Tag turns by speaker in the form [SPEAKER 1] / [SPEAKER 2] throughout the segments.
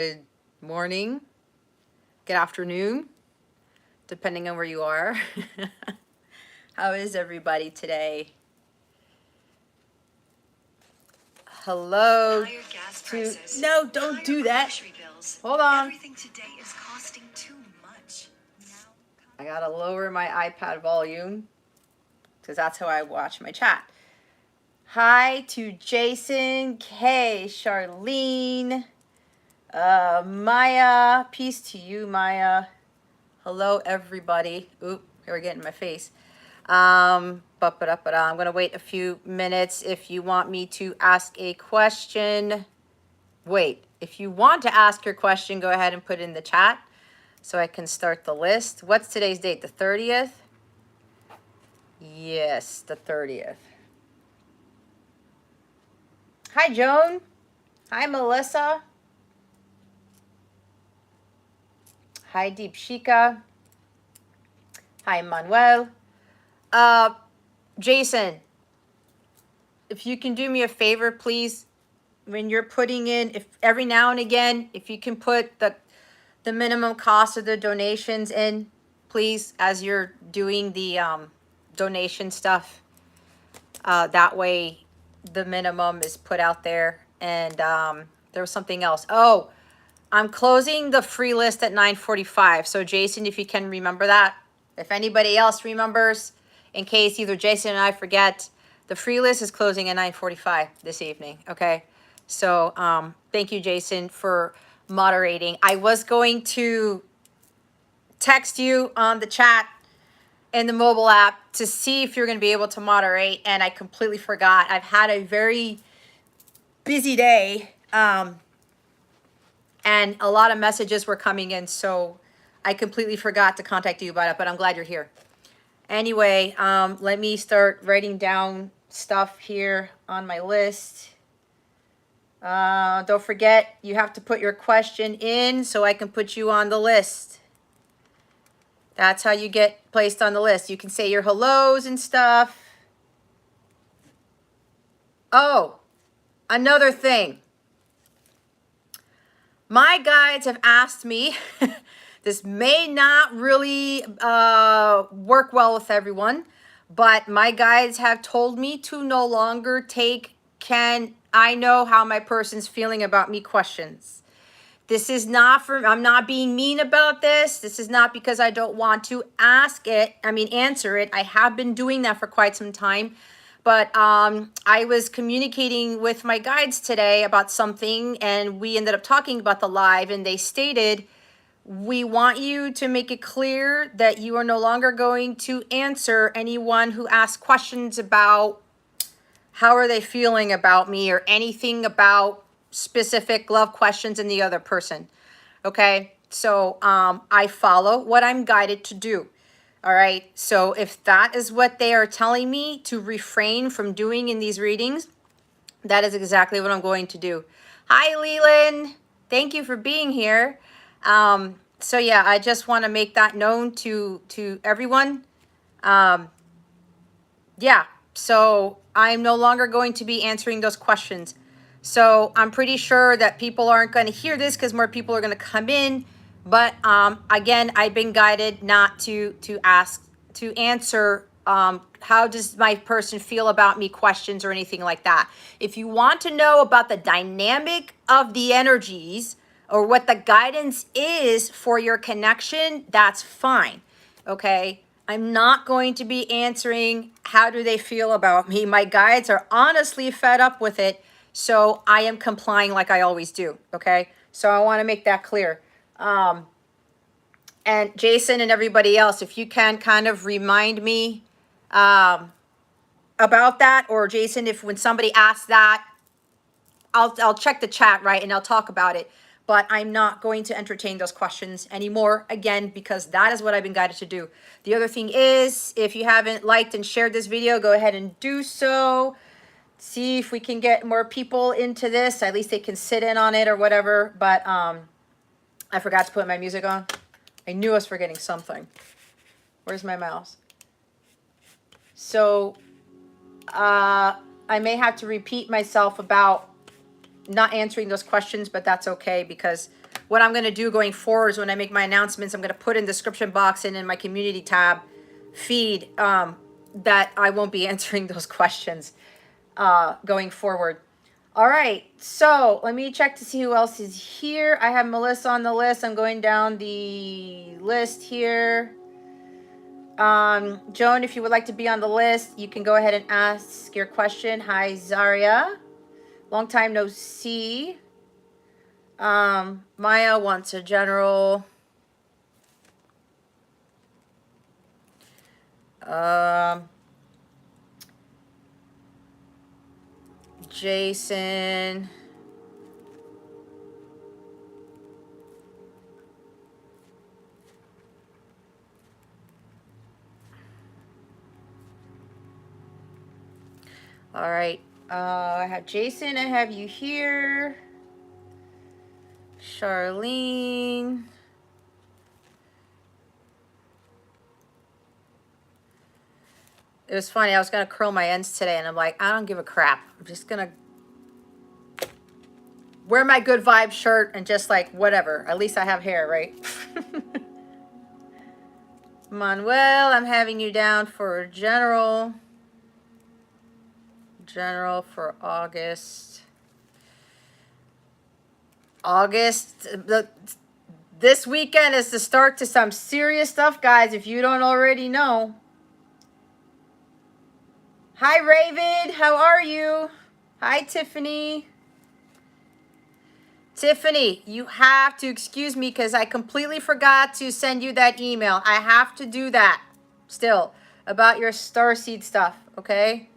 [SPEAKER 1] Good morning, good afternoon, depending on where you are. How is everybody today? Hello.
[SPEAKER 2] Higher gas prices.
[SPEAKER 1] No, don't do that.
[SPEAKER 2] Grocery bills.
[SPEAKER 1] Hold on.
[SPEAKER 2] Everything today is costing too much.
[SPEAKER 1] I gotta lower my iPad volume because that's how I watch my chat. Hi to Jason, Kay, Charlene, Maya. Peace to you, Maya. Hello, everybody. Oop, here we're getting my face. I'm gonna wait a few minutes. If you want me to ask a question, wait. If you want to ask your question, go ahead and put it in the chat so I can start the list. What's today's date? The 30th? Yes, the 30th. Hi, Joan. Hi, Melissa. Hi, Deepshika. Hi, Manuel. Jason, if you can do me a favor, please, when you're putting in, if every now and again, if you can put the minimum cost of the donations in, please, as you're doing the donation stuff. That way the minimum is put out there. And there was something else. Oh, I'm closing the free list at 9:45. So Jason, if you can remember that. If anybody else remembers, in case either Jason and I forget, the free list is closing at 9:45 this evening. Okay. So thank you, Jason, for moderating. I was going to text you on the chat in the mobile app to see if you're going to be able to moderate, and I completely forgot. I've had a very busy day, and a lot of messages were coming in, so I completely forgot to contact you about it, but I'm glad you're here. Anyway, let me start writing down stuff here on my list. Don't forget, you have to put your question in so I can put you on the list. That's how you get placed on the list. You can say your hellos and stuff. Oh, another thing. My guides have asked me, this may not really work well with everyone, but my guides have told me to no longer take "can I know how my person's feeling about me" questions. This is not for, I'm not being mean about this. This is not because I don't want to answer it. I have been doing that for quite some time. But I was communicating with my guides today about something, and we ended up talking about the live, and they stated, we want you to make it clear that you are no longer going to answer anyone who asks questions about how are they feeling about me or anything about specific love questions in the other person. Okay, so I follow what I'm guided to do. All right, so if that is what they are telling me to refrain from doing in these readings, that is exactly what I'm going to do. Hi, Leland. Thank you for being here. So yeah, I just want to make that known to everyone. Yeah, so I'm no longer going to be answering those questions. So I'm pretty sure that people aren't going to hear this because more people are going to come in. But again, I've been guided not to answer how does my person feel about me questions or anything like that. If you want to know about the dynamic of the energies or what the guidance is for your connection, that's fine. Okay. I'm not going to be answering how do they feel about me. My guides are honestly fed up with it. So I am complying like I always do. Okay. So I want to make that clear. And Jason and everybody else, if you can kind of remind me about that, or Jason, if when somebody asks that, I'll check the chat, right, and I'll talk about it. But I'm not going to entertain those questions anymore, again, because that is what I've been guided to do. The other thing is, if you haven't liked and shared this video, go ahead and do so. See if we can get more people into this. At least they can sit in on it or whatever. But I forgot to put my music on. I knew I was forgetting something. Where's my mouse? So I may have to repeat myself about not answering those questions, but that's okay because what I'm going to do going forward is when I make my announcements, I'm going to put in description box and in my community tab feed that I won't be answering those questions going forward. All right, so let me check to see who else is here. I have Melissa on the list. I'm going down the list here. Joan, if you would like to be on the list, you can go ahead and ask your question. Hi, Zaria. Long time no see. Maya wants a general. Jason. All right. I have Jason. I have you here. Charlene. It was funny. I was going to curl my ends today, and I'm like, I don't give a crap. I'm just going to wear my good vibe shirt and just like, whatever. At least I have hair, right? Manuel, I'm having you down for general. General for August. This weekend is the start to some serious stuff, guys, if you don't already know. Hi, Raven. How are you? Hi, Tiffany. Tiffany, you have to excuse me because I completely forgot to send you that email. I have to do that still about your starseed stuff, okay?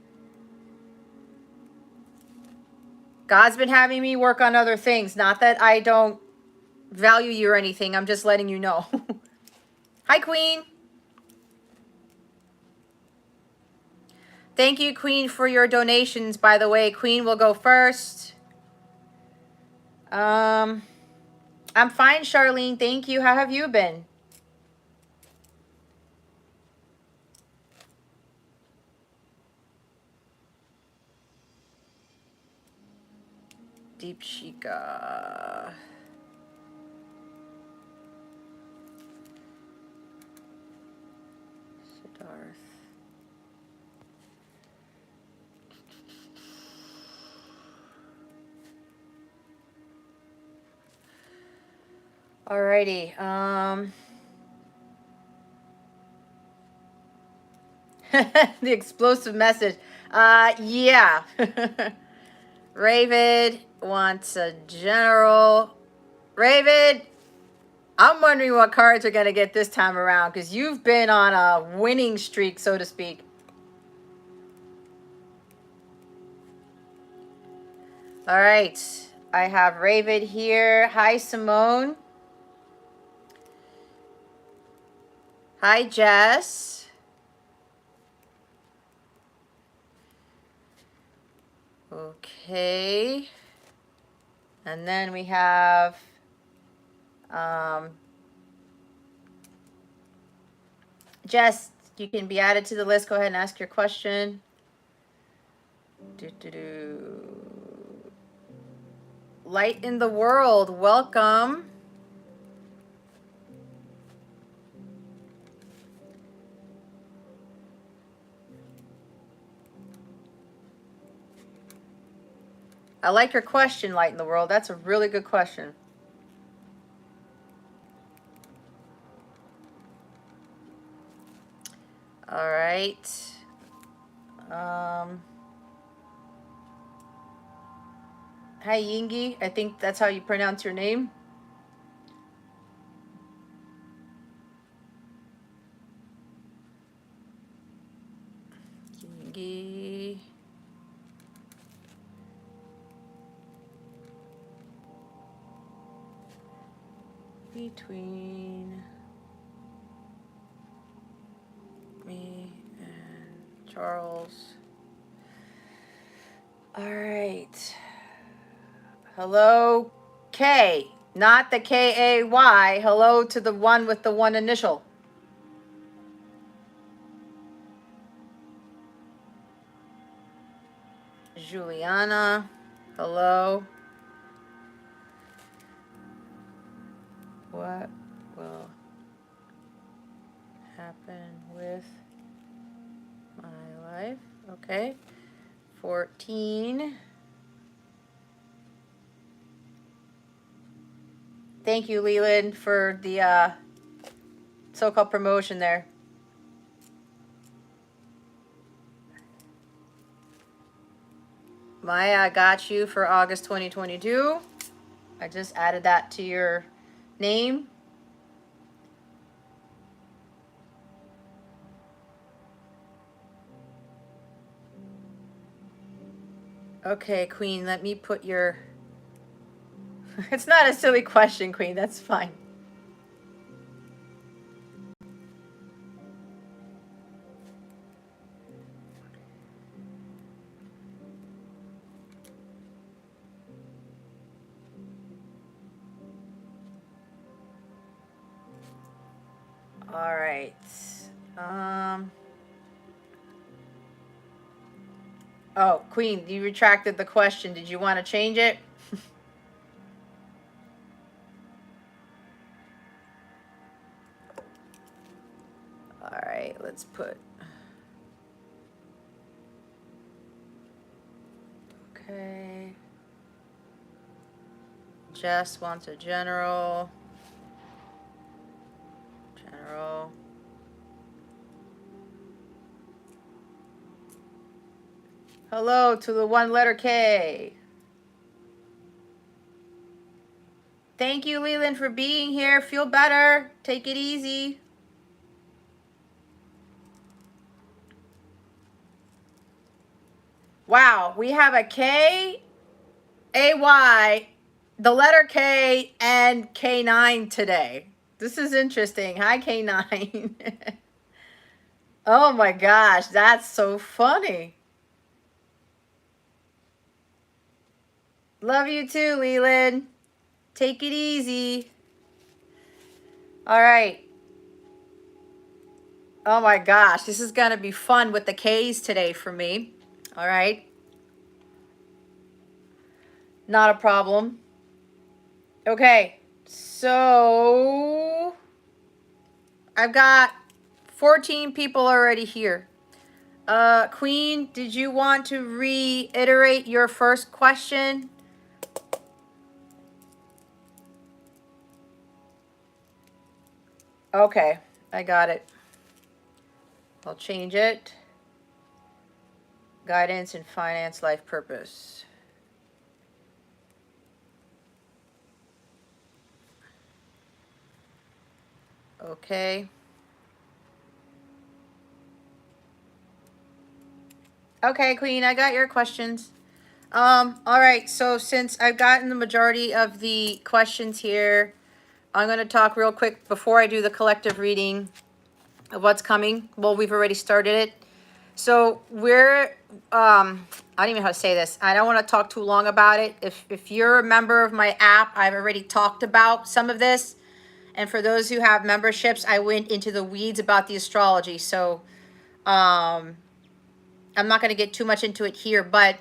[SPEAKER 1] God's been having me work on other things. Not that I don't value you or anything. I'm just letting you know. Hi, Queen. Thank you, Queen, for your donations, by the way. Queen will go first. I'm fine, Charlene. Thank you. How have you been? Deep Chica. Siddharth. Alrighty. The explosive message. Yeah. Ravid wants a general. Ravid, I'm wondering what cards are going to get this time around because you've been on a winning streak, so to speak. All right. I have Ravid here. Hi, Simone. Hi, Jess. Okay. And then we have Jess, you can be added to the list. Go ahead and ask your question. Light in the world, welcome. I like your question, Light in the world. That's a really good question. All right. Hi, Yingi. I think that's how you pronounce your name. Yingi. Between me and Charles. All right. Hello, K. Not the K-A-Y. Hello to the one with the one initial. Juliana. Hello. What will happen with my life? Okay. 14. Thank you, Leland, for the so-called promotion there. Maya got you for August 2022. I just added that to your name. Okay, Queen, let me put your... It's not a silly question, Queen. That's fine. All right. Oh, Queen, you retracted the question. Did you want to change it? All right, let's put... Okay. Jess wants a general. General. Hello to the one letter K. Thank you, Leland, for being here. Feel better. Take it easy. Wow, we have a K, A-Y, the letter K, and K9 today. This is interesting. Hi, K9. Oh my gosh, that's so funny. Love you too, Leland. Take it easy. All right. Oh my gosh, this is going to be fun with the K's today for me. All right. Not a problem. Okay, so I've got 14 people already here. Queen, did you want to reiterate your first question? Okay, I got it. I'll change it. Guidance and finance life purpose. Okay. Okay, Queen, I got your questions. All right, so since I've gotten the majority of the questions here, I'm going to talk real quick before I do the collective reading of what's coming. Well, we've already started it. So we're, I don't even know how to say this. I don't want to talk too long about it. If you're a member of my app, I've already talked about some of this. And for those who have memberships, I went into the weeds about the astrology. So I'm not going to get too much into it here, but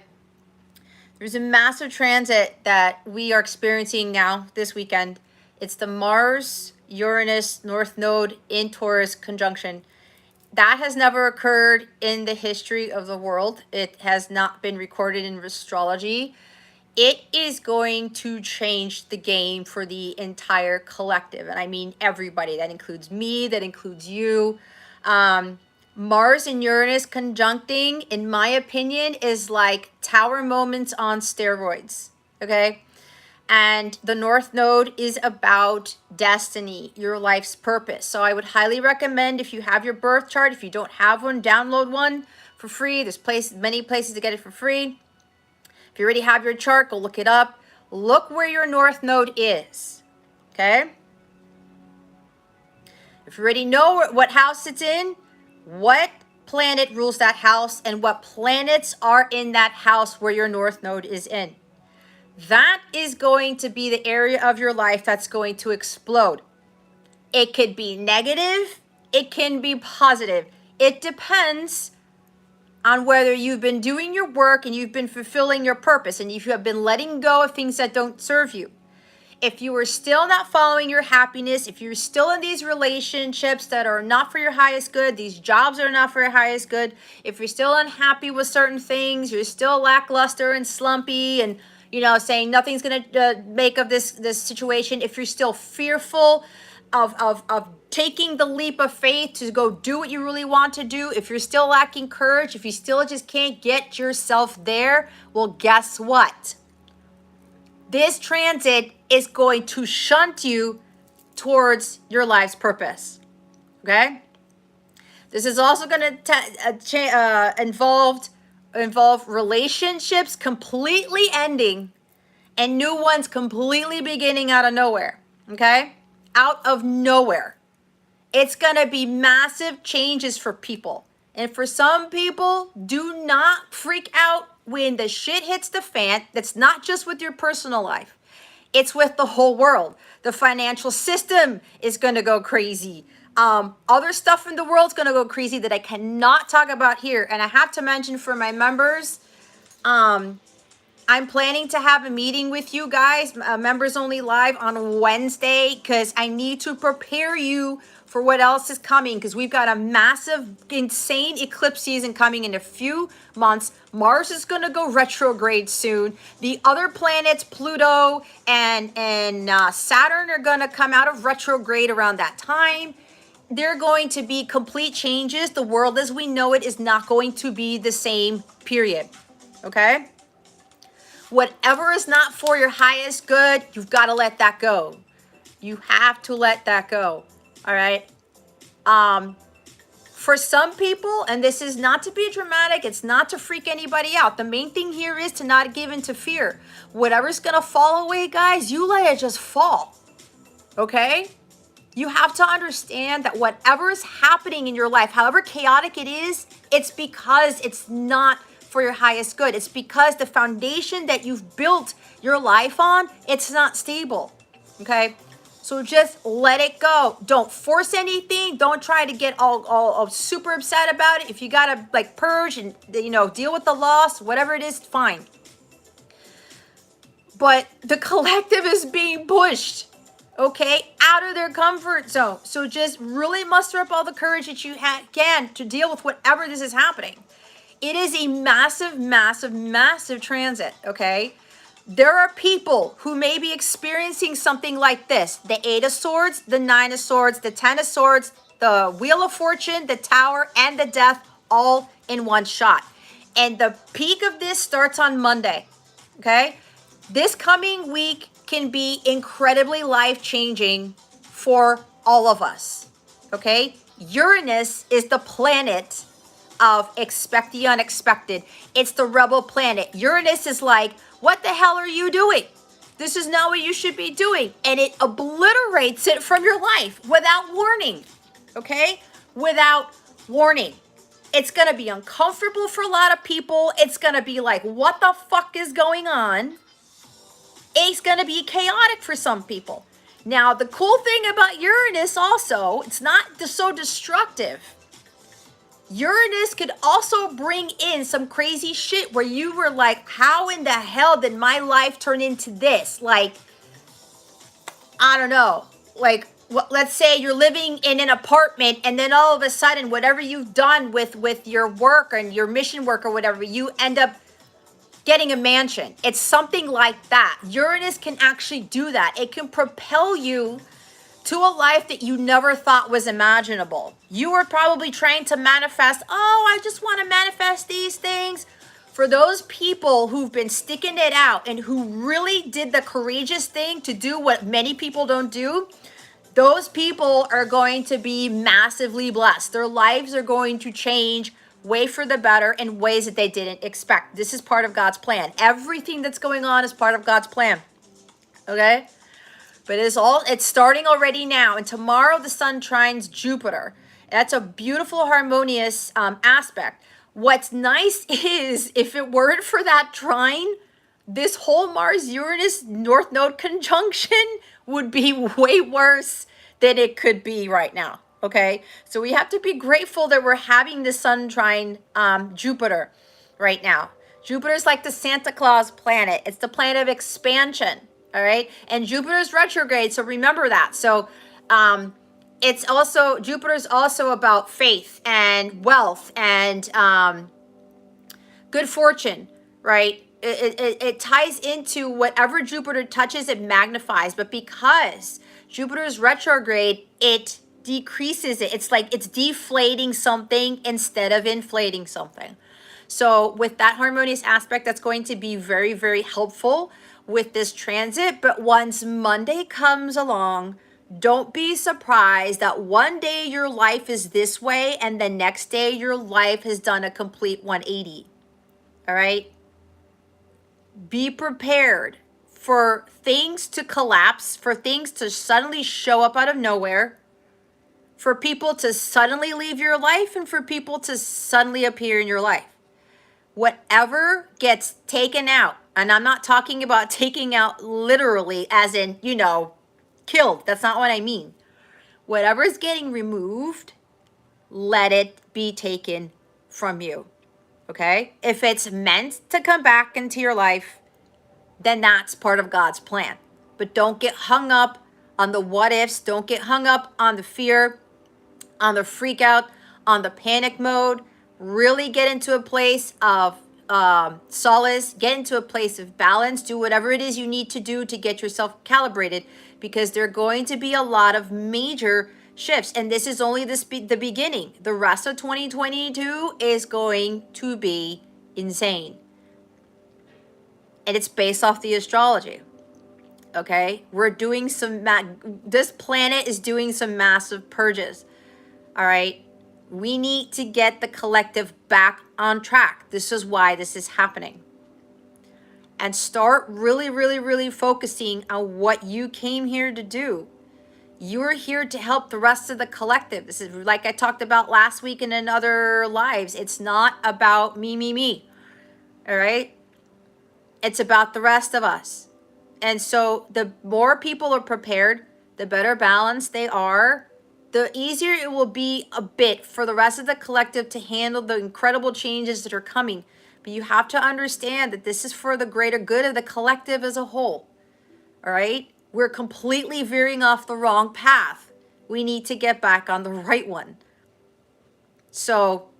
[SPEAKER 1] there's a massive transit that we are experiencing now this weekend. It's the Mars-Uranus North Node in Taurus conjunction. That has never occurred in the history of the world. It has not been recorded in astrology. It is going to change the game for the entire collective. And I mean everybody. That includes me, that includes you. Mars and Uranus conjuncting, in my opinion, is like tower moments on steroids. Okay? And the North Node is about destiny, your life's purpose. So I would highly recommend, if you have your birth chart, if you don't have one, download one for free. There's many places to get it for free. If you already have your chart, go look it up. Look where your North Node is, okay? If you already know what house it's in, what planet rules that house, and what planets are in that house where your North Node is in. That is going to be the area of your life that's going to explode. It could be negative. It can be positive. It depends on whether you've been doing your work and you've been fulfilling your purpose and if you have been letting go of things that don't serve you. if you are still not following your happiness, if you're still in these relationships that are not for your highest good, these jobs are not for your highest good, if you're still unhappy with certain things, you're still lackluster and slumpy and, you know, saying nothing's going to make of this situation, if you're still fearful of taking the leap of faith to go do what you really want to do, if you're still lacking courage, if you still just can't get yourself there, well, guess what? This transit is going to shunt you towards your life's purpose. Okay? This is also going to involve relationships completely ending and new ones completely beginning out of nowhere. Okay? Out of nowhere. It's going to be massive changes for people. And for some people, do not freak out when the shit hits the fan. That's not just with your personal life. It's with the whole world. The financial system is going to go crazy. Other stuff in the world is going to go crazy that I cannot talk about here. And I have to mention for my members, I'm planning to have a meeting with you guys, members only live on Wednesday, because I need to prepare you for what else is coming, because we've got a massive, insane eclipse season coming in a few months. Mars is going to go retrograde soon. The other planets, Pluto and Saturn, are going to come out of retrograde around that time. They're going to be complete changes. The world as we know it is not going to be the same, period. Okay? Whatever is not for your highest good, you've got to let that go. You have to let that go. All right. For some people, and this is not to be dramatic, it's not to freak anybody out. The main thing here is to not give in to fear. Whatever's going to fall away, guys, you let it just fall. Okay? You have to understand that whatever is happening in your life, however chaotic it is, it's because it's not for your highest good. It's because the foundation that you've built your life on, it's not stable. Okay? So just let it go. Don't force anything. Don't try to get all super upset about it. If you got to like purge and, you know, deal with the loss, whatever it is, fine. But the collective is being pushed, okay, out of their comfort zone. So just really muster up all the courage that you can to deal with whatever this is happening. It is a massive, massive, massive transit, okay? There are people who may be experiencing something like this. The 8 of Swords, the 9 of Swords, the 10 of Swords, the Wheel of Fortune, the Tower, and the Death all in one shot. And the peak of this starts on Monday, okay? This coming week can be incredibly life-changing for all of us, okay? Uranus is the planet of expect the unexpected. It's the rebel planet. Uranus is like, what the hell are you doing? This is not what you should be doing. And it obliterates it from your life without warning, okay? Without warning. It's going to be uncomfortable for a lot of people. It's going to be like, what the fuck is going on? It's going to be chaotic for some people. Now, the cool thing about Uranus also, it's not so destructive. Uranus could also bring in some crazy shit where you were like, how in the hell did my life turn into this? Like, I don't know. Like, let's say you're living in an apartment and then all of a sudden, whatever you've done with your work and your mission work or whatever, you end up getting a mansion. It's something like that. Uranus can actually do that. It can propel you to a life that you never thought was imaginable. You were probably trying to manifest, oh, I just want to manifest these things. For those people who've been sticking it out and who really did the courageous thing to do what many people don't do, those people are going to be massively blessed. Their lives are going to change way for the better in ways that they didn't expect. This is part of God's plan. Everything that's going on is part of God's plan. Okay? But it's starting already now. And tomorrow the sun trines Jupiter. That's a beautiful, harmonious aspect. What's nice is if it weren't for that trine, this whole Mars-Uranus North Node conjunction would be way worse than it could be right now. Okay? So we have to be grateful that we're having the sun trine Jupiter right now. Jupiter is like the Santa Claus planet. It's the planet of expansion. All right. And Jupiter's retrograde. So remember that. So it's also, Jupiter's also about faith and wealth and good fortune, right? It ties into whatever Jupiter touches, it magnifies. But because Jupiter's retrograde, it decreases it. It's like it's deflating something instead of inflating something. So with that harmonious aspect, that's going to be very, very helpful with this transit. But once Monday comes along, don't be surprised that one day your life is this way and the next day your life has done a complete 180. All right? Be prepared for things to collapse, for things to suddenly show up out of nowhere, for people to suddenly leave your life, and for people to suddenly appear in your life. Whatever gets taken out, and I'm not talking about taking out literally as in, killed. That's not what I mean. Whatever is getting removed, let it be taken from you. Okay? If it's meant to come back into your life, then that's part of God's plan. But don't get hung up on the what ifs. Don't get hung up on the fear, on the freak out, on the panic mode. Really get into a place of solace, get into a place of balance, do whatever it is you need to do to get yourself calibrated, because there are going to be a lot of major shifts. And this is only the beginning. The rest of 2022 is going to be insane. And it's based off the astrology. Okay? We're doing this planet is doing some massive purges. All right? We need to get the collective back on track. This is why this is happening. And start really, really, really focusing on what you came here to do. You're here to help the rest of the collective. This is like I talked about last week and in other lives. It's not about me, me, me. All right? It's about the rest of us. And so the more people are prepared, the better balanced they are, the easier it will be a bit for the rest of the collective to handle the incredible changes that are coming. But you have to understand that this is for the greater good of the collective as a whole. All right? We're completely veering off the wrong path. We need to get back on the right one. So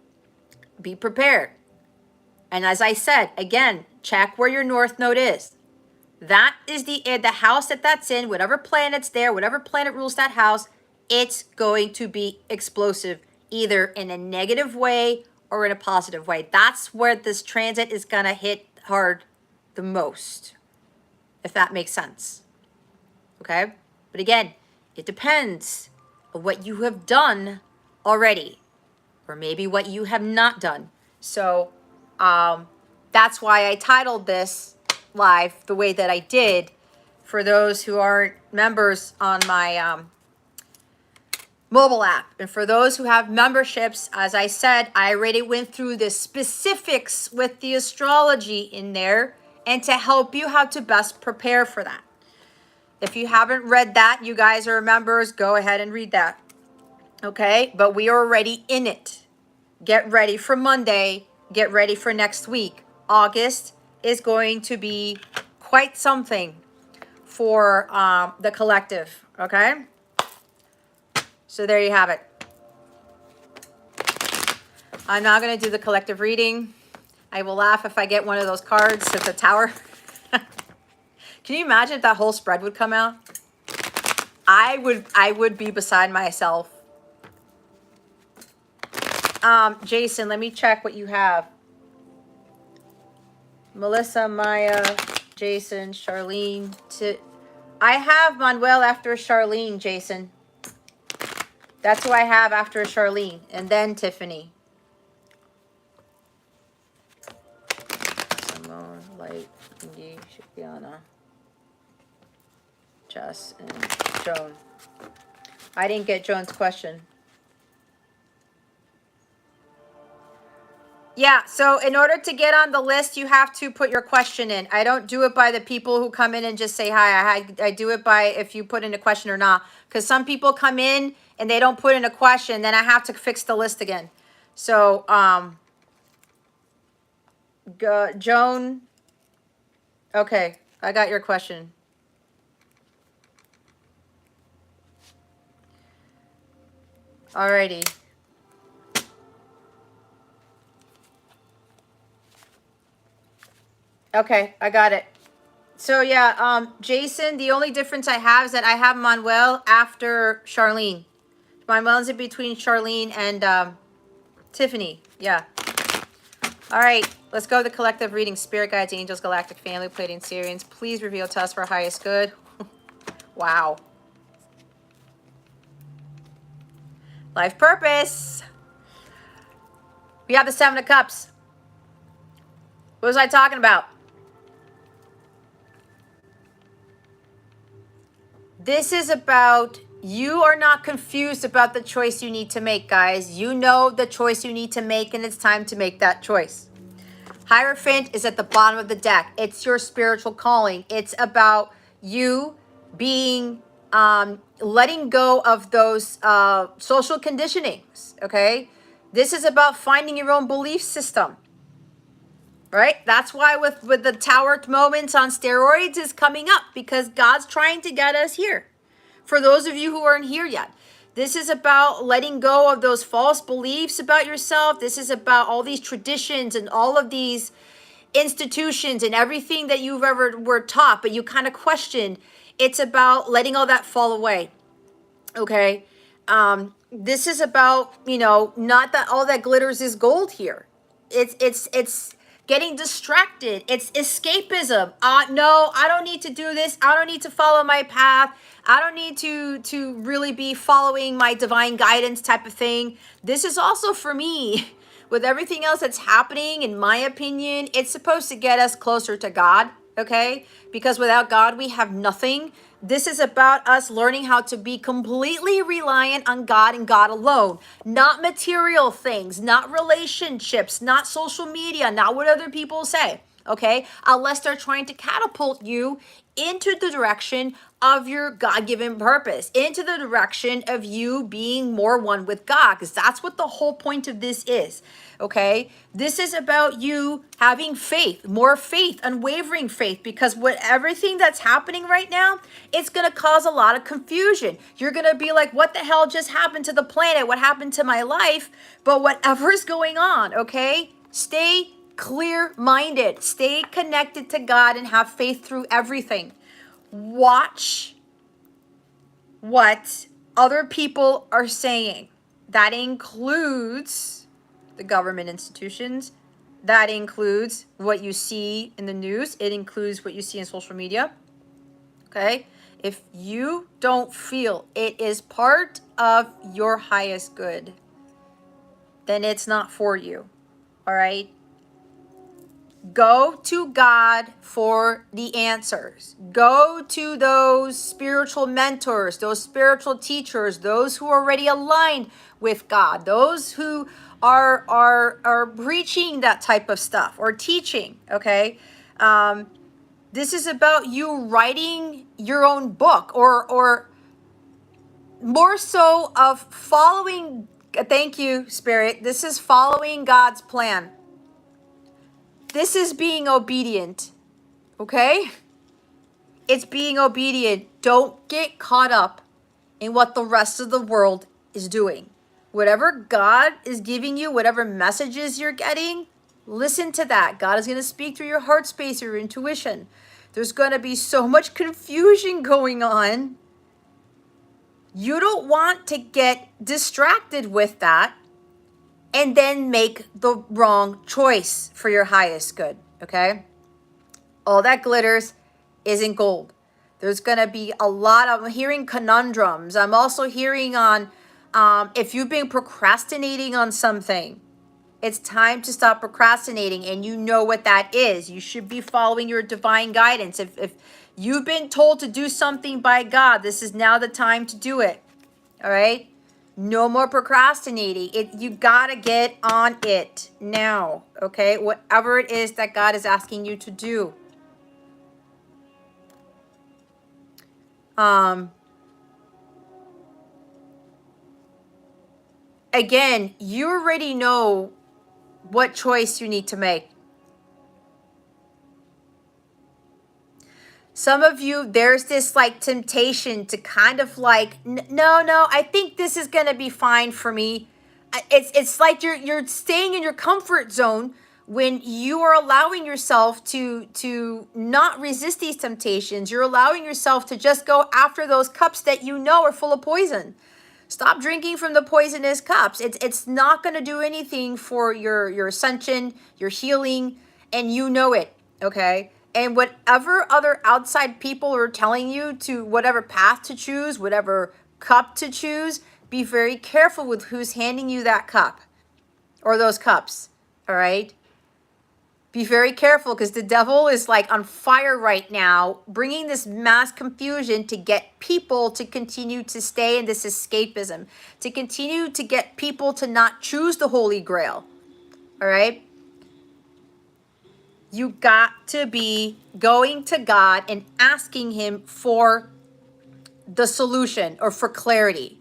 [SPEAKER 1] be prepared. And as I said, again, check where your north node is. That is the house that's in, whatever planet's there, whatever planet rules that house, it's going to be explosive, either in a negative way or in a positive way. That's where this transit is going to hit hard the most, if that makes sense. Okay? But again, it depends on what you have done already, or maybe what you have not done. So that's why I titled this live the way that I did. For those who aren't members on my mobile app, and for those who have memberships, as I said, I already went through the specifics with the astrology in there, and to help you how to best prepare for that. If you haven't read that, you guys are members, go ahead and read that. Okay? But we are already in it. Get ready for Monday. Get ready for next week. August is going to be quite something for the collective. Okay? So there you have it. I'm not going to do the collective reading. I will laugh if I get one of those cards at the tower. Can you imagine if that whole spread would come out? I would be beside myself. Jason, let me check what you have. Melissa, Maya, Jason, Charlene. I have Manuel after Charlene, Jason. That's who I have after Charlene. And then Tiffany. Simone, Light, Indy, Shipiana, Jess, and Joan. I didn't get Joan's question. Yeah, so in order to get on the list, you have to put your question in. I don't do it by the people who come in and just say hi. I do it by if you put in a question or not. Because some people come in and they don't put in a question, then I have to fix the list again. So, Joan, okay, I got your question. Alrighty. Okay, I got it. So yeah, Jason, the only difference I have is that I have Manuel after Charlene. Manuel's in between Charlene and Tiffany. Yeah. All right, let's go to the collective reading. Spirit guides, angels, galactic family, Pleiadian Syrians. Please reveal to us for our highest good. Wow. Life purpose. We have the Seven of Cups. What was I talking about? This is about you are not confused about the choice you need to make, guys. You know the choice you need to make, and it's time to make that choice. Hierophant is at the bottom of the deck. It's your spiritual calling. It's about you being, letting go of those social conditionings, okay? This is about finding your own belief system, right? That's why with the tower moments on steroids is coming up, because God's trying to get us here. For those of you who aren't here yet, this is about letting go of those false beliefs about yourself. This is about all these traditions and all of these institutions and everything that you've ever were taught, but you kind of questioned. It's about letting all that fall away. Okay. This is about, not that all that glitters is gold here. It's getting distracted. It's escapism. No, I don't need to do this. I don't need to follow my path. I don't need to really be following my divine guidance type of thing. This is also for me. With everything else that's happening, in my opinion, it's supposed to get us closer to God, okay? Because without God, we have nothing. This is about us learning how to be completely reliant on God and God alone. Not material things, not relationships, not social media, not what other people say, okay? Unless they're trying to catapult you into the direction of your God-given purpose, into the direction of you being more one with God, because that's what the whole point of this is, okay? This is about you having faith, more faith, unwavering faith, because with everything that's happening right now, it's going to cause a lot of confusion. You're going to be like, what the hell just happened to the planet? What happened to my life? But whatever's going on, okay? Stay clear-minded, stay connected to God, and have faith through everything. Watch what other people are saying. That includes the government institutions. That includes what you see in the news. It includes what you see in social media. Okay? If you don't feel it is part of your highest good, then it's not for you. All right? Go to God for the answers. Go to those spiritual mentors, those spiritual teachers, those who are already aligned with God, those who are preaching that type of stuff or teaching, okay? This is about you writing your own book, or more so of following, thank you, Spirit. This is following God's plan. This is being obedient, okay? It's being obedient. Don't get caught up in what the rest of the world is doing. Whatever God is giving you, whatever messages you're getting, listen to that. God is going to speak through your heart space, your intuition. There's going to be so much confusion going on. You don't want to get distracted with that and then make the wrong choice for your highest good, okay? All that glitters isn't gold. There's going to be a lot of, I'm hearing conundrums. I'm also hearing on, if you've been procrastinating on something, it's time to stop procrastinating, and you know what that is. You should be following your divine guidance. If you've been told to do something by God, this is now the time to do it. All right? No more procrastinating. You got to get on it now, okay? Whatever it is that God is asking you to do. Again, you already know what choice you need to make. Some of you, there's this like temptation to kind of like, no, I think this is going to be fine for me. It's like you're staying in your comfort zone when you are allowing yourself to not resist these temptations. You're allowing yourself to just go after those cups that you know are full of poison. Stop drinking from the poisonous cups. It's not going to do anything for your ascension, your healing, and you know it, okay? And whatever other outside people are telling you to whatever path to choose, whatever cup to choose, be very careful with who's handing you that cup or those cups, all right? Be very careful because the devil is like on fire right now, bringing this mass confusion to get people to continue to stay in this escapism, to continue to get people to not choose the Holy Grail. All right? You got to be going to God and asking him for the solution or for clarity.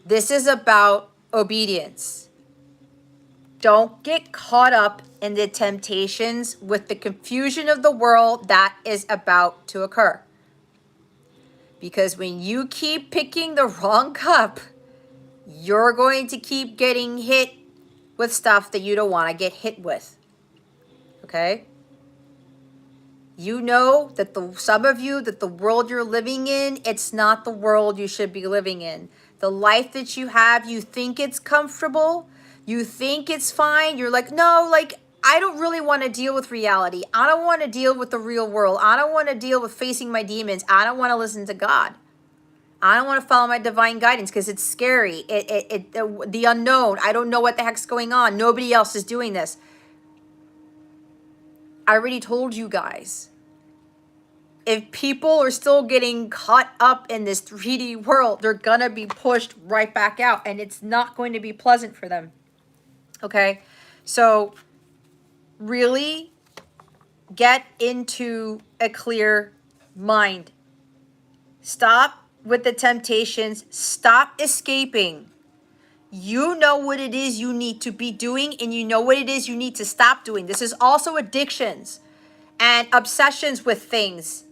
[SPEAKER 1] This is about obedience. Don't get caught up in the temptations with the confusion of the world that is about to occur. Because when you keep picking the wrong cup, you're going to keep getting hit with stuff that you don't want to get hit with. Okay? You know that some of you, that the world you're living in, it's not the world you should be living in. The life that you have, you think it's comfortable, you think it's fine. You're like, no, like, I don't really want to deal with reality. I don't want to deal with the real world. I don't want to deal with facing my demons. I don't want to listen to God. I don't want to follow my divine guidance because it's scary. The unknown. I don't know what the heck's going on. Nobody else is doing this. I already told you guys. If people are still getting caught up in this 3D world, they're going to be pushed right back out, and it's not going to be pleasant for them. Okay? So really get into a clear mind. Stop with the temptations. Stop escaping. You know what it is you need to be doing, and you know what it is you need to stop doing. This is also addictions and obsessions with things.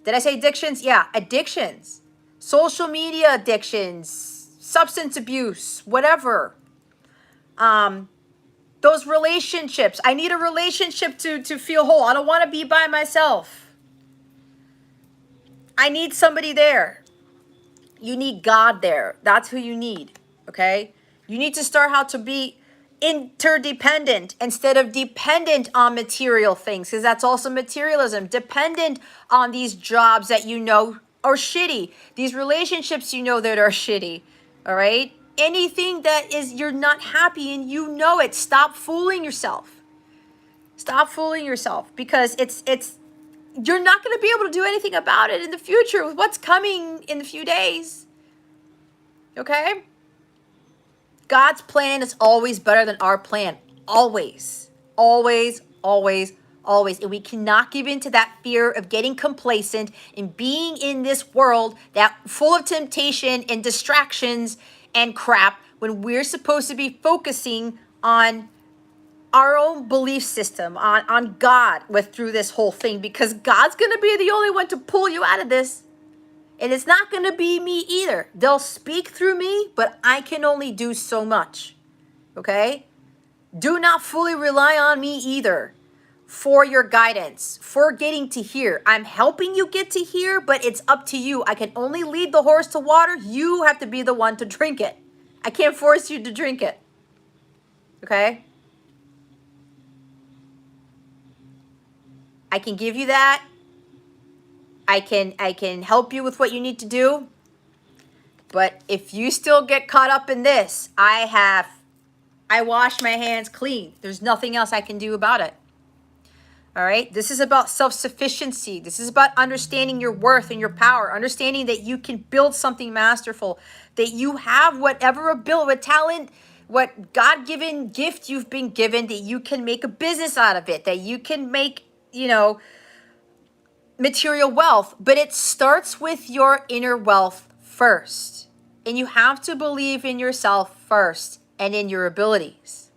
[SPEAKER 1] Did I say addictions? Yeah, addictions. Social media addictions, substance abuse, whatever. Those relationships. I need a relationship to feel whole. I don't want to be by myself. I need somebody there. You need God there. That's who you need, okay? You need to start how to be interdependent instead of dependent on material things, because that's also materialism. Dependent on these jobs that you know are shitty, these relationships you know that are shitty, all right? Anything that is you're not happy and you know it, stop fooling yourself. Stop fooling yourself, because it's you're not going to be able to do anything about it in the future with what's coming in a few days. Okay? God's plan is always better than our plan. Always. Always, always, always. And we cannot give in to that fear of getting complacent and being in this world that full of temptation and distractions and crap when we're supposed to be focusing on our own belief system, on God through this whole thing, because God's going to be the only one to pull you out of this. And it's not going to be me either. They'll speak through me, but I can only do so much. Okay? Do not fully rely on me either for your guidance, for getting to here. I'm helping you get to here, but it's up to you. I can only lead the horse to water. You have to be the one to drink it. I can't force you to drink it. Okay? I can give you that. I can help you with what you need to do. But if you still get caught up in this, I wash my hands clean. There's nothing else I can do about it. All right? This is about self-sufficiency. This is about understanding your worth and your power, understanding that you can build something masterful, that you have whatever ability, what talent, what God-given gift you've been given, that you can make a business out of it, that you can make, material wealth. But it starts with your inner wealth first. And you have to believe in yourself first and in your abilities.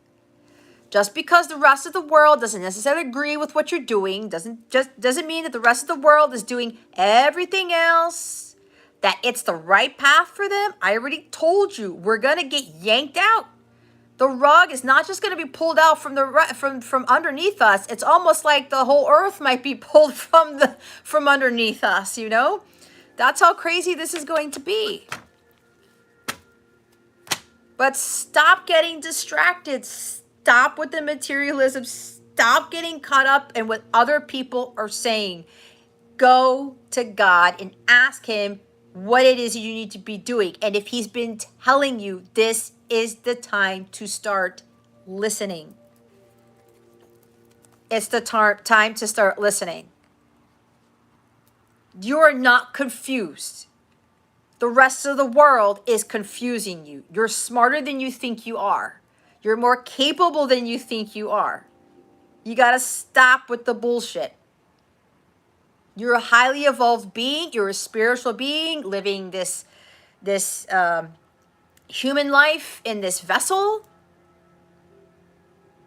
[SPEAKER 1] Just because the rest of the world doesn't necessarily agree with what you're doing doesn't mean that the rest of the world is doing everything else, that it's the right path for them. I already told you, we're going to get yanked out. The rug is not just going to be pulled out from underneath us. It's almost like the whole earth might be pulled from underneath us, you know? That's how crazy this is going to be. But stop getting distracted. Stop with the materialism. Stop getting caught up in what other people are saying. Go to God and ask him what it is you need to be doing. And if he's been telling you, this is the time to start listening. It's the time to start listening. You are not confused. The rest of the world is confusing you. You're smarter than you think you are. You're more capable than you think you are. You got to stop with the bullshit. You're a highly evolved being. You're a spiritual being living this human life in this vessel.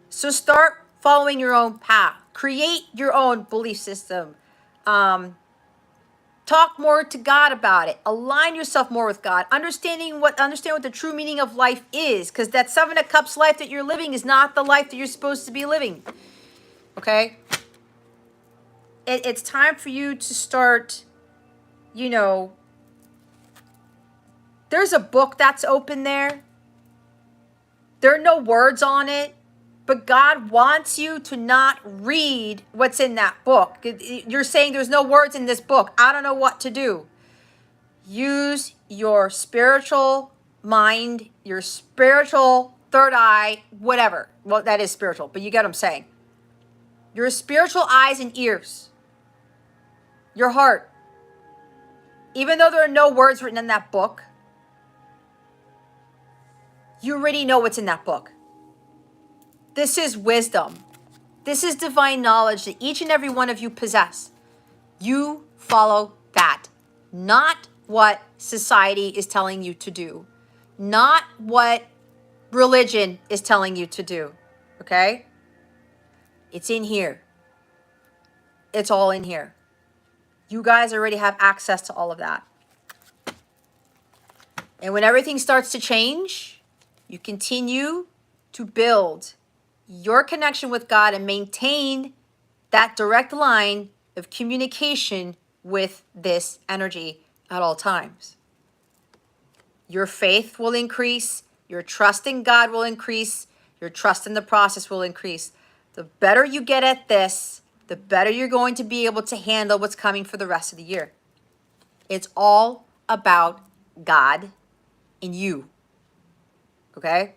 [SPEAKER 1] So start following your own path. Create your own belief system. Talk more to God about it. Align yourself more with God. Understand what the true meaning of life is, because that Seven of Cups life that you're living is not the life that you're supposed to be living. Okay? It's time for you to start, there's a book that's open there. There are no words on it, but God wants you to not read what's in that book. You're saying there's no words in this book. I don't know what to do. Use your spiritual mind, your spiritual third eye, whatever. Well, that is spiritual, but you get what I'm saying. Your spiritual eyes and ears, your heart. Even though there are no words written in that book, you already know what's in that book. This is wisdom. This is divine knowledge that each and every one of you possess. You follow that, not what society is telling you to do, not what religion is telling you to do, okay? It's in here. It's all in here. You guys already have access to all of that. And when everything starts to change, you continue to build your connection with God and maintain that direct line of communication with this energy at all times. Your faith will increase. Your trust in God will increase. Your trust in the process will increase. The better you get at this, the better you're going to be able to handle what's coming for the rest of the year. It's all about God and you. Okay?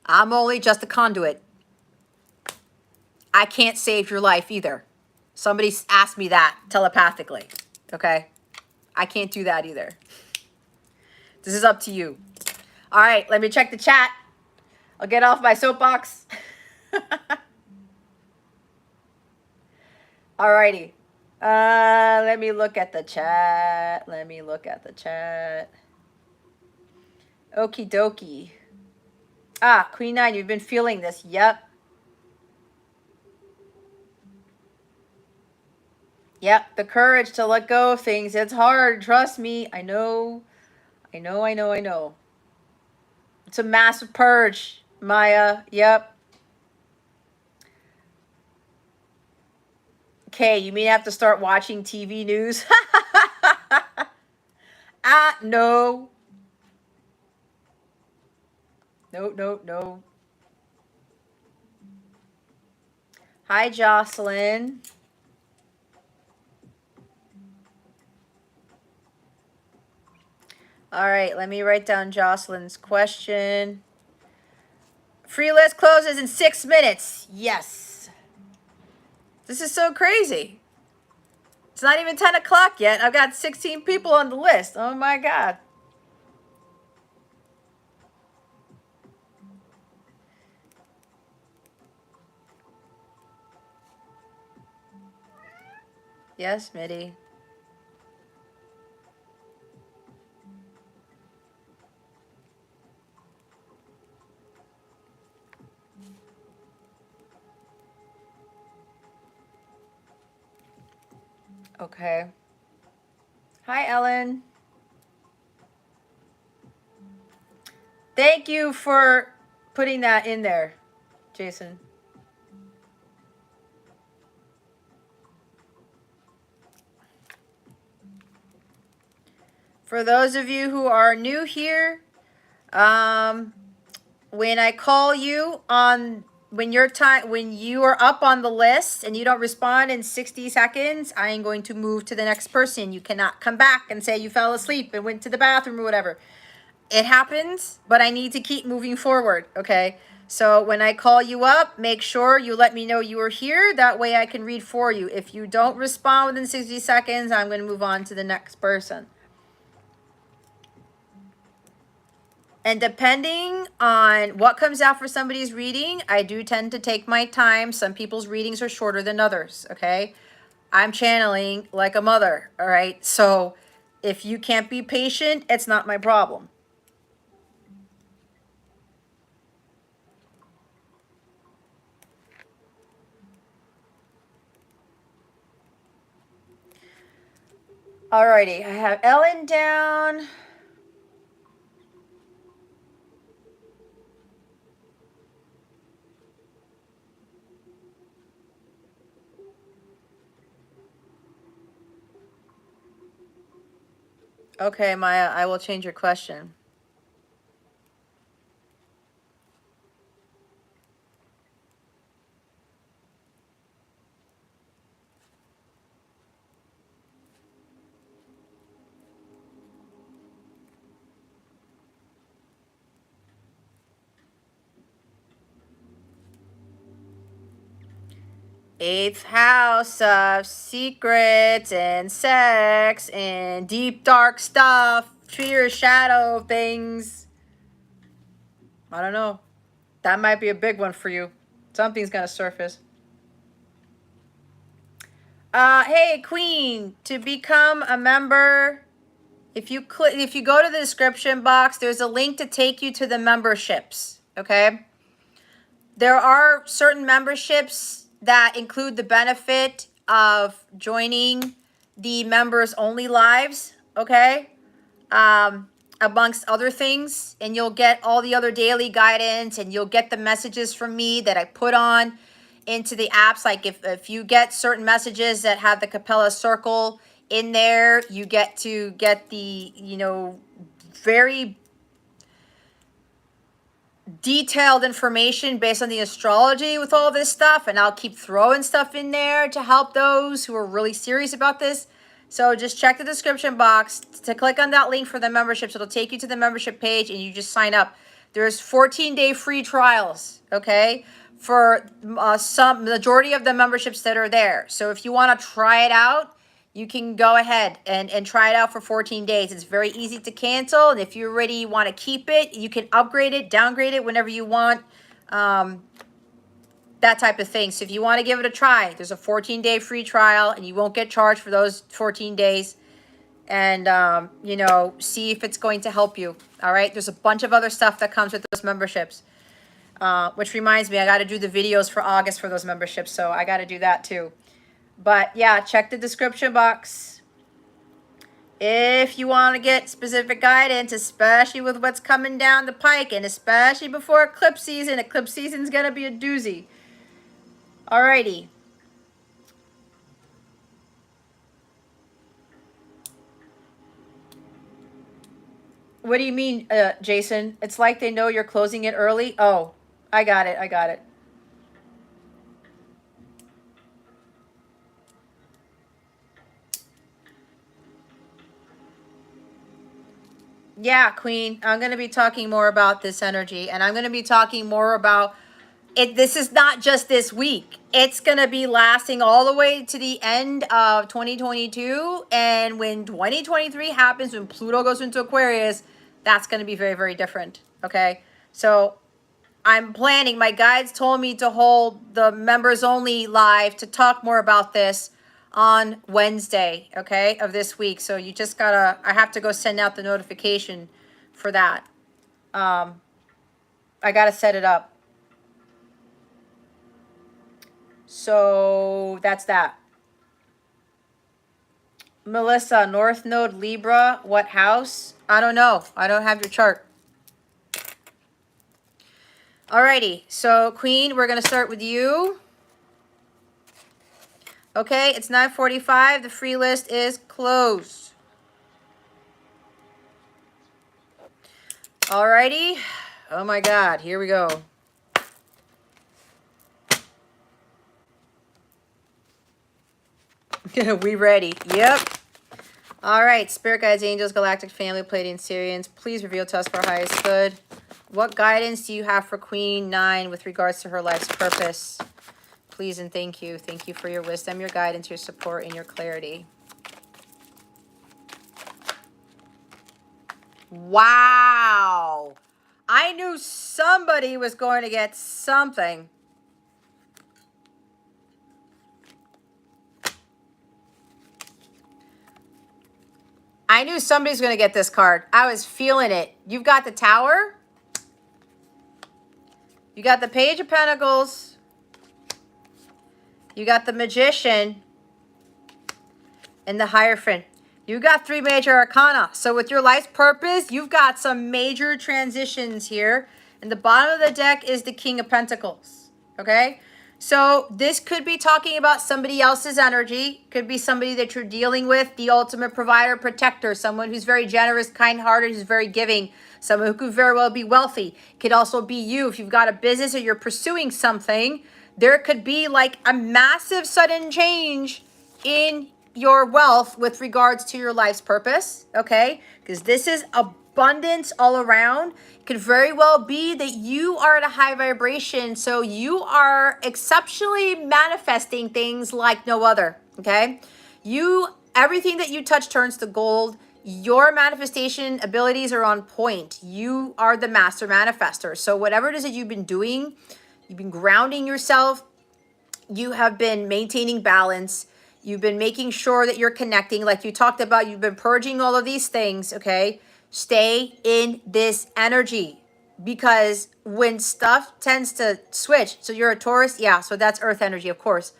[SPEAKER 1] I'm only just a conduit. I can't save your life either. Somebody asked me that telepathically. Okay? I can't do that either. This is up to you. All right, let me check the chat. I'll get off my soapbox. All righty. Let me look at the chat. Okie dokie. Queen 9, you've been feeling this. Yep. The courage to let go of things. It's hard. Trust me. I know. It's a massive purge, Maya. Yep. Okay, you mean I have to start watching TV news? No. No. Hi, Jocelyn. All right, let me write down Jocelyn's question. Free list closes in 6 minutes. Yes. This is so crazy. It's not even 10 o'clock yet. I've got 16 people on the list. Oh my God. Yes, Mitty. Okay. Hi, Ellen. Thank you for putting that in there, Jason. For those of you who are new here, when I call you on when you are up on the list and you don't respond in 60 seconds, I am going to move to the next person. You cannot come back and say you fell asleep and went to the bathroom or whatever. It happens, but I need to keep moving forward, okay? So when I call you up, make sure you let me know you are here. That way I can read for you. If you don't respond within 60 seconds, I'm going to move on to the next person. And depending on what comes out for somebody's reading, I do tend to take my time. Some people's readings are shorter than others, okay? I'm channeling like a mother, all right? So if you can't be patient, it's not my problem. Alrighty, I have Ellen down. Okay, Maya, I will change your question. Eighth house of secrets and sex and deep dark stuff, fear, shadow things. I don't know. That might be a big one for you. Something's gonna surface. Hey Queen, to become a member, if you go to the description box, there's a link to take you to the memberships. Okay. There are certain memberships that include the benefit of joining the members only lives, okay? Amongst other things, and you'll get all the other daily guidance and you'll get the messages from me that I put on into the apps. Like if you get certain messages that have the Capella circle in there, you get to get the, very detailed information based on the astrology with all this stuff, and I'll keep throwing stuff in there to help those who are really serious about this. So just check the description box to click on that link for the memberships. It'll take you to the membership page and you just sign up. There's 14-day free trials, okay, for some majority of the memberships that are there. So if you want to try it out, you can go ahead and try it out for 14 days. It's very easy to cancel. And if you already want to keep it, you can upgrade it, downgrade it whenever you want. That type of thing. So if you want to give it a try, there's a 14-day free trial and you won't get charged for those 14 days. And, see if it's going to help you. All right. There's a bunch of other stuff that comes with those memberships. Which reminds me, I got to do the videos for August for those memberships. So I got to do that too. But yeah, check the description box. If you want to get specific guidance, especially with what's coming down the pike, and especially before eclipse season is going to be a doozy. Alrighty. What do you mean, Jason? It's like they know you're closing it early? Oh, I got it. I got it. Yeah, Queen, I'm going to be talking more about this energy, and I'm going to be talking more about it. This is not just this week. It's going to be lasting all the way to the end of 2022. And when 2023 happens, when Pluto goes into Aquarius, that's going to be very, very different. Okay. So I'm planning, my guides told me to hold the members only live to talk more about this on Wednesday, okay, of this week. So you just gotta, I have to go send out the notification for that. I gotta set it up. So that's that. Melissa, North Node Libra, what house? I don't know. I don't have your chart. Alrighty, so Queen, we're going to start with you. Okay, it's 9:45. The free list is closed. Alrighty. Oh my God, here we go. We ready? Yep. All right, Spirit Guides, Angels, Galactic Family, Pleiadian, Syrians, please reveal to us for our highest good. What guidance do you have for Queen 9 with regards to her life's purpose? Please and thank you. Thank you for your wisdom, your guidance, your support, and your clarity. Wow. I knew somebody was going to get something. I knew somebody's going to get this card. I was feeling it. You've got the Tower. You got the Page of Pentacles. You got the Magician. And the Hierophant. You got 3 major arcana. So with your life's purpose, you've got some major transitions here. And the bottom of the deck is the King of Pentacles. Okay? So this could be talking about somebody else's energy. Could be somebody that you're dealing with, the ultimate provider, protector, someone who's very generous, kind-hearted, who's very giving, someone who could very well be wealthy. Could also be you if you've got a business or you're pursuing something. There could be like a massive sudden change in your wealth with regards to your life's purpose, okay? Because this is abundance all around. It could very well be that you are at a high vibration, so you are exceptionally manifesting things like no other, okay? Everything that you touch turns to gold. Your manifestation abilities are on point. You are the master manifester. So whatever it is that you've been doing, you've been grounding yourself, you have been maintaining balance. You've been making sure that you're connecting. Like you talked about, you've been purging all of these things, okay? Stay in this energy because when stuff tends to switch, so you're a Taurus, yeah, so that's earth energy, of course.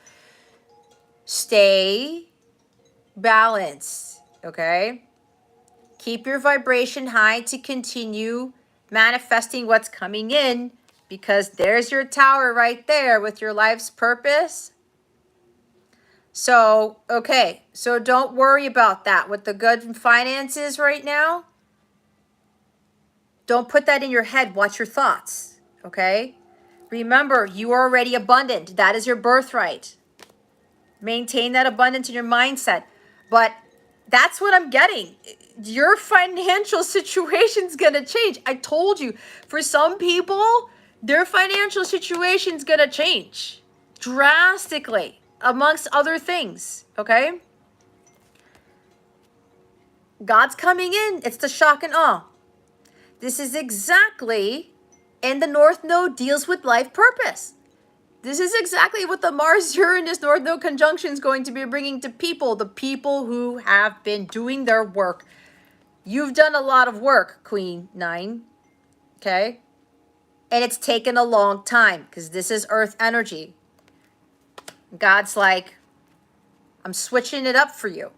[SPEAKER 1] Stay balanced, okay? Keep your vibration high to continue manifesting what's coming in because there's your Tower right there with your life's purpose. So, okay, so don't worry about that. With the good finances right now, don't put that in your head. Watch your thoughts, okay? Remember, you are already abundant. That is your birthright. Maintain that abundance in your mindset. But that's what I'm getting. Your financial situation's going to change. I told you, for some people, their financial situation's going to change drastically, amongst other things, okay? God's coming in. It's the shock and awe. This is exactly, and the North Node deals with life purpose. This is exactly what the Mars-Uranus North Node conjunction is going to be bringing to people, the people who have been doing their work. You've done a lot of work, Queen 9, okay? And it's taken a long time because this is Earth energy. God's like, I'm switching it up for you.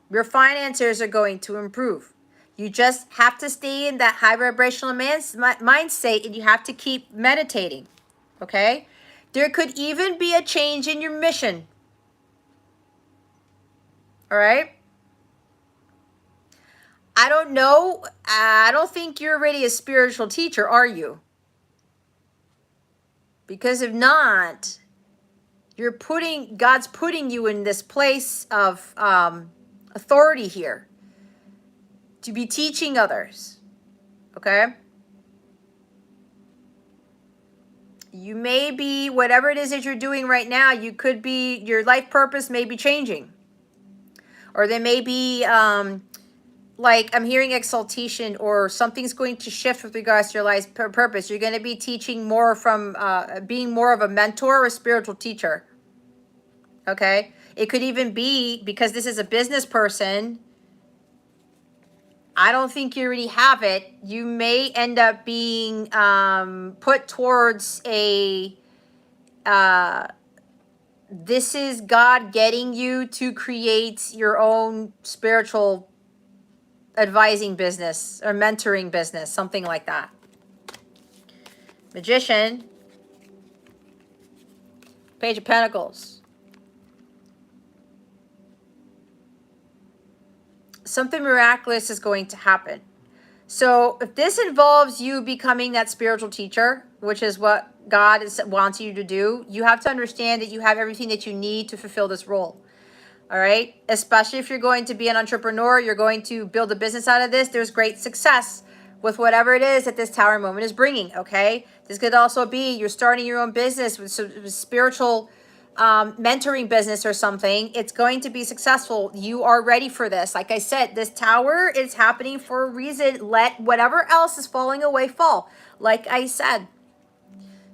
[SPEAKER 1] Your finances are going to improve. You just have to stay in that high vibrational mind state and you have to keep meditating, okay? There could even be a change in your mission, all right? I don't know. I don't think you're already a spiritual teacher, are you? Because if not, God's putting you in this place of authority here to be teaching others, okay? You may be, whatever it is that you're doing right now, you could be, your life purpose may be changing. Or there may be, like, I'm hearing exaltation or something's going to shift with regards to your life's purpose. You're going to be teaching more from, being more of a mentor or a spiritual teacher. Okay? It could even be, because this is a business person, I don't think you already have it. You may end up being put towards a This is God getting you to create your own spiritual advising business or mentoring business, something like that. Magician, Page of Pentacles. Something miraculous is going to happen. So if this involves you becoming that spiritual teacher, which is what God wants you to do, you have to understand that you have everything that you need to fulfill this role. All right. Especially if you're going to be an entrepreneur, you're going to build a business out of this. There's great success with whatever it is that this tower moment is bringing. Okay. This could also be you're starting your own business with spiritual mentoring business or something. It's going to be successful. You are ready for this. Like I said, this tower is happening for a reason. Let whatever else is falling away fall. Like I said,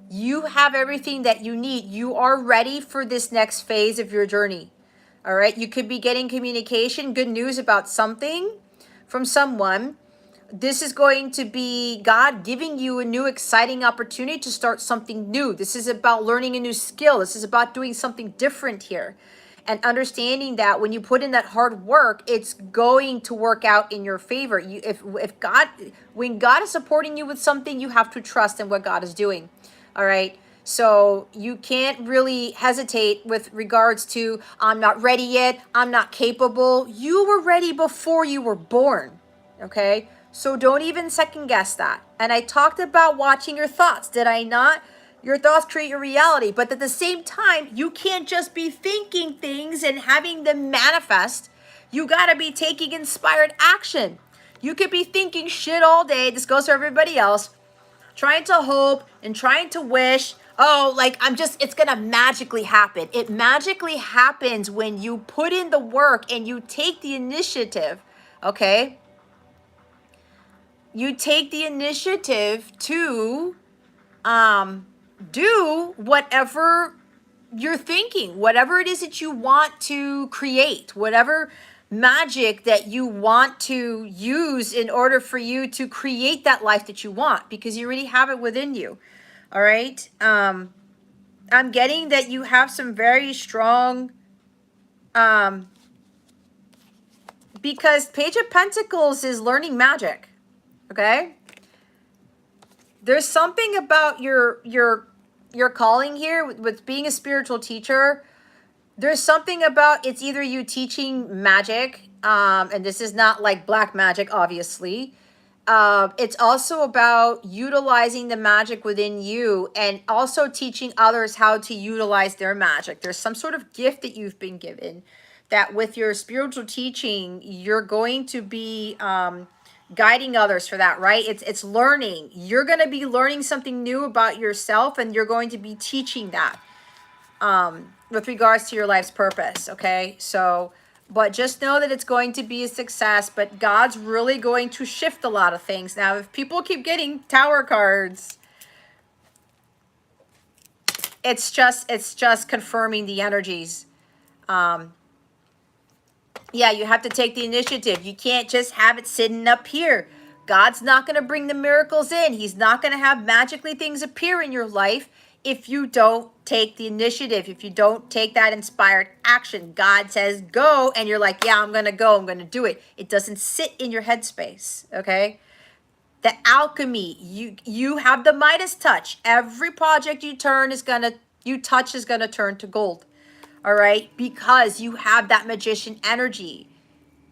[SPEAKER 1] you have everything that you need. You are ready for this next phase of your journey. All right. You could be getting communication, good news about something from someone. This is going to be God giving you a new exciting opportunity to start something new. This is about learning a new skill. This is about doing something different here. And understanding that when you put in that hard work, it's going to work out in your favor. If God, when God is supporting you with something, you have to trust in what God is doing. All right. So you can't really hesitate with regards to, I'm not ready yet. I'm not capable. You were ready before you were born. Okay. So don't even second guess that. And I talked about watching your thoughts. Did I not? Your thoughts create your reality. But at the same time, you can't just be thinking things and having them manifest. You got to be taking inspired action. You could be thinking shit all day. This goes for everybody else. Trying to hope and trying to wish, oh, like it's gonna magically happen. It magically happens when you put in the work and you take the initiative, okay? You take the initiative to do whatever you're thinking, whatever it is that you want to create, whatever magic that you want to use in order for you to create that life that you want, because you already have it within you. All right. I'm getting that you have some very strong, because Page of Pentacles is learning magic. Okay. There's something about your calling here with being a spiritual teacher. There's something about, it's either you teaching magic, and this is not like black magic, obviously. It's also about utilizing the magic within you and also teaching others how to utilize their magic. There's some sort of gift that you've been given that with your spiritual teaching, you're going to be guiding others for that, right? It's learning. You're going to be learning something new about yourself, and you're going to be teaching that with regards to your life's purpose. Okay. So, but just know that it's going to be a success, but God's really going to shift a lot of things. Now, if people keep getting tower cards, it's just confirming the energies. Yeah, you have to take the initiative. You can't just have it sitting up here. God's not going to bring the miracles in. He's not going to have magically things appear in your life if you don't take the initiative, if you don't take that inspired action. God says go, and you're like, yeah, I'm going to go. I'm going to do it. It doesn't sit in your headspace, okay? The alchemy, you have the Midas touch. Every project you touch is going to turn to gold. All right? Because you have that magician energy.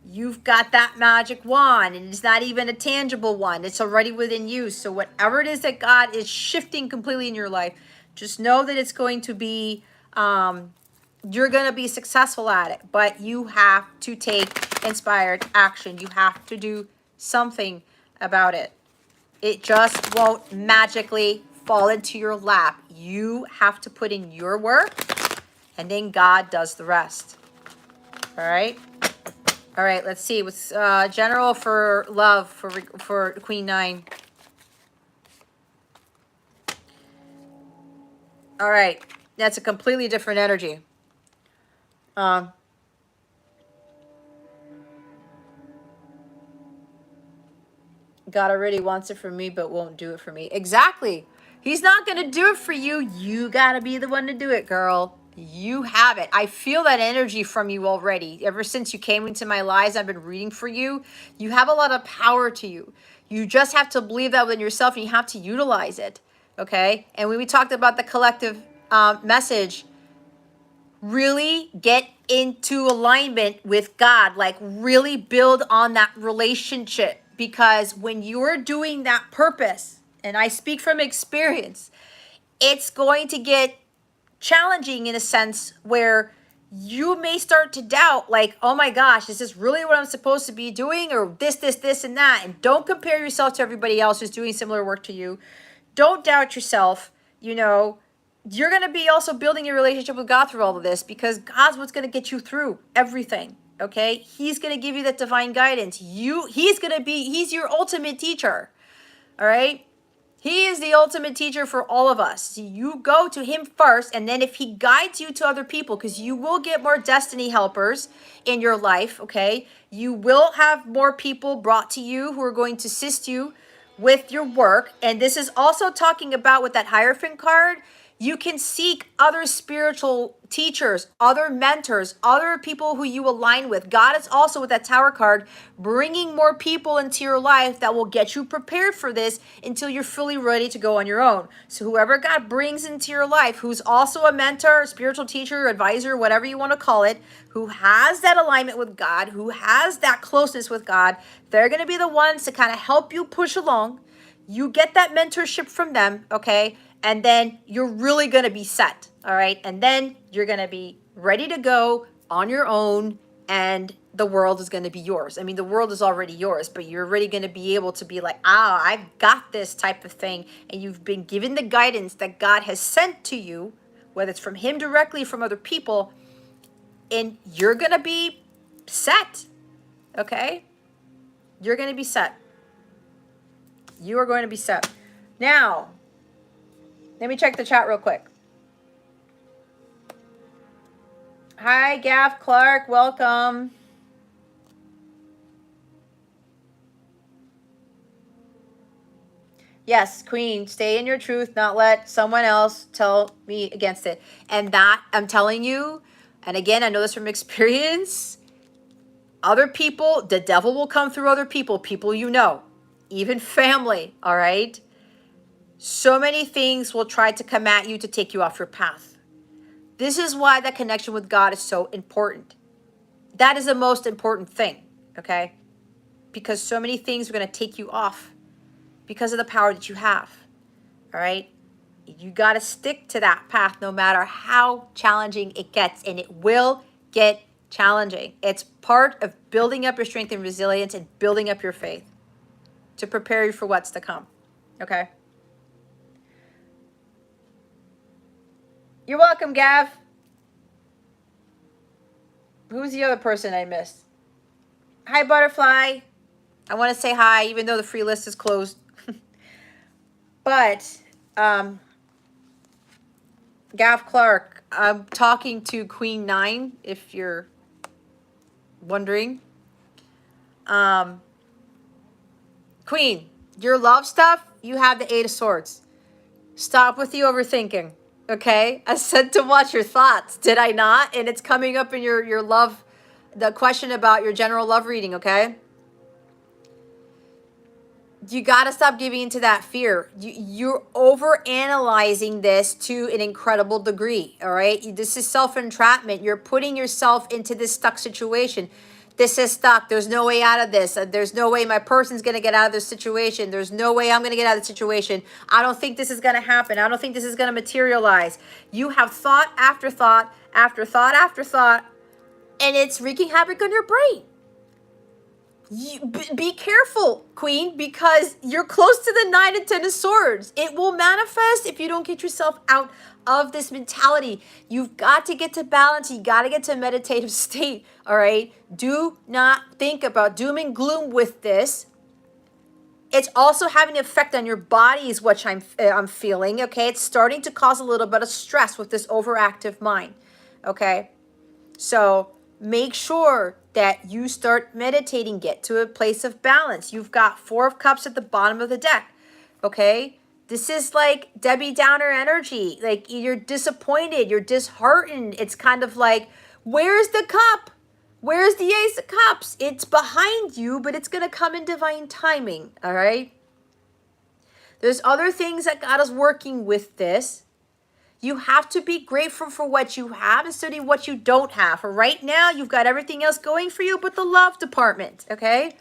[SPEAKER 1] You've got that magic wand, and it's not even a tangible one. It's already within you. So whatever it is that God is shifting completely in your life, just know that it's going to be, you're going to be successful at it. But you have to take inspired action. You have to do something about it. It just won't magically fall into your lap. You have to put in your work, and then God does the rest. All right? All right, let's see. What's general for love for Queen 9? All right. That's a completely different energy. God already wants it for me, but won't do it for me. Exactly. He's not going to do it for you. You got to be the one to do it, girl. You have it. I feel that energy from you already. Ever since you came into my lives, I've been reading for you. You have a lot of power to you. You just have to believe that within yourself and you have to utilize it. Okay? And when we talked about the collective message, really get into alignment with God. Like, really build on that relationship. Because when you're doing that purpose, and I speak from experience, it's going to get challenging in a sense where you may start to doubt, like, oh my gosh, is this really what I'm supposed to be doing? Or this, and that. And don't compare yourself to everybody else who's doing similar work to you. Don't doubt yourself. You know, you're going to be also building your relationship with God through all of this, because God's what's going to get you through everything. Okay. He's going to give you that divine guidance. He's your ultimate teacher. All right. He is the ultimate teacher for all of us. You go to him first, and then if he guides you to other people, because you will get more destiny helpers in your life, okay? You will have more people brought to you who are going to assist you with your work. And this is also talking about with that Hierophant card, you can seek other spiritual teachers, other mentors, other people who you align with. God is also, with that Tower card, bringing more people into your life that will get you prepared for this until you're fully ready to go on your own. So whoever God brings into your life, who's also a mentor, spiritual teacher, advisor, whatever you want to call it, who has that alignment with God, who has that closeness with God, they're going to be the ones to kind of help you push along. You get that mentorship from them, okay? And then you're really going to be set, all right? And then you're going to be ready to go on your own, and the world is going to be yours. I mean, the world is already yours, but you're already going to be able to be like, I've got this type of thing. And you've been given the guidance that God has sent to you, whether it's from him directly, from other people, and you're going to be set, okay? You're going to be set. You are going to be set. Now, let me check the chat real quick. Hi, Gav Clark. Welcome. Yes, Queen, stay in your truth, not let someone else tell me against it. And that, I'm telling you, and again, I know this from experience, other people, the devil will come through other people you know, even family, all right? So many things will try to come at you to take you off your path. This is why that connection with God is so important. That is the most important thing, okay? Because so many things are going to take you off because of the power that you have, all right? You got to stick to that path no matter how challenging it gets, and it will get challenging. It's part of building up your strength and resilience and building up your faith to prepare you for what's to come, okay? You're welcome, Gav. Who's the other person I missed? Hi, Butterfly. I want to say hi, even though the free list is closed. But, Gav Clark, I'm talking to Queen 9, if you're wondering. Queen, your love stuff, you have the 8 of Swords. Stop with the overthinking, okay? I said to watch your thoughts, did I not? And it's coming up in your love, the question about your general love reading, okay? You got to stop giving into that fear. You're over analyzing this to an incredible degree. All right. This is self-entrapment. You're putting yourself into this stuck situation. This is stuck. There's no way out of this. There's no way my person's going to get out of this situation. There's no way I'm going to get out of the situation. I don't think this is going to happen. I don't think this is going to materialize. You have thought after thought after thought after thought, and it's wreaking havoc on your brain. Be careful, Queen, because you're close to the 9 and 10 of Swords. It will manifest if you don't get yourself out of this mentality. You've got to get to balance. You got to get to a meditative state, all right? Do not think about doom and gloom with this. It's also having an effect on your body is what I'm feeling, okay? It's starting to cause a little bit of stress with this overactive mind, okay? So make sure that you start meditating, get to a place of balance. You've got 4 of Cups at the bottom of the deck, okay? This is like Debbie Downer energy. Like you're disappointed, you're disheartened. It's kind of like, where's the cup? Where's the Ace of Cups? It's behind you, but it's going to come in divine timing, all right? There's other things that God is working with this. You have to be grateful for what you have instead of what you don't have. For right now, you've got everything else going for you but the love department, okay?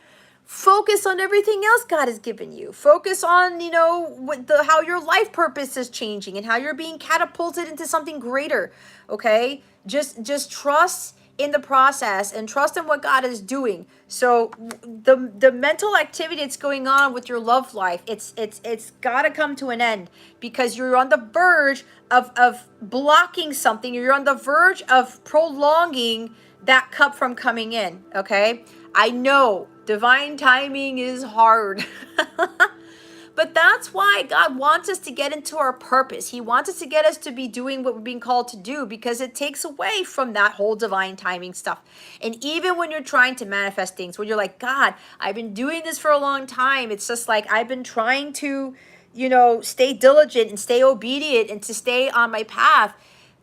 [SPEAKER 1] Focus on everything else God has given you. Focus on, how your life purpose is changing and how you're being catapulted into something greater, okay? Just trust in the process and trust in what God is doing. So the mental activity that's going on with your love life, it's got to come to an end because you're on the verge of blocking something. You're on the verge of prolonging that cup from coming in, okay? I know divine timing is hard. But that's why God wants us to get into our purpose. He wants us to get us to be doing what we're being called to do because it takes away from that whole divine timing stuff. And even when you're trying to manifest things, when you're like, God, I've been doing this for a long time. It's just like I've been trying to, stay diligent and stay obedient and to stay on my path.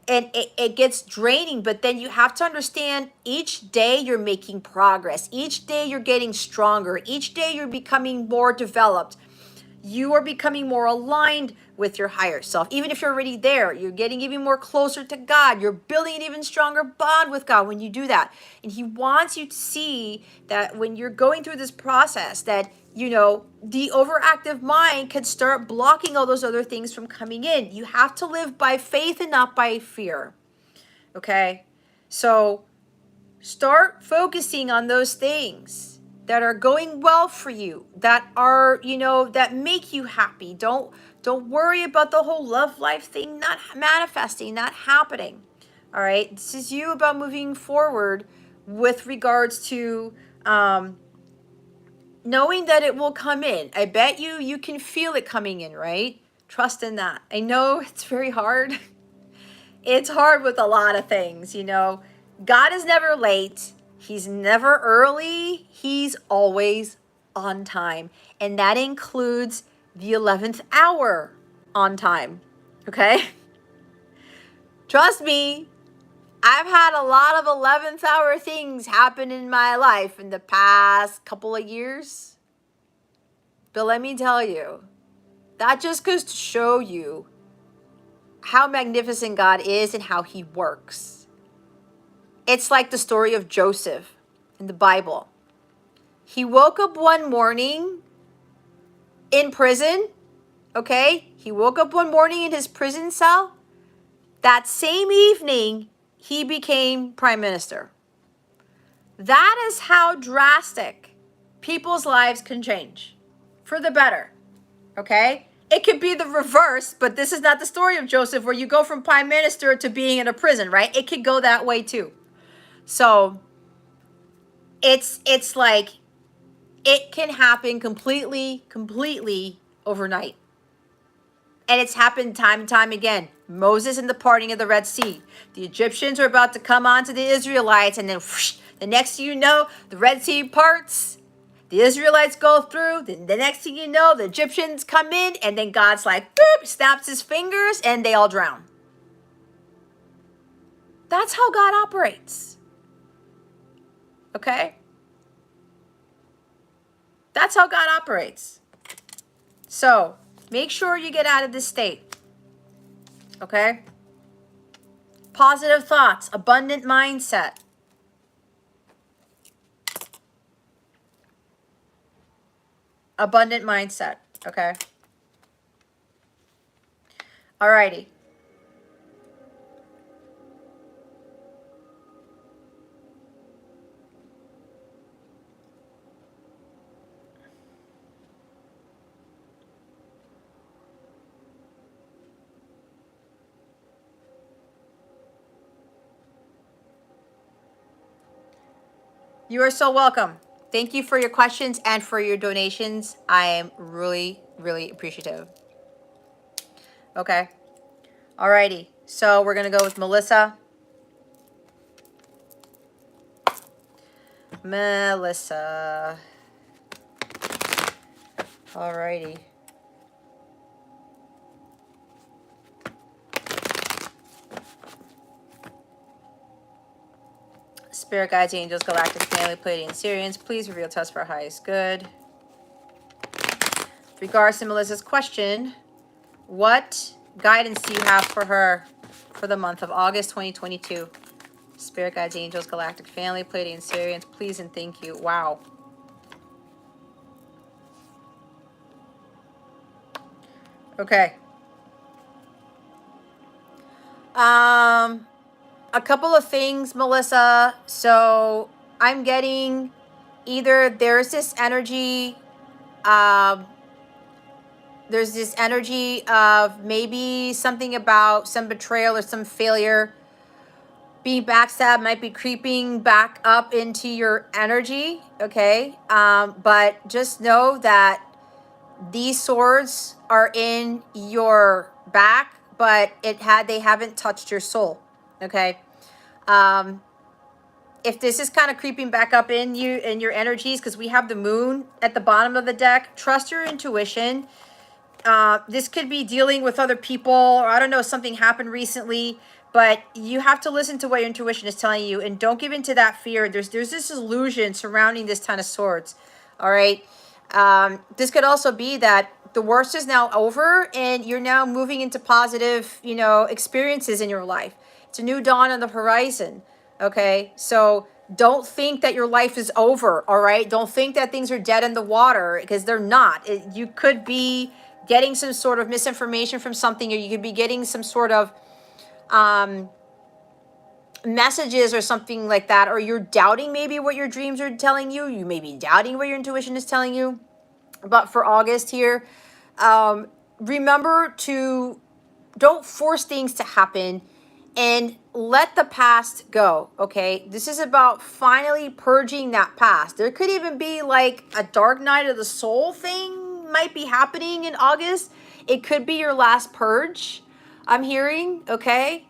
[SPEAKER 1] And it gets draining, but then you have to understand each day you're making progress. Each day you're getting stronger. Each day you're becoming more developed. You are becoming more aligned with your higher self. Even if you're already there, you're getting even more closer to God. You're building an even stronger bond with God when you do that. And He wants you to see that when you're going through this process that, the overactive mind could start blocking all those other things from coming in. You have to live by faith and not by fear. Okay? So start focusing on those things that are going well for you, that are, that make you happy. Don't worry about the whole love life thing not manifesting, not happening. All right? This is you about moving forward with regards to knowing that it will come in. I bet you can feel it coming in, right? Trust in that. I know it's very hard. It's hard with a lot of things, God is never late. He's never early. He's always on time. And that includes the 11th hour on time. Okay? Trust me, I've had a lot of 11th hour things happen in my life in the past couple of years. But let me tell you, that just goes to show you how magnificent God is and how He works. It's like the story of Joseph in the Bible. He woke up one morning in prison, okay? He woke up one morning in his prison cell. That same evening, he became prime minister. That is how drastic people's lives can change for the better, okay? It could be the reverse, but this is not the story of Joseph where you go from prime minister to being in a prison, right? It could go that way too. So it's like it can happen completely overnight. And it's happened time and time again. Moses and the parting of the Red Sea. The Egyptians are about to come on to the Israelites, and then whoosh, the next thing you know, the Red Sea parts. The Israelites go through. Then the next thing you know, the Egyptians come in, and then God's like, boop, snaps His fingers, and they all drown. That's how God operates. Okay? That's how God operates. So, make sure you get out of this state. Okay? Positive thoughts, abundant mindset. Abundant mindset. Okay? Alrighty. You are so welcome. Thank you for your questions and for your donations. I am really appreciative. Okay. Alrighty. So we're going to go with Melissa. Melissa. Alrighty. Spirit guides, angels, galactic family, Pleiadian Syrians, please reveal to us for our highest good. With regards to Melissa's question, what guidance do you have for her for the month of August 2022? Spirit guides, angels, galactic family, Pleiadian Syrians, please and thank you. Wow. Okay. A couple of things, Melissa. So I'm getting either there's this energy of maybe something about some betrayal or some failure. Being backstabbed might be creeping back up into your energy, okay? But just know that these swords are in your back, but they haven't touched your soul, okay? If this is kind of creeping back up in you in your energies, because we have the moon at the bottom of the deck, trust your intuition. This could be dealing with other people, or I don't know, something happened recently, but you have to listen to what your intuition is telling you and don't give in to that fear. There's this illusion surrounding this Ten of Swords. All right. This could also be that the worst is now over and you're now moving into positive, experiences in your life. It's a new dawn on the horizon. Okay. So don't think that your life is over. All right. Don't think that things are dead in the water, because they're not. You could be getting some sort of misinformation from something, or you could be getting some sort of messages or something like that, or you're doubting maybe what your dreams are telling you. You may be doubting what your intuition is telling you. But for August here, remember to don't force things to happen and let the past go, okay? This is about finally purging that past. There could even be like a dark night of the soul thing might be happening in August. It could be your last purge, I'm hearing, okay?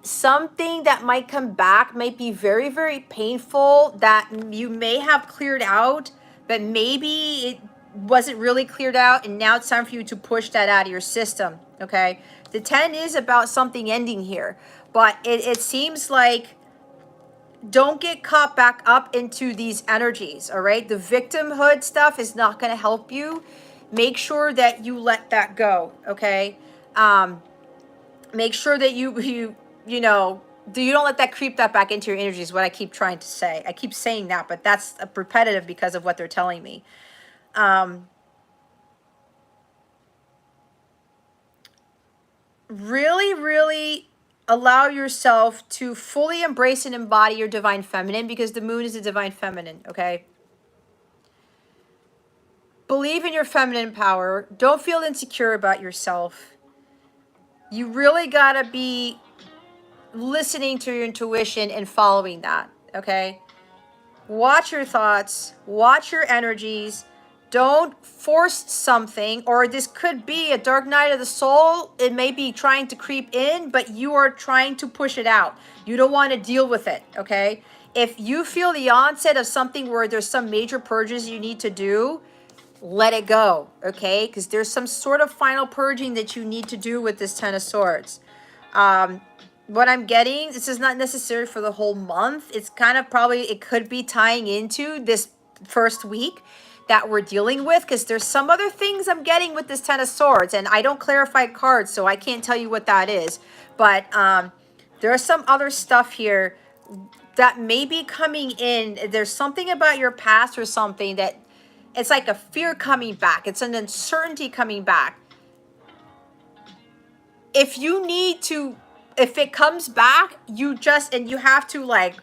[SPEAKER 1] Something that might come back might be very, very painful that you may have cleared out, but maybe it wasn't really cleared out, and now it's time for you to push that out of your system, okay? The 10 is about something ending here, but it seems like don't get caught back up into these energies, all right? The victimhood stuff is not going to help you. Make sure that you let that go, okay? Make sure that you don't let that creep that back into your energy is what I keep trying to say. I keep saying that, but that's repetitive because of what they're telling me. Really, really allow yourself to fully embrace and embody your divine feminine, because the moon is a divine feminine, okay? Believe in your feminine power. Don't feel insecure about yourself. You really got to be listening to your intuition and following that, okay? Watch your thoughts, watch your energies. Don't force something, or this could be a dark night of the soul. It may be trying to creep in, but you are trying to push it out. You don't want to deal with it, okay? If you feel the onset of something where there's some major purges you need to do, let it go, okay? Because there's some sort of final purging that you need to do with this Ten of Swords. What I'm getting, this is not necessary for the whole month. It's kind of it could be tying into this first week that we're dealing with, because there's some other things I'm getting with this Ten of Swords, and I don't clarify cards, so I can't tell you what that is. But there's some other stuff here that may be coming in. There's something about your past or something that it's like a fear coming back. It's an uncertainty coming back. If it comes back, you have to like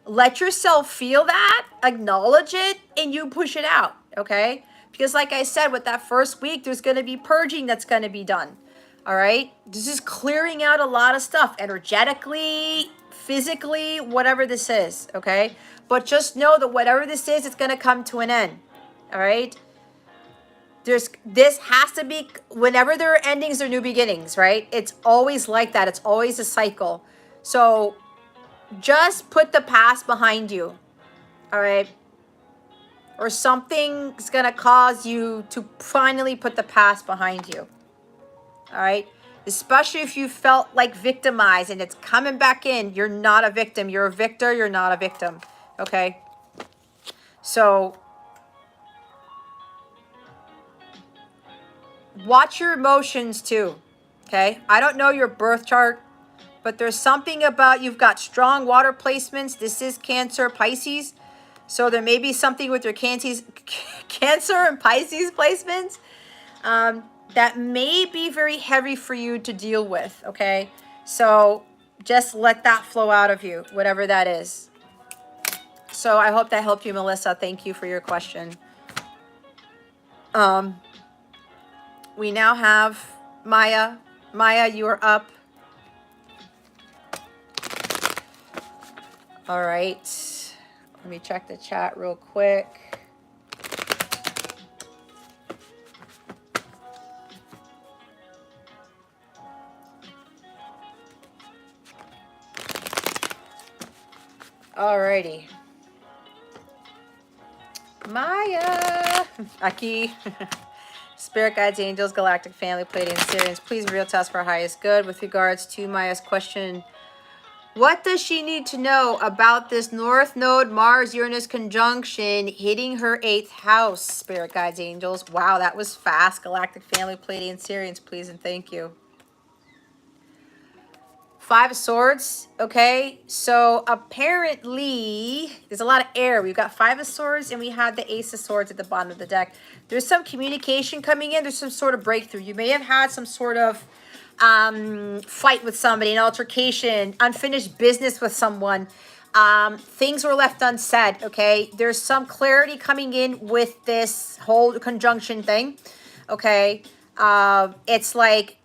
[SPEAKER 1] let yourself feel that, acknowledge it, and you push it out, okay? Because like I said, with that first week, there's going to be purging that's going to be done, all right? This is clearing out a lot of stuff, energetically, physically, whatever this is, okay? But just know that whatever this is, it's going to come to an end, all right? This has to be, whenever there are endings, there are new beginnings, right? It's always like that. It's always a cycle. So just put the past behind you, all right? Or something's going to cause you to finally put the past behind you, all right? Especially if you felt like victimized and it's coming back in. You're not a victim. You're a victor. You're not a victim. Okay? So watch your emotions too. Okay? I don't know your birth chart, but there's something about you've got strong water placements. This is Cancer, Pisces. So there may be something with your Cancer and Pisces placements that may be very heavy for you to deal with, okay? So just let that flow out of you, whatever that is. So I hope that helped you, Melissa. Thank you for your question. We now have Maya. Maya, you are up. All right. Let me check the chat real quick. All righty. Maya. Aki. Spirit guides, angels, galactic family, Pleiadians, Sirians, please reveal to us for our highest good. With regards to Maya's question, what does she need to know about this North Node Mars-Uranus conjunction hitting her 8th house? Spirit guides, angels. Wow, that was fast. Galactic family, Pleiadians, Sirians, please and thank you. 5 of Swords, okay? So apparently, there's a lot of air. We've got 5 of Swords and we have the Ace of Swords at the bottom of the deck. There's some communication coming in. There's some sort of breakthrough. You may have had some sort of fight with somebody, an altercation, unfinished business with someone. Things were left unsaid, okay? There's some clarity coming in with this whole conjunction thing, okay? It's like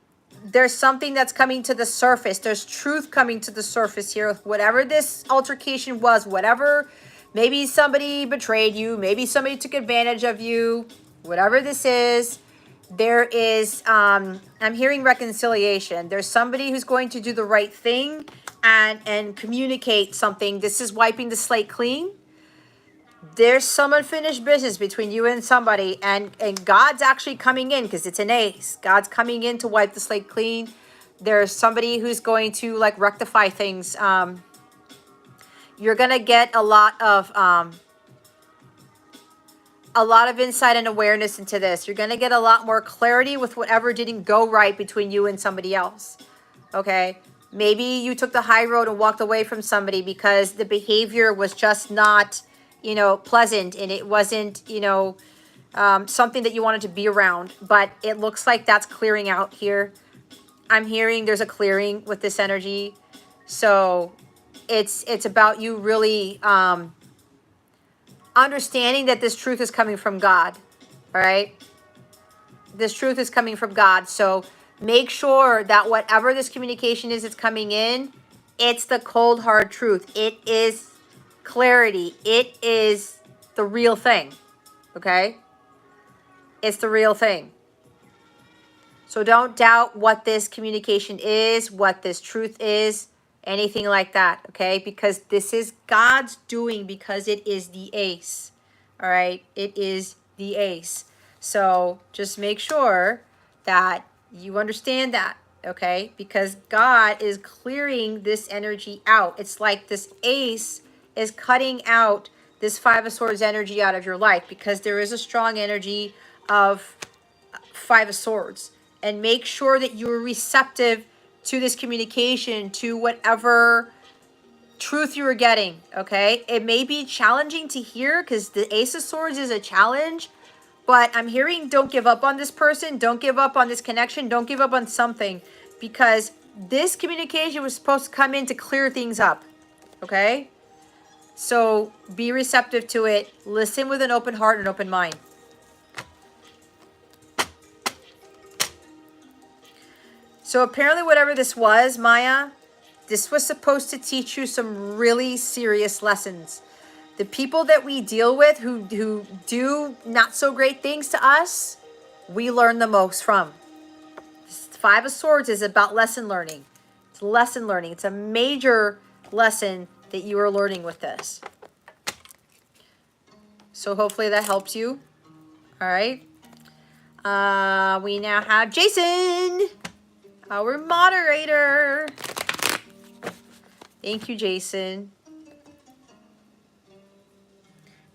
[SPEAKER 1] there's something that's coming to the surface. There's truth coming to the surface here. Whatever this altercation was, whatever, maybe somebody betrayed you, maybe somebody took advantage of you, whatever this is, there is, I'm hearing reconciliation. There's somebody who's going to do the right thing and communicate something. This is wiping the slate clean. There's some unfinished business between you and somebody, and God's actually coming in because it's an ace. God's coming in to wipe the slate clean. There's somebody who's going to like rectify things. You're gonna get a lot of insight and awareness into this. You're gonna get a lot more clarity with whatever didn't go right between you and somebody else. Okay, maybe you took the high road and walked away from somebody because the behavior was just not, you know, pleasant, and it wasn't, you know, something that you wanted to be around. But it looks like that's clearing out here. I'm hearing there's a clearing with this energy. So it's about you really understanding that this truth is coming from God. All right, this truth is coming from God. So make sure that whatever this communication is, it's coming in, it's the cold hard truth. It is clarity. It is the real thing. Okay? It's the real thing. So don't doubt what this communication is, what this truth is, anything like that. Okay? Because this is God's doing, because it is the ace. All right? It is the ace. So just make sure that you understand that. Okay? Because God is clearing this energy out. It's like this ace is cutting out this 5 of Swords energy out of your life, because there is a strong energy of 5 of Swords. And make sure that you're receptive to this communication, to whatever truth you are getting, okay? It may be challenging to hear because the Ace of Swords is a challenge, but I'm hearing don't give up on this person, don't give up on this connection, don't give up on something, because this communication was supposed to come in to clear things up, okay? So be receptive to it. Listen with an open heart and open mind. So apparently whatever this was, Maya, this was supposed to teach you some really serious lessons. The people that we deal with who do not so great things to us, we learn the most from. This 5 of Swords is about lesson learning. It's lesson learning. It's a major lesson that you are learning with this. So hopefully that helps you. All right. We now have Jason. our moderator. Thank you, Jason.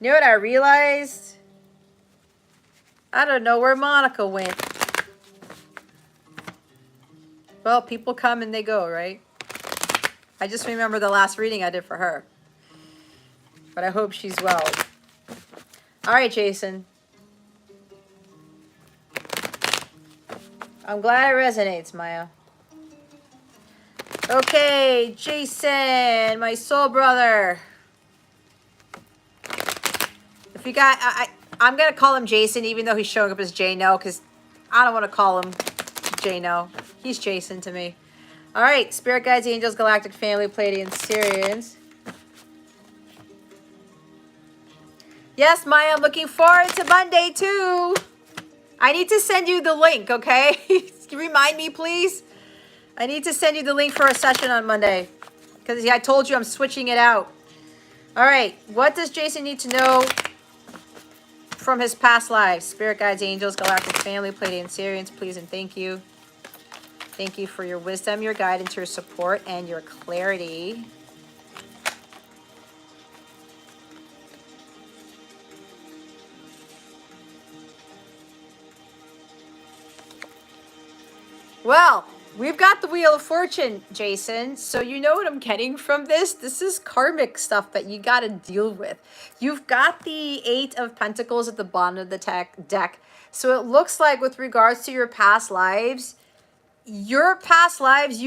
[SPEAKER 1] You know what I realized? I don't know where Monica went. Well, people come and they go, right? I just remember the last reading I did for her. But I hope she's well. All right, Jason. I'm glad it resonates, Maya. Okay, Jason, my soul brother. If you got, I'm going to call him Jason, even though he's showing up as J-No, because I don't want to call him J-No. He's Jason to me. All right, Spirit Guides, Angels, Galactic Family, Pleiadians, Syrians. Yes, Maya, I'm looking forward to Monday, too. I need to send you the link, okay? Remind me, please. I need to send you the link for a session on Monday. Because I told you I'm switching it out. All right, what does Jason need to know from his past lives? Spirit Guides, Angels, Galactic Family, Pleiadians, Syrians, please and thank you. Thank you for your wisdom, your guidance, your support, and your clarity. Well, we've got the Wheel of Fortune, Jason. So you know what I'm getting from this? This is karmic stuff that you got to deal with. You've got the Eight of Pentacles at the bottom of the deck. So it looks like with regards to your past lives, you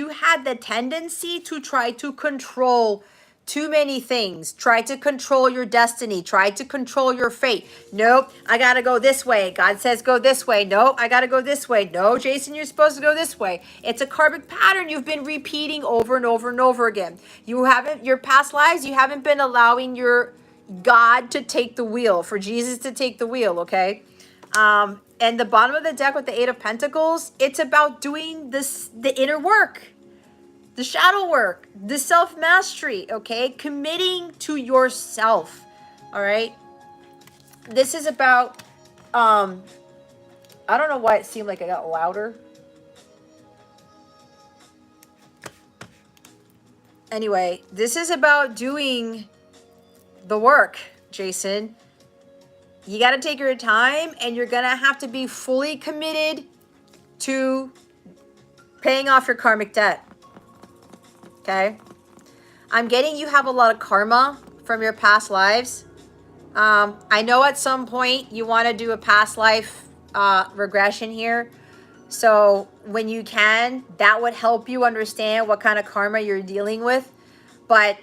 [SPEAKER 1] had the tendency to try to control too many things. Try to control your destiny. Try to control your fate. Nope, I got to go this way. God says go this way. No, I got to go this way. No, Jason, you're supposed to go this way. It's a karmic pattern you've been repeating over and over and over again. Your past lives, you haven't been allowing your God to take the wheel, for Jesus to take the wheel, okay? And the bottom of the deck with the Eight of Pentacles, it's about doing the inner work. The shadow work, the self-mastery, okay? Committing to yourself, all right? This is about, I don't know why it seemed like it got louder. Anyway, this is about doing the work, Jason. You got to take your time, and you're going to have to be fully committed to paying off your karmic debt. Okay, I'm getting you have a lot of karma from your past lives. I know at some point you want to do a past life regression here. So when you can, that would help you understand what kind of karma you're dealing with. But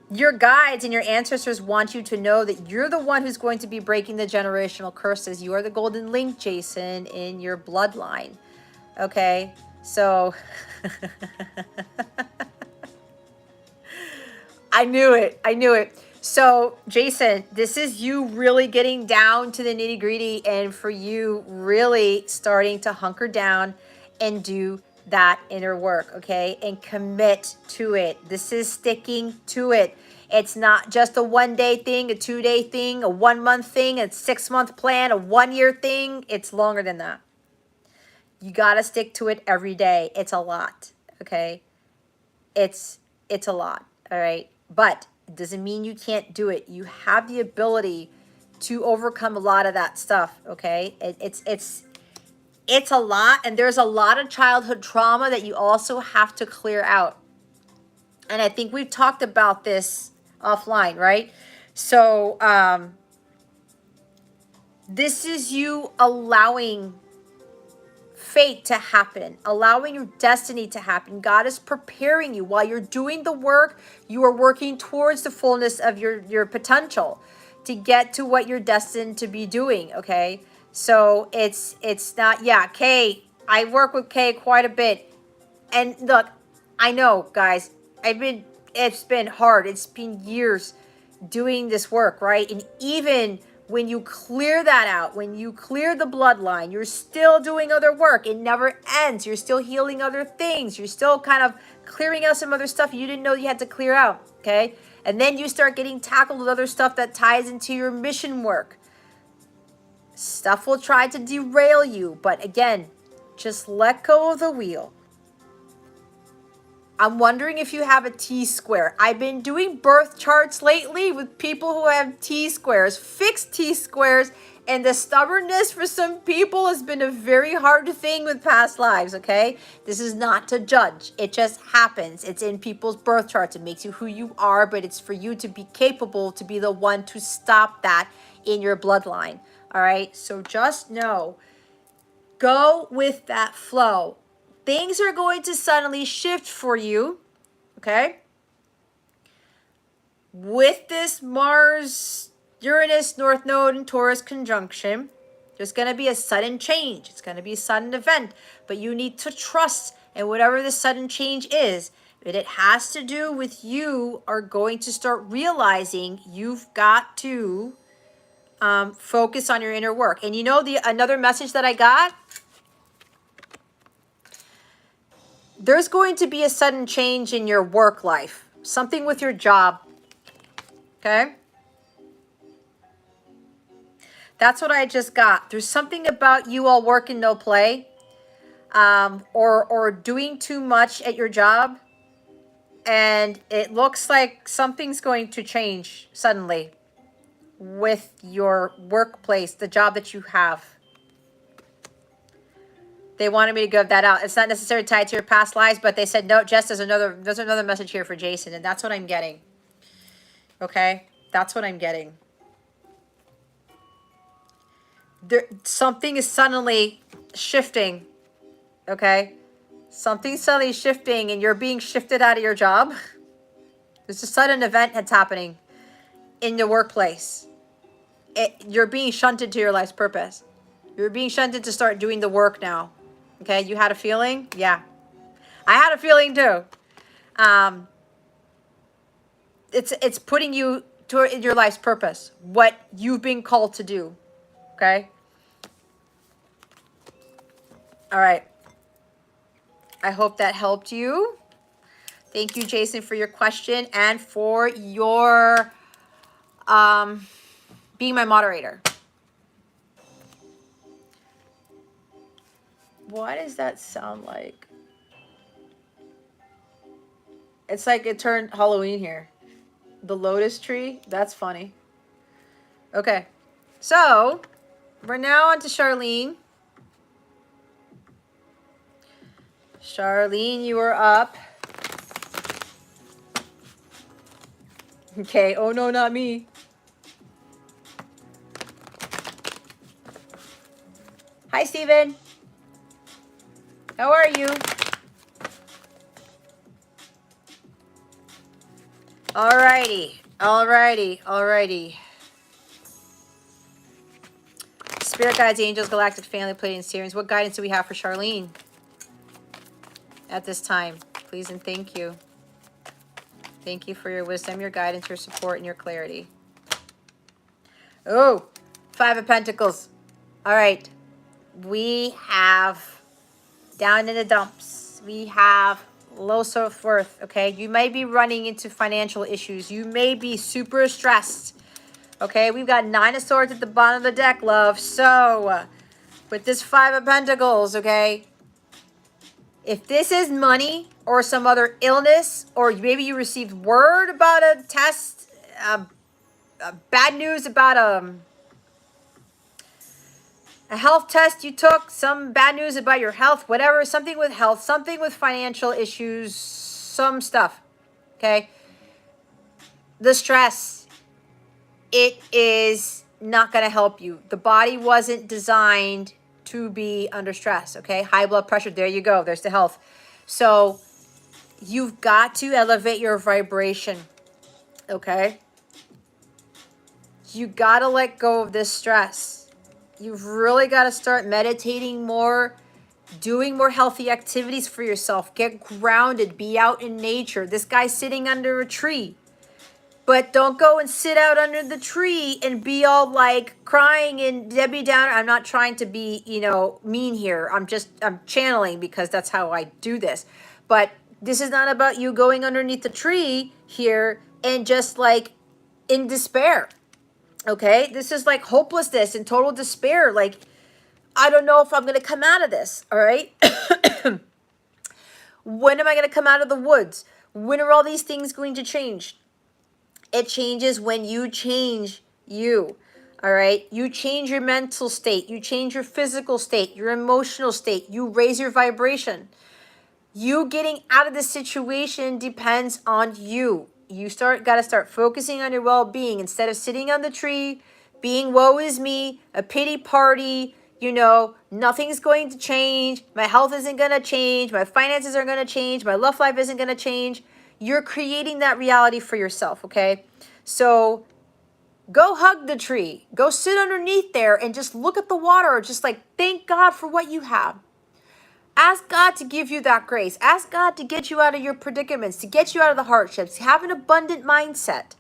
[SPEAKER 1] your guides and your ancestors want you to know that you're the one who's going to be breaking the generational curses. You are the golden link, Jason, in your bloodline. Okay, so... I knew it. So, Jason, this is you really getting down to the nitty gritty, and for you really starting to hunker down and do that inner work, okay? And commit to it. This is sticking to it. It's not just a 1-day thing, a 2-day thing, a 1-month thing, a 6-month plan, a 1-year thing. It's longer than that. You got to stick to it every day. It's a lot, okay? It's a lot, all right? But it doesn't mean you can't do it. You have the ability to overcome a lot of that stuff, okay? It's a lot, and there's a lot of childhood trauma that you also have to clear out. And I think we've talked about this offline, right? So this is you allowing fate to happen, allowing your destiny to happen. God is preparing you. While you're doing the work, you are working towards the fullness of your potential to get to what you're destined to be doing, okay? So it's not, yeah, Kay, I work with Kay quite a bit. And look, I know, guys, it's been hard. It's been years doing this work, right? And even when you clear that out, when you clear the bloodline, you're still doing other work. It never ends. You're still healing other things. You're still kind of clearing out some other stuff you didn't know you had to clear out, okay? And then you start getting tackled with other stuff that ties into your mission work. Stuff will try to derail you, but again, Just let go of the wheel. I'm wondering if you have a T-square. I've been doing birth charts lately with people who have T-squares, fixed T-squares, and the stubbornness for some people has been a very hard thing with past lives, okay? This is not to judge. It just happens. It's in people's birth charts. It makes you who you are, but it's for you to be capable to be the one to stop that in your bloodline, all right? So just know, go with that flow. Things are going to suddenly shift for you, okay? With this Mars, Uranus, North Node, and Taurus conjunction, there's going to be a sudden change. It's going to be a sudden event, but you need to trust in whatever the sudden change is. But it has to do with you are going to start realizing you've got to focus on your inner work. And you know, another message that I got, there's going to be a sudden change in your work life, something with your job, okay? That's what I just got. There's something about you all work and no play, or doing too much at your job, and it looks like something's going to change suddenly with your workplace, the job that you have. They wanted me to give that out. It's not necessarily tied to your past lives, but they said, no, Jess, there's another message here for Jason, and that's what I'm getting. Okay? That's what I'm getting. Something is suddenly shifting. Okay? Something's suddenly shifting, and you're being shifted out of your job. There's a sudden event that's happening in the workplace. You're being shunted to your life's purpose. You're being shunted to start doing the work now. Okay, you had a feeling? Yeah. I had a feeling too. It's putting you toward your life's purpose, what you've been called to do. Okay? All right. I hope that helped you. Thank you, Jason, for your question and for your being my moderator. What does that sound like? It's like it turned Halloween here. The lotus tree. That's funny. Okay. So, we're now on to Charlene. Charlene, you are up. Okay. Oh, no, not me. Hi, Steven. How are you? Alrighty. Alrighty. Alrighty. Spirit guides, angels, galactic family, Pleiadian series. What guidance do we have for Charlene at this time? Please and thank you. Thank you for your wisdom, your guidance, your support, and your clarity. Oh, Five of Pentacles. All right. We have down in the dumps. We have low self-worth, okay? You may be running into financial issues. You may be super stressed, okay? We've got Nine of Swords at the bottom of the deck, love. So, with this Five of Pentacles, okay? If this is money or some other illness, or maybe you received word about a test, bad news about a health test you took, some bad news about your health, whatever, something with health, something with financial issues, some stuff, okay? The stress, it is not going to help you. The body wasn't designed to be under stress, okay? High blood pressure, there you go. There's the health. So you've got to elevate your vibration, okay? You got to let go of this stress. You've really got to start meditating more, doing more healthy activities for yourself. Get grounded, be out in nature. This guy's sitting under a tree. But don't go and sit out under the tree and be all like crying and Debbie Downer. I'm not trying to be, mean here. I'm channeling because that's how I do this. But this is not about you going underneath the tree here and just like in despair. Okay? This is like hopelessness and total despair. Like, I don't know if I'm going to come out of this. All right. When am I going to come out of the woods? When are all these things going to change? It changes when you change you. All right. You change your mental state. You change your physical state, your emotional state. You raise your vibration. You getting out of this situation depends on you. You got to start focusing on your well-being instead of sitting on the tree, being woe is me, a pity party, nothing's going to change. My health isn't going to change. My finances aren't going to change. My love life isn't going to change. You're creating that reality for yourself, okay? So go hug the tree. Go sit underneath there and just look at the water. Just like, thank God for what you have. Ask God to give you that grace. Ask God to get you out of your predicaments, to get you out of the hardships. Have an abundant mindset,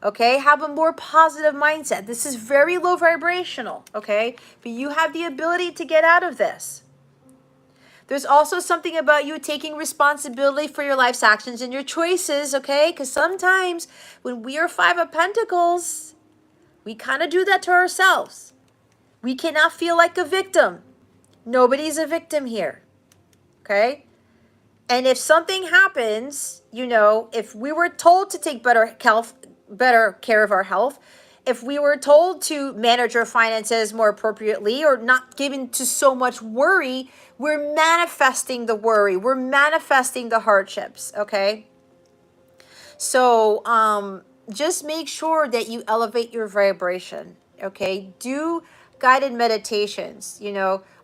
[SPEAKER 1] okay? Have a more positive mindset. This is very low vibrational, okay? But you have the ability to get out of this. There's also something about you taking responsibility for your life's actions and your choices, okay? Because sometimes when we are Five of Pentacles, we kind of do that to ourselves. We cannot feel like a victim. Nobody's a victim here. Okay? And if something happens, if we were told to take better care of our health, if we were told to manage our finances more appropriately or not given to so much worry, we're manifesting the worry. We're manifesting the hardships, okay? So just make sure that you elevate your vibration, okay? Do guided meditations.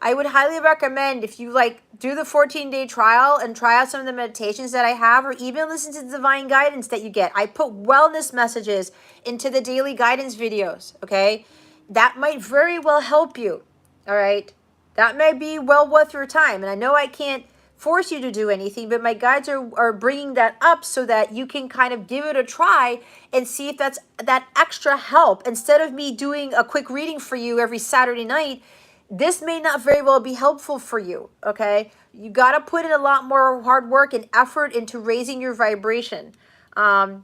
[SPEAKER 1] I would highly recommend, if you do the 14-day trial and try out some of the meditations that I have, or even listen to the divine guidance that you get. I put wellness messages into the daily guidance videos, okay? That might very well help you, all right? That may be well worth your time. And I know I can't force you to do anything, but my guides are bringing that up so that you can kind of give it a try and see if that's that extra help. Instead of me doing a quick reading for you every Saturday night, this may not very well be helpful for you, okay? You got to put in a lot more hard work and effort into raising your vibration. Oh,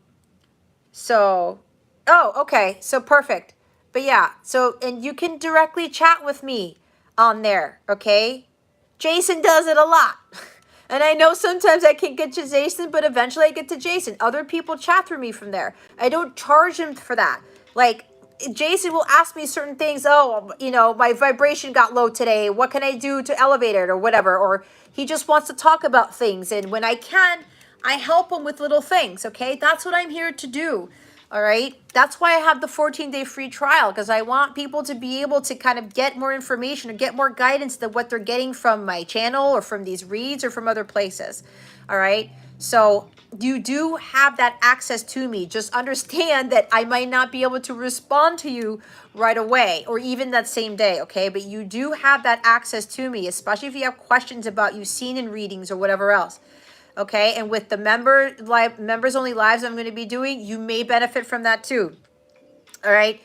[SPEAKER 1] okay, so perfect. But yeah, and you can directly chat with me on there, okay? Jason does it a lot. And I know sometimes I can't get to Jason, but eventually I get to Jason. Other people chat through me from there. I don't charge him for that. Jason will ask me certain things. Oh, my vibration got low today. What can I do to elevate it or whatever? Or he just wants to talk about things. And when I can, I help him with little things, okay? That's what I'm here to do. All right. That's why I have the 14-day free trial, because I want people to be able to kind of get more information or get more guidance than what they're getting from my channel or from these reads or from other places. All right. So you do have that access to me. Just understand that I might not be able to respond to you right away or even that same day. Okay. But you do have that access to me, especially if you have questions about you seen in readings or whatever else. Okay, and with the members only lives I'm going to be doing, you may benefit from that too. All right,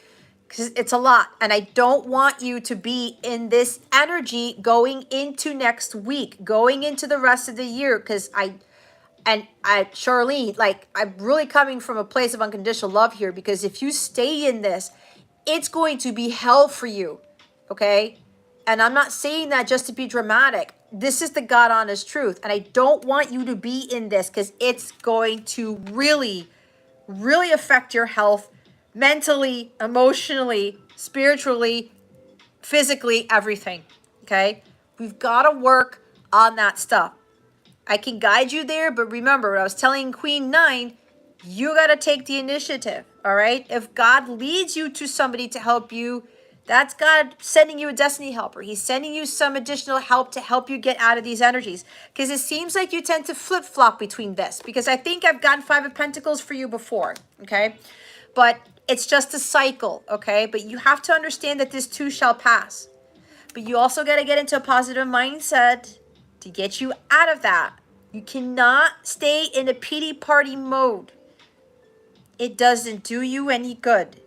[SPEAKER 1] because it's a lot, and I don't want you to be in this energy going into next week, going into the rest of the year. Because Charlene, I'm really coming from a place of unconditional love here. Because if you stay in this, it's going to be hell for you. Okay, and I'm not saying that just to be dramatic. This is the God honest truth. And I don't want you to be in this because it's going to really, really affect your health mentally, emotionally, spiritually, physically, everything. Okay? We've got to work on that stuff. I can guide you there, but remember what I was telling Queen 9, you got to take the initiative. All right? If God leads you to somebody to help you, that's God sending you a destiny helper. He's sending you some additional help to help you get out of these energies. Because it seems like you tend to flip-flop between this. Because I think I've gotten 5 of Pentacles for you before. Okay? But it's just a cycle. Okay? But you have to understand that this too shall pass. But you also got to get into a positive mindset to get you out of that. You cannot stay in a pity party mode. It doesn't do you any good.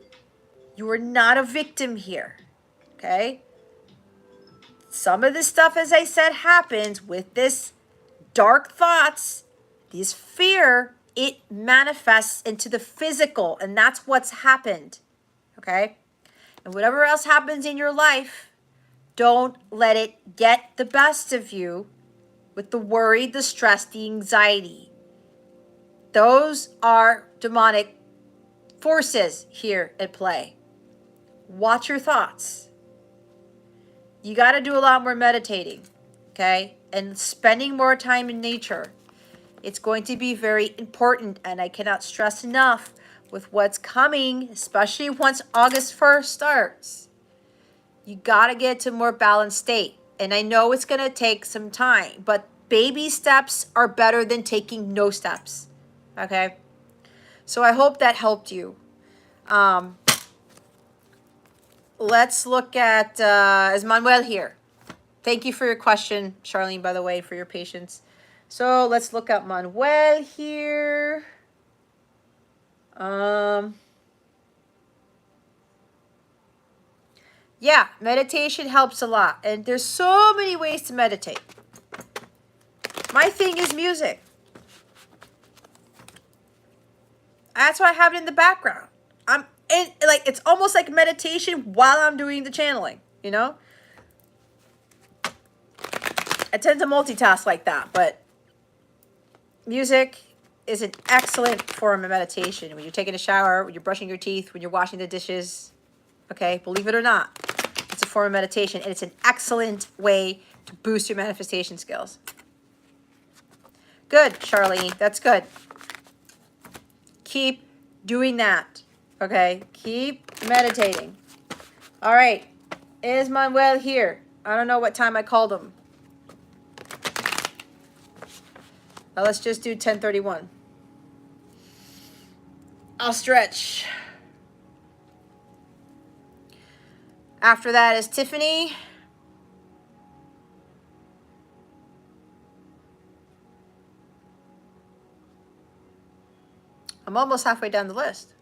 [SPEAKER 1] You are not a victim here, okay? Some of this stuff, as I said, happens with this dark thoughts, this fear, it manifests into the physical, and that's what's happened, okay? And whatever else happens in your life, Don't let it get the best of you with the worry, the stress, the anxiety. Those are demonic forces here at play. Watch your thoughts. You got to do a lot more meditating, okay? And spending more time in nature. It's going to be very important, and I cannot stress enough with what's coming, especially once August 1st starts. You got to get to a more balanced state. And I know it's going to take some time, but baby steps are better than taking no steps, okay? So I hope that helped you. Let's look at, is Manuel here? Thank you for your question, Charlene, by the way, for your patience. So let's look at Manuel here. Yeah, meditation helps a lot. And there's so many ways to meditate. My thing is music. That's why I have it in the background. It's almost like meditation while I'm doing the channeling, you know? I tend to multitask like that, but music is an excellent form of meditation. When you're taking a shower, when you're brushing your teeth, when you're washing the dishes, okay? Believe it or not, it's a form of meditation, and it's an excellent way to boost your manifestation skills. Good, Charlene. That's good. Keep doing that, okay? Keep meditating. All right. Is Manuel here? I don't know what time I called him. Let's just do 10:31. I'll stretch. After that is Tiffany. I'm almost halfway down the list.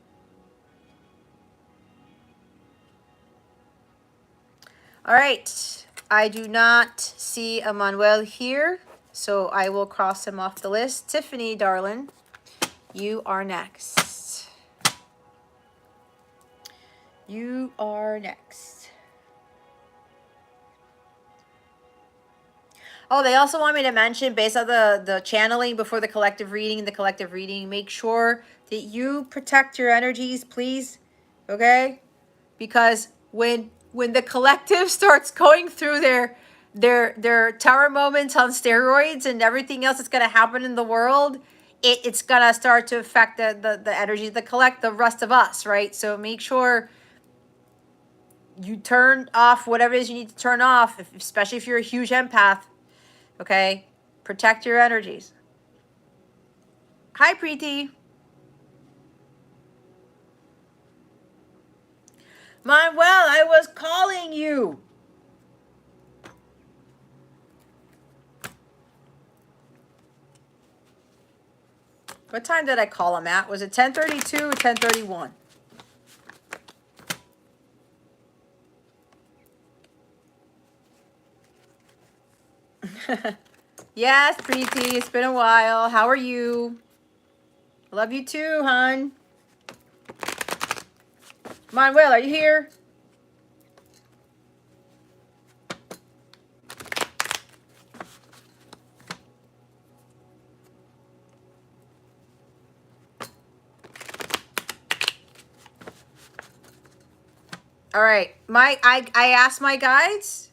[SPEAKER 1] All right. I do not see Emmanuel here, so I will cross him off the list. Tiffany, darling, you are next. You are next. Oh, they also want me to mention, based on the channeling before the collective reading, make sure that you protect your energies, please. Okay? Because when the collective starts going through their tower moments on steroids and everything else that's going to happen in the world, it's going to start to affect the energies of the rest of us, right? So make sure you turn off whatever it is you need to turn off, especially if you're a huge empath. Okay? Protect your energies. Hi, Preeti. Manuel, I was calling you. What time did I call him at? Was it 10:32 or 10:31? Yes, Preeti. It's been a while. How are you? Love you too, hon. Manuel, are you here? All right. I asked my guides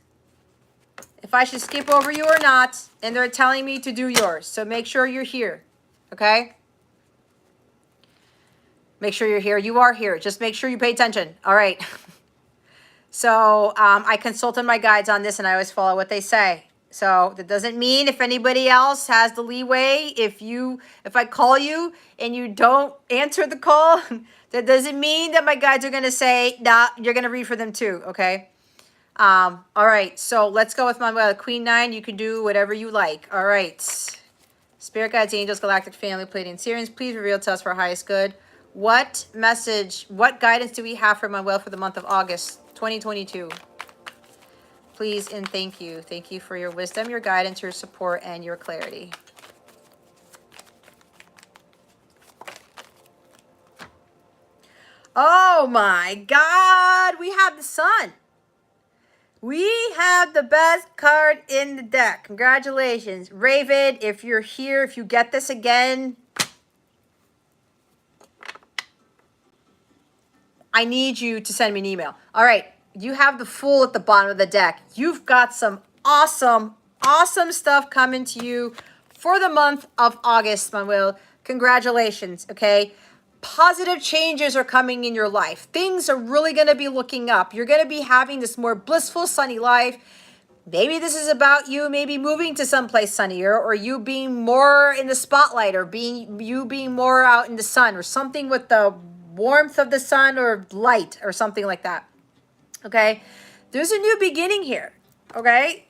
[SPEAKER 1] if I should skip over you or not, and they're telling me to do yours. So make sure you're here. Okay? Make sure you're here. You are here. Just make sure you pay attention. All right. So I consulted my guides on this, and I always follow what they say. So that doesn't mean if anybody else has the leeway, if I call you and you don't answer the call, that doesn't mean that my guides are going to say, nah, you're going to read for them too, okay? All right, so let's go with my Queen 9. You can do whatever you like. All right. Spirit guides, angels, galactic family, Pleiadian Sirians, please reveal to us for our highest good. What message, what guidance do we have for Manuel for the month of August 2022? Please and thank you. Thank you for your wisdom, your guidance, your support, and your clarity. Oh my God, we have the sun. We have the best card in the deck. Congratulations. Raven, if you're here, if you get this again, I need you to send me an email. All right. You have the Fool at the bottom of the deck. You've got some awesome, awesome stuff coming to you for the month of August, Manuel. Congratulations. Okay. Positive changes are coming in your life. Things are really going to be looking up. You're going to be having this more blissful, sunny life. Maybe this is about you maybe moving to someplace sunnier, or you being more in the spotlight, or being more out in the sun, or something with the warmth of the sun or light or something like that. Okay. There's a new beginning here. Okay.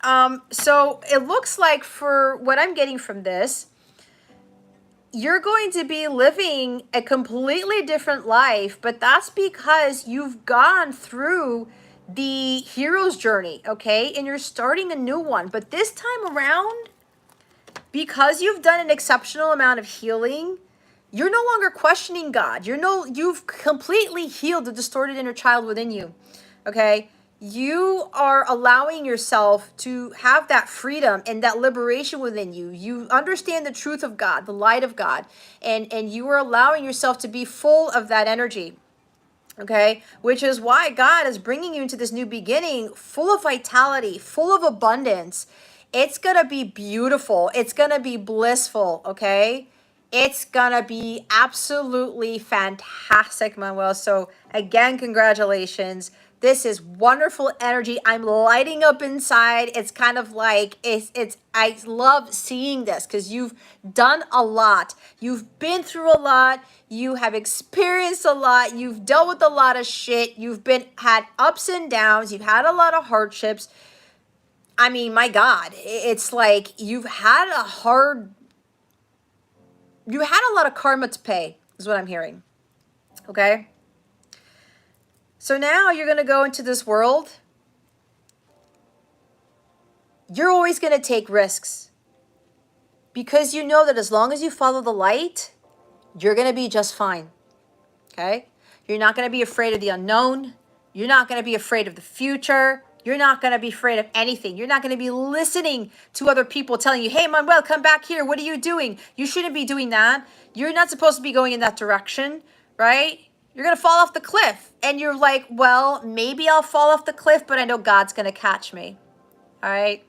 [SPEAKER 1] So it looks like, for what I'm getting from this, you're going to be living a completely different life, but that's because you've gone through the hero's journey, okay? And you're starting a new one. But this time around, because you've done an exceptional amount of healing, you're no longer questioning God. You've completely healed the distorted inner child within you, okay? You are allowing yourself to have that freedom and that liberation within you. You understand the truth of God, the light of God, and you are allowing yourself to be full of that energy, okay? Which is why God is bringing you into this new beginning full of vitality, full of abundance. It's going to be beautiful. It's going to be blissful, okay? It's going to be absolutely fantastic, Manuel. So again, congratulations. This is wonderful energy. I'm lighting up inside. It's kind of like, I love seeing this because you've done a lot. You've been through a lot. You have experienced a lot. You've dealt with a lot of shit. Had ups and downs. You've had a lot of hardships. I mean, my God, it's like you had a lot of karma to pay, is what I'm hearing. Okay? So now you're going to go into this world. You're always going to take risks because you know that as long as you follow the light, you're going to be just fine. Okay? You're not going to be afraid of the unknown. You're not going to be afraid of the future. You're not going to be afraid of anything. You're not going to be listening to other people telling you, hey, Manuel, come back here. What are you doing? You shouldn't be doing that. You're not supposed to be going in that direction, right? You're going to fall off the cliff. And you're like, well, maybe I'll fall off the cliff, but I know God's going to catch me. All right?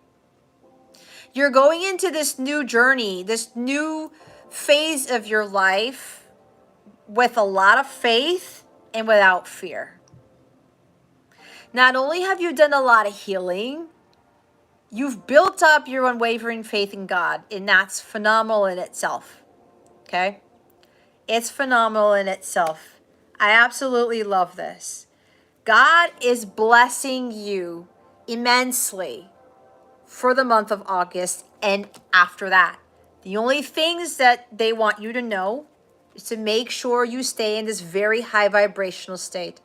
[SPEAKER 1] You're going into this new journey, this new phase of your life with a lot of faith and without fear. Not only have you done a lot of healing, you've built up your unwavering faith in God, and that's phenomenal in itself. Okay? It's phenomenal in itself. I absolutely love this. God is blessing you immensely for the month of August and after that. The only things that they want you to know is to make sure you stay in this very high vibrational state.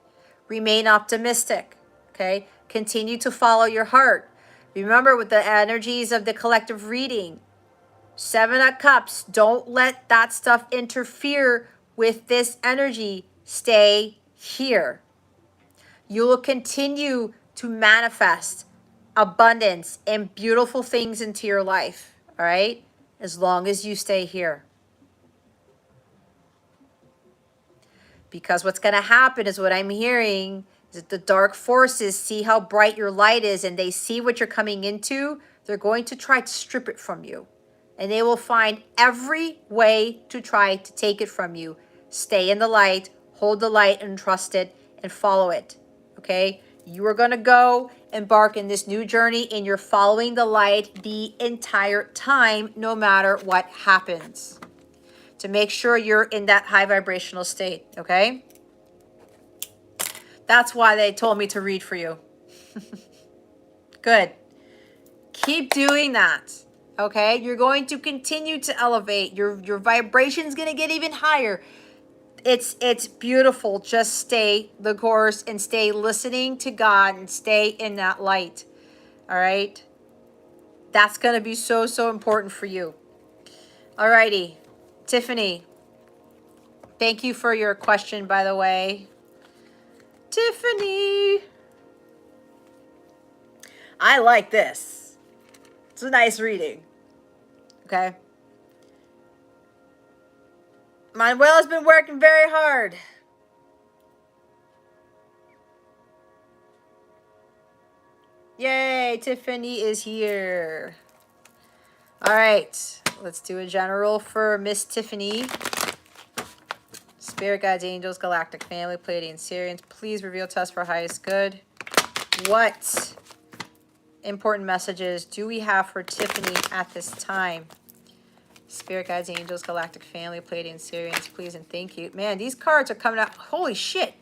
[SPEAKER 1] Remain optimistic, okay? Continue to follow your heart. Remember, with the energies of the collective reading, 7 of Cups, don't let that stuff interfere with this energy. Stay here. You will continue to manifest abundance and beautiful things into your life, all right? As long as you stay here. Because what's going to happen is what I'm hearing is that the dark forces see how bright your light is and they see what you're coming into. They're going to try to strip it from you. And they will find every way to try to take it from you. Stay in the light, hold the light and trust it and follow it. Okay? You are going to go embark in this new journey and you're following the light the entire time, no matter what happens. To make sure you're in that high vibrational state, okay? That's why they told me to read for you. Good. Keep doing that, okay? You're going to continue to elevate. Your vibration's going to get even higher. It's beautiful. Just stay the course and stay listening to God and stay in that light, all right? That's going to be so, so important for you. All righty. Tiffany, thank you for your question, by the way. Tiffany. I like this. It's a nice reading. Okay. Manuel has been working very hard. Yay, Tiffany is here. All right, let's do a general for Miss Tiffany. Spirit guides, angels, galactic family, Pleiadian Syrians, please reveal to us for highest good. What important messages do we have for Tiffany at this time? Spirit guides, angels, galactic family, Pleiadian Syrians, please and thank you. Man, these cards are coming out. Holy shit.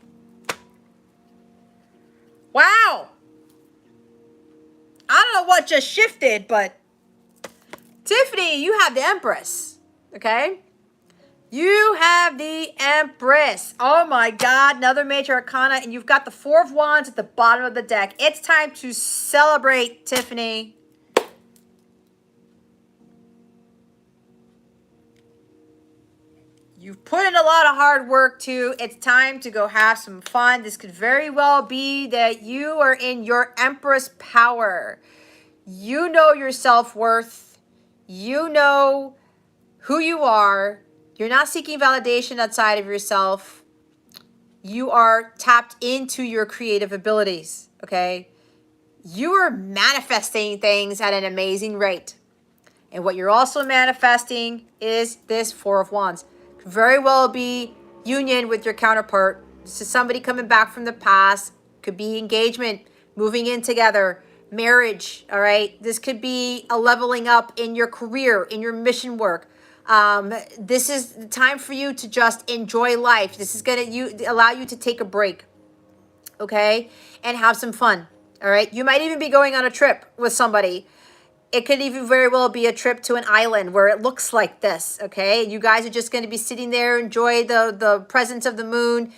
[SPEAKER 1] Wow. I don't know what just shifted, but Tiffany, you have the Empress, okay? You have the Empress. Oh my God, another major arcana, and you've got the Four of Wands at the bottom of the deck. It's time to celebrate, Tiffany. You've put in a lot of hard work too. It's time to go have some fun. This could very well be that you are in your Empress power. You know your self-worth. You know who you are. You're not seeking validation outside of yourself. You are tapped into your creative abilities, okay? You are manifesting things at an amazing rate. And what you're also manifesting is this Four of Wands. Could very well be union with your counterpart. This is somebody coming back from the past. Could be engagement, moving in together, marriage, all right? This could be a leveling up in your career, in your mission work. This is the time for you to just enjoy life. This is going to allow you to take a break, okay? And have some fun, all right? You might even be going on a trip with somebody. It could even very well be a trip to an island where it looks like this, okay? You guys are just going to be sitting there, enjoy the presence of the moon.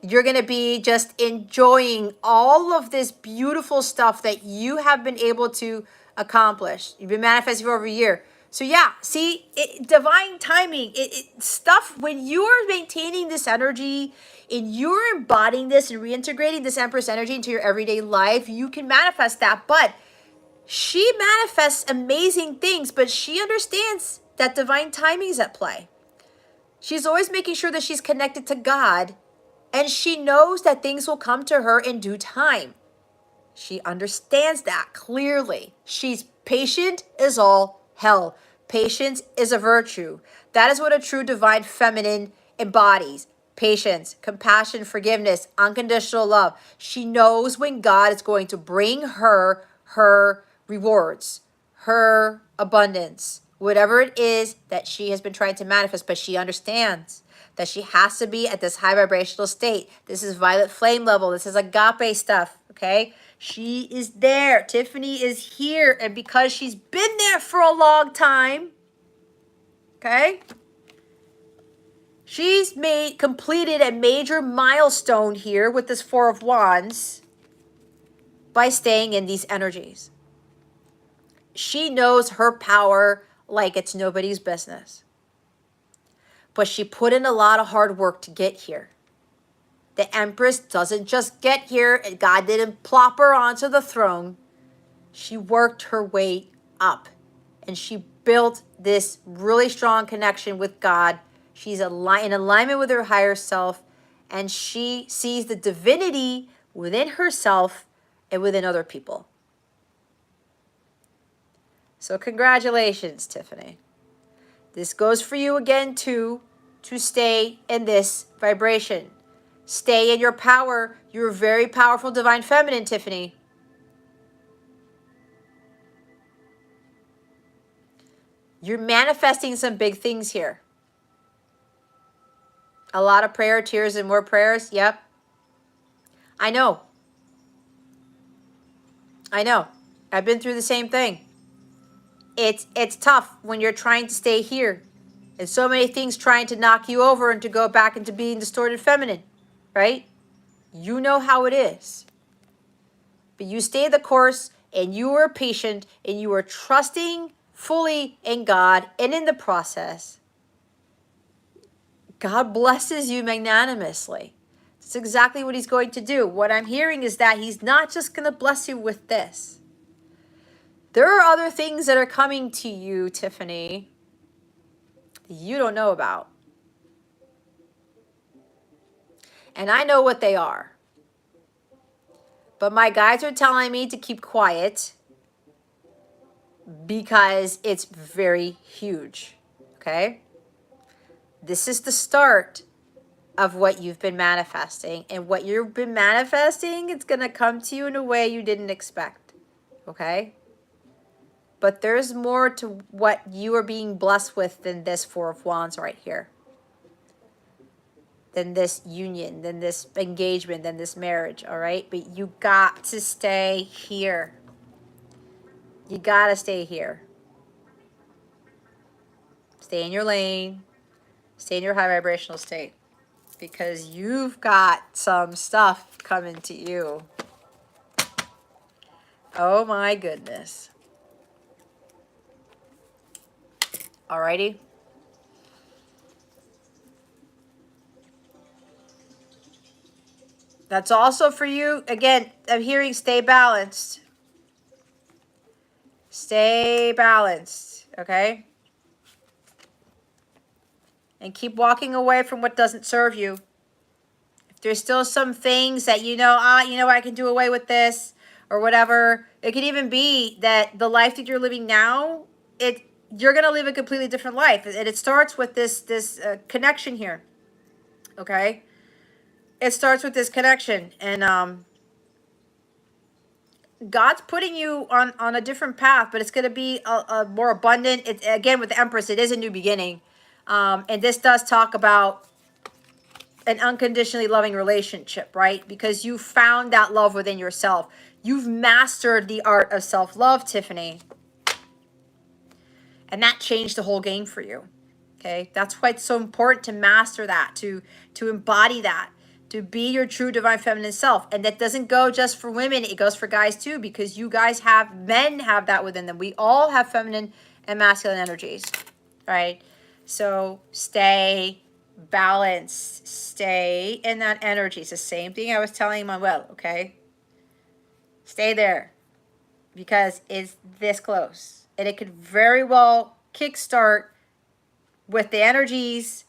[SPEAKER 1] You're going to be just enjoying all of this beautiful stuff that you have been able to accomplish. You've been manifesting for over a year. So yeah, see, divine timing, stuff, when you are maintaining this energy and you're embodying this and reintegrating this Empress energy into your everyday life, you can manifest that. But she manifests amazing things, but she understands that divine timing is at play. She's always making sure that she's connected to God, and she knows that things will come to her in due time. She understands that clearly. She's patient as all hell. Patience is a virtue. That is what a true divine feminine embodies. Patience, compassion, forgiveness, unconditional love. She knows when God is going to bring her rewards, her abundance, whatever it is that she has been trying to manifest, but she understands that she has to be at this high vibrational state. This is violet flame level. This is agape stuff, okay? She is there. Tiffany is here, and because she's been there for a long time, okay? She's completed a major milestone here with this Four of Wands by staying in these energies. She knows her power like it's nobody's business. But she put in a lot of hard work to get here. The Empress doesn't just get here, and God didn't plop her onto the throne. She worked her way up, and she built this really strong connection with God. She's in alignment with her higher self, and she sees the divinity within herself and within other people. So congratulations, Tiffany. This goes for you again, too, to stay in this vibration. Stay in your power. You're a very powerful divine feminine, Tiffany. You're manifesting some big things here. A lot of prayer, tears, and more prayers. Yep. I know. I know. I've been through the same thing. It's tough when you're trying to stay here. And so many things trying to knock you over and to go back into being distorted feminine. Right? You know how it is. But you stay the course, and you are patient, and you are trusting fully in God, and in the process, God blesses you magnanimously. That's exactly what he's going to do. What I'm hearing is that he's not just going to bless you with this. There are other things that are coming to you, Tiffany, that you don't know about. And I know what they are. But my guides are telling me to keep quiet because it's very huge. Okay? This is the start of what you've been manifesting. And what you've been manifesting, it's going to come to you in a way you didn't expect. Okay? But there's more to what you are being blessed with than this Four of Wands right here. Than this union, than this engagement, than this marriage, all right? But you got to stay here. You got to stay here. Stay in your lane. Stay in your high vibrational state. Because you've got some stuff coming to you. Oh my goodness. Alrighty. That's also for you. Again, I'm hearing stay balanced. Stay balanced, okay? And keep walking away from what doesn't serve you. If there's still some things that you know, I can do away with this or whatever. It could even be that the life that you're living now, you're going to live a completely different life. And it starts with this connection here, okay? It starts with this connection. And God's putting you on a different path, but it's going to be a more abundant. Again, with the Empress, it is a new beginning. And this does talk about an unconditionally loving relationship, right? Because you found that love within yourself. You've mastered the art of self-love, Tiffany. And that changed the whole game for you. Okay? That's why it's so important to master that, to embody that, to be your true divine feminine self. And that doesn't go just for women, it goes for guys too, because you guys men have that within them. We all have feminine and masculine energies, right? So stay balanced, stay in that energy. It's the same thing I was telling Manuel, okay? Stay there because it's this close. And it could very well kickstart with the energies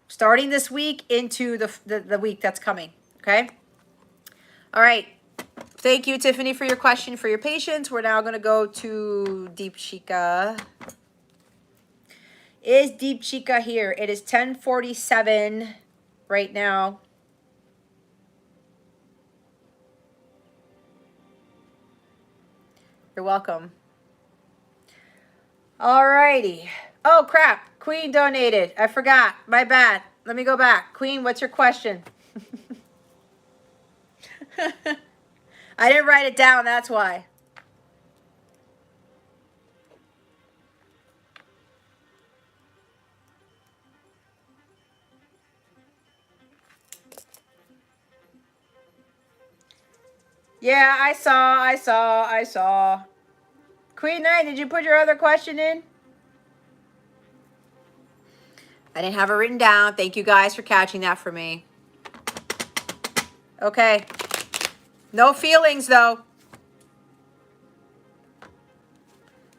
[SPEAKER 1] starting this week into the week that's coming, okay? All right. Thank you, Tiffany, for your question, for your patience. We're now going to go to Deep Shika. Is Deep Chica here? It is 10:47 right now. You're welcome. Alrighty. Oh, crap. Queen donated. I forgot. My bad. Let me go back. Queen, what's your question? I didn't write it down. That's why. Yeah, I saw. Queen Nine, did you put your other question in? I didn't have it written down. Thank you guys for catching that for me. Okay. No feelings, though.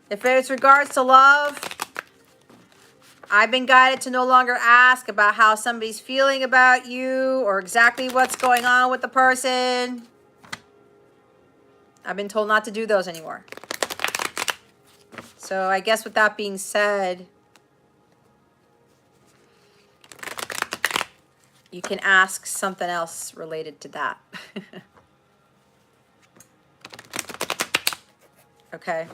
[SPEAKER 1] If it's regards to love, I've been guided to no longer ask about how somebody's feeling about you or exactly what's going on with the person. I've been told not to do those anymore. So I guess with that being said, you can ask something else related to that. Okay.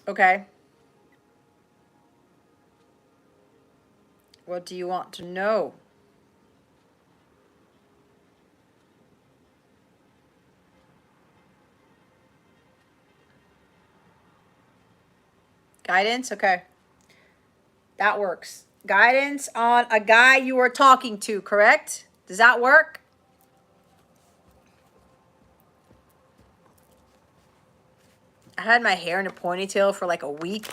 [SPEAKER 1] Okay. What do you want to know? Guidance? Okay. That works. Guidance on a guy you are talking to, correct? Does that work? I had my hair in a ponytail for like a week.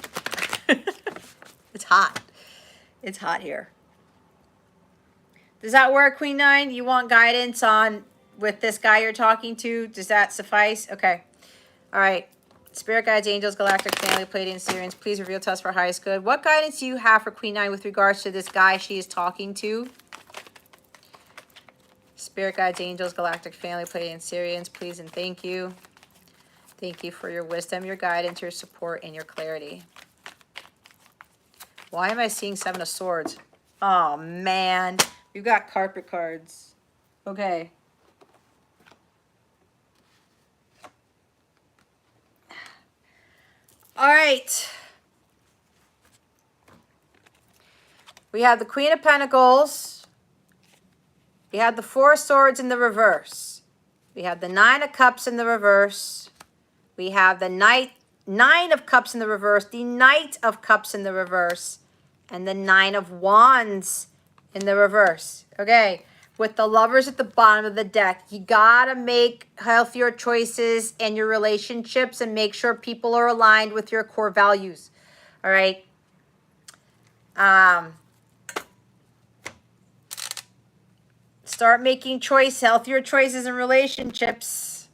[SPEAKER 1] It's hot. It's hot here. Does that work, Queen 9? You want guidance on with this guy you're talking to? Does that suffice? Okay. All right. Spirit guides, angels, galactic family, Pleiadian, Sirians, please reveal to us for highest good. What guidance do you have for Queen 9 with regards to this guy she is talking to? Spirit guides, angels, galactic family, Pleiadian, Sirians, please and thank you. Thank you for your wisdom, your guidance, your support, and your clarity. Why am I seeing Seven of Swords? Oh, man. We've got carpet cards. Okay. All right. We have the Queen of Pentacles. We have the Four of Swords in the reverse. We have the Nine of Cups in the reverse. We have the Nine of Cups in the reverse, the Knight of Cups in the reverse, and the Nine of Wands in the reverse. Okay, with the Lovers at the bottom of the deck, you gotta make healthier choices in your relationships and make sure people are aligned with your core values. All right. Start making healthier choices in relationships.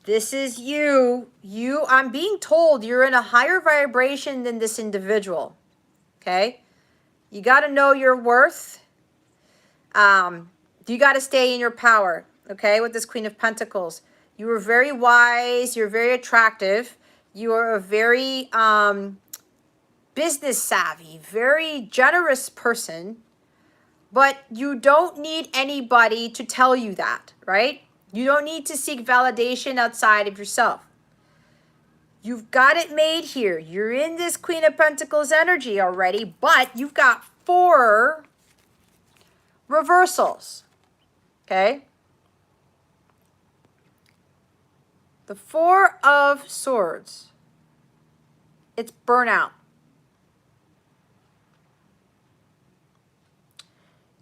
[SPEAKER 1] This is you. I'm being told you're in a higher vibration than this individual. Okay? You got to know your worth. You got to stay in your power. Okay? With this Queen of Pentacles. You are very wise. You're very attractive. You are a very business savvy, very generous person. But you don't need anybody to tell you that, right? You don't need to seek validation outside of yourself. You've got it made here. You're in this Queen of Pentacles energy already, but you've got 4 reversals, okay? The 4 of Swords. It's burnout.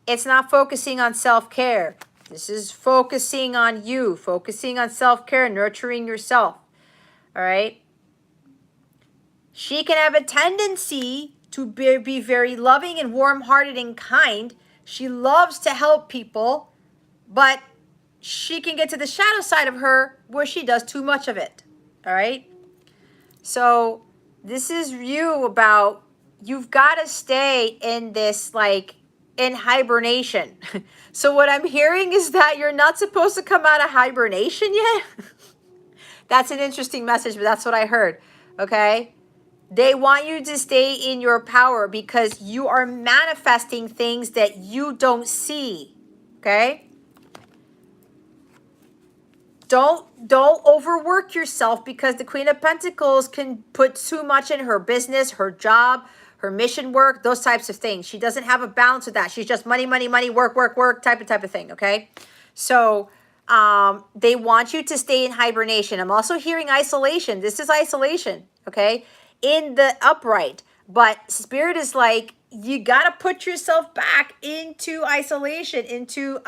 [SPEAKER 1] It's not focusing on self-care. This is focusing on you, focusing on self-care, nurturing yourself. All right? She can have a tendency to be very loving and warm-hearted and kind. She loves to help people, but she can get to the shadow side of her where she does too much of it. All right? So this is you about, you've got to stay in this, like, in hibernation. So what I'm hearing is that you're not supposed to come out of hibernation yet. That's an interesting message, but that's what I heard. Okay? They want you to stay in your power because you are manifesting things that you don't see. Okay? Don't overwork yourself because the Queen of Pentacles can put too much in her business, her job, her mission work, those types of things. She doesn't have a balance with that. She's just money, money, money, work, work, work type of thing, okay? So they want you to stay in hibernation. I'm also hearing isolation. This is isolation, okay? In the upright. But Spirit is like, you got to put yourself back into isolation, into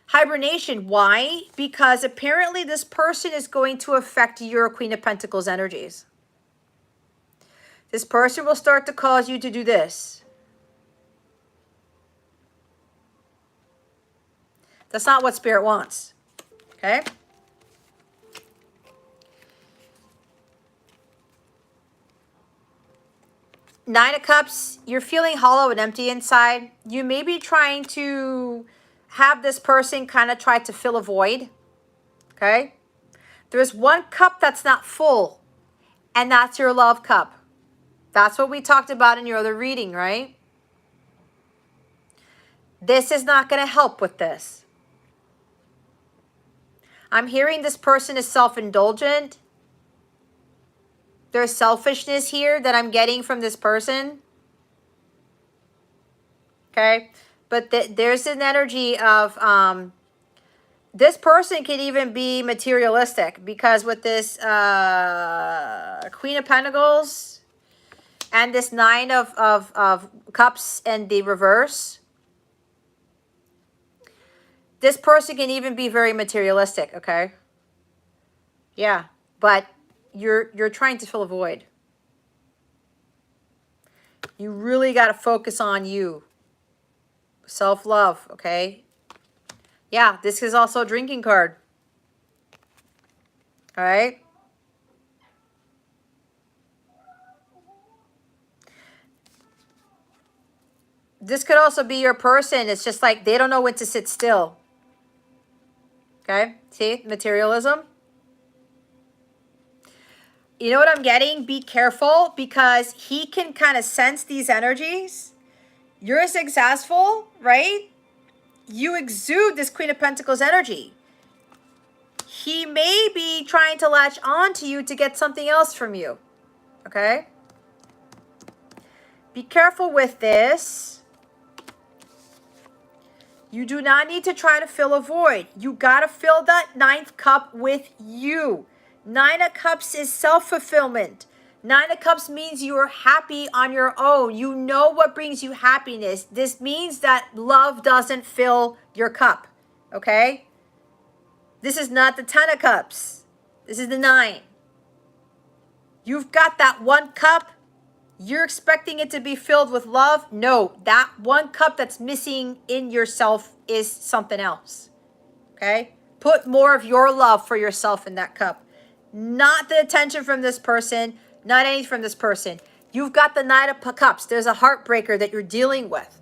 [SPEAKER 1] hibernation. Why? Because apparently this person is going to affect your Queen of Pentacles energies. This person will start to cause you to do this. That's not what Spirit wants. Okay? Nine of Cups, you're feeling hollow and empty inside. You may be trying to have this person kind of try to fill a void. Okay? There's one cup that's not full, and that's your love cup. That's what we talked about in your other reading, right? This is not going to help with this. I'm hearing this person is self-indulgent. There's selfishness here that I'm getting from this person. Okay? But there's an energy of this person could even be materialistic because with this Queen of Pentacles and this Nine of Cups and the reverse, this person can even be very materialistic, okay? Yeah, but you're trying to fill a void. You really got to focus on you. Self-love, okay? Yeah, this is also a drinking card. All right? This could also be your person. It's just like they don't know when to sit still. Okay? See? Materialism. You know what I'm getting? Be careful because he can kind of sense these energies. You're successful, right? You exude this Queen of Pentacles energy. He may be trying to latch on to you to get something else from you. Okay? Be careful with this. You do not need to try to fill a void. You got to fill that ninth cup with you. Nine of Cups is self-fulfillment. Nine of Cups means you are happy on your own. You know what brings you happiness. This means that love doesn't fill your cup. Okay? This is not the Ten of Cups. This is the nine. You've got that one cup. You're expecting it to be filled with love? No, that one cup that's missing in yourself is something else. Okay? Put more of your love for yourself in that cup. Not the attention from this person, not anything from this person. You've got the Knight of Cups. There's a heartbreaker that you're dealing with.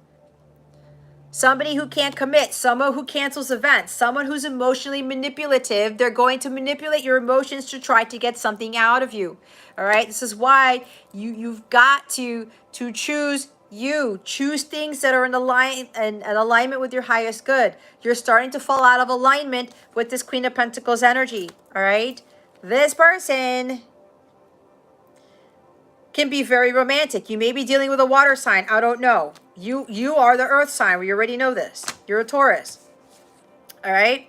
[SPEAKER 1] Somebody who can't commit, someone who cancels events, someone who's emotionally manipulative. They're going to manipulate your emotions to try to get something out of you. All right? This is why you've got to choose you. Choose things that are in alignment with your highest good. You're starting to fall out of alignment with this Queen of Pentacles energy. All right? This person can be very romantic. You may be dealing with a water sign. I don't know. You are the earth sign. We already know this. You're a Taurus. All right?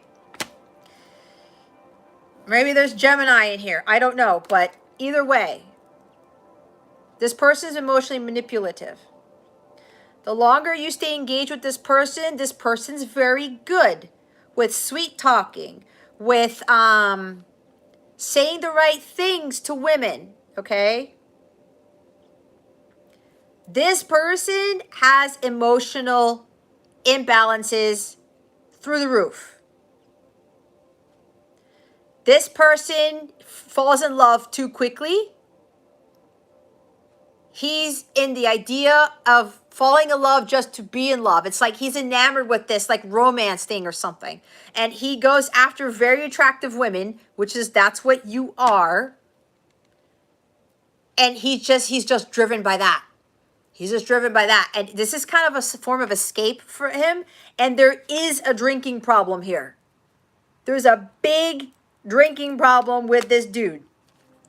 [SPEAKER 1] Maybe there's Gemini in here. I don't know. But either way, this person is emotionally manipulative. The longer you stay engaged with this person's very good with sweet talking, with saying the right things to women. Okay? This person has emotional imbalances through the roof. This person falls in love too quickly. He's in the idea of falling in love just to be in love. It's like he's enamored with this like romance thing or something. And he goes after very attractive women, that's what you are. And he's just driven by that. He's just driven by that. And this is kind of a form of escape for him. And there is a drinking problem here. There's a big drinking problem with this dude.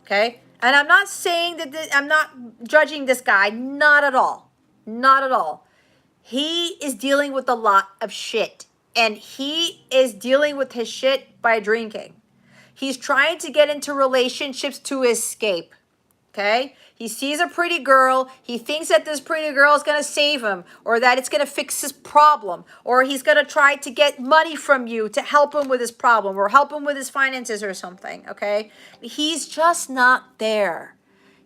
[SPEAKER 1] Okay? And I'm not saying that I'm not judging this guy. Not at all. Not at all. He is dealing with a lot of shit. And he is dealing with his shit by drinking. He's trying to get into relationships to escape. Okay? He sees a pretty girl. He thinks that this pretty girl is going to save him or that it's going to fix his problem or he's going to try to get money from you to help him with his problem or help him with his finances or something. Okay? He's just not there.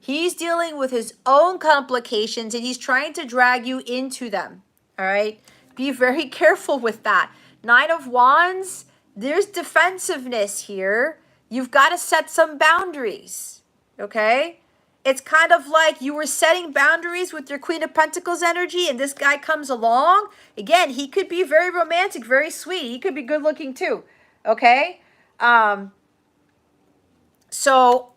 [SPEAKER 1] He's dealing with his own complications and he's trying to drag you into them. All right? Be very careful with that. Nine of Wands, there's defensiveness here. You've got to set some boundaries. Okay? It's kind of like you were setting boundaries with your Queen of Pentacles energy and this guy comes along. Again, he could be very romantic, very sweet. He could be good looking too. Okay? So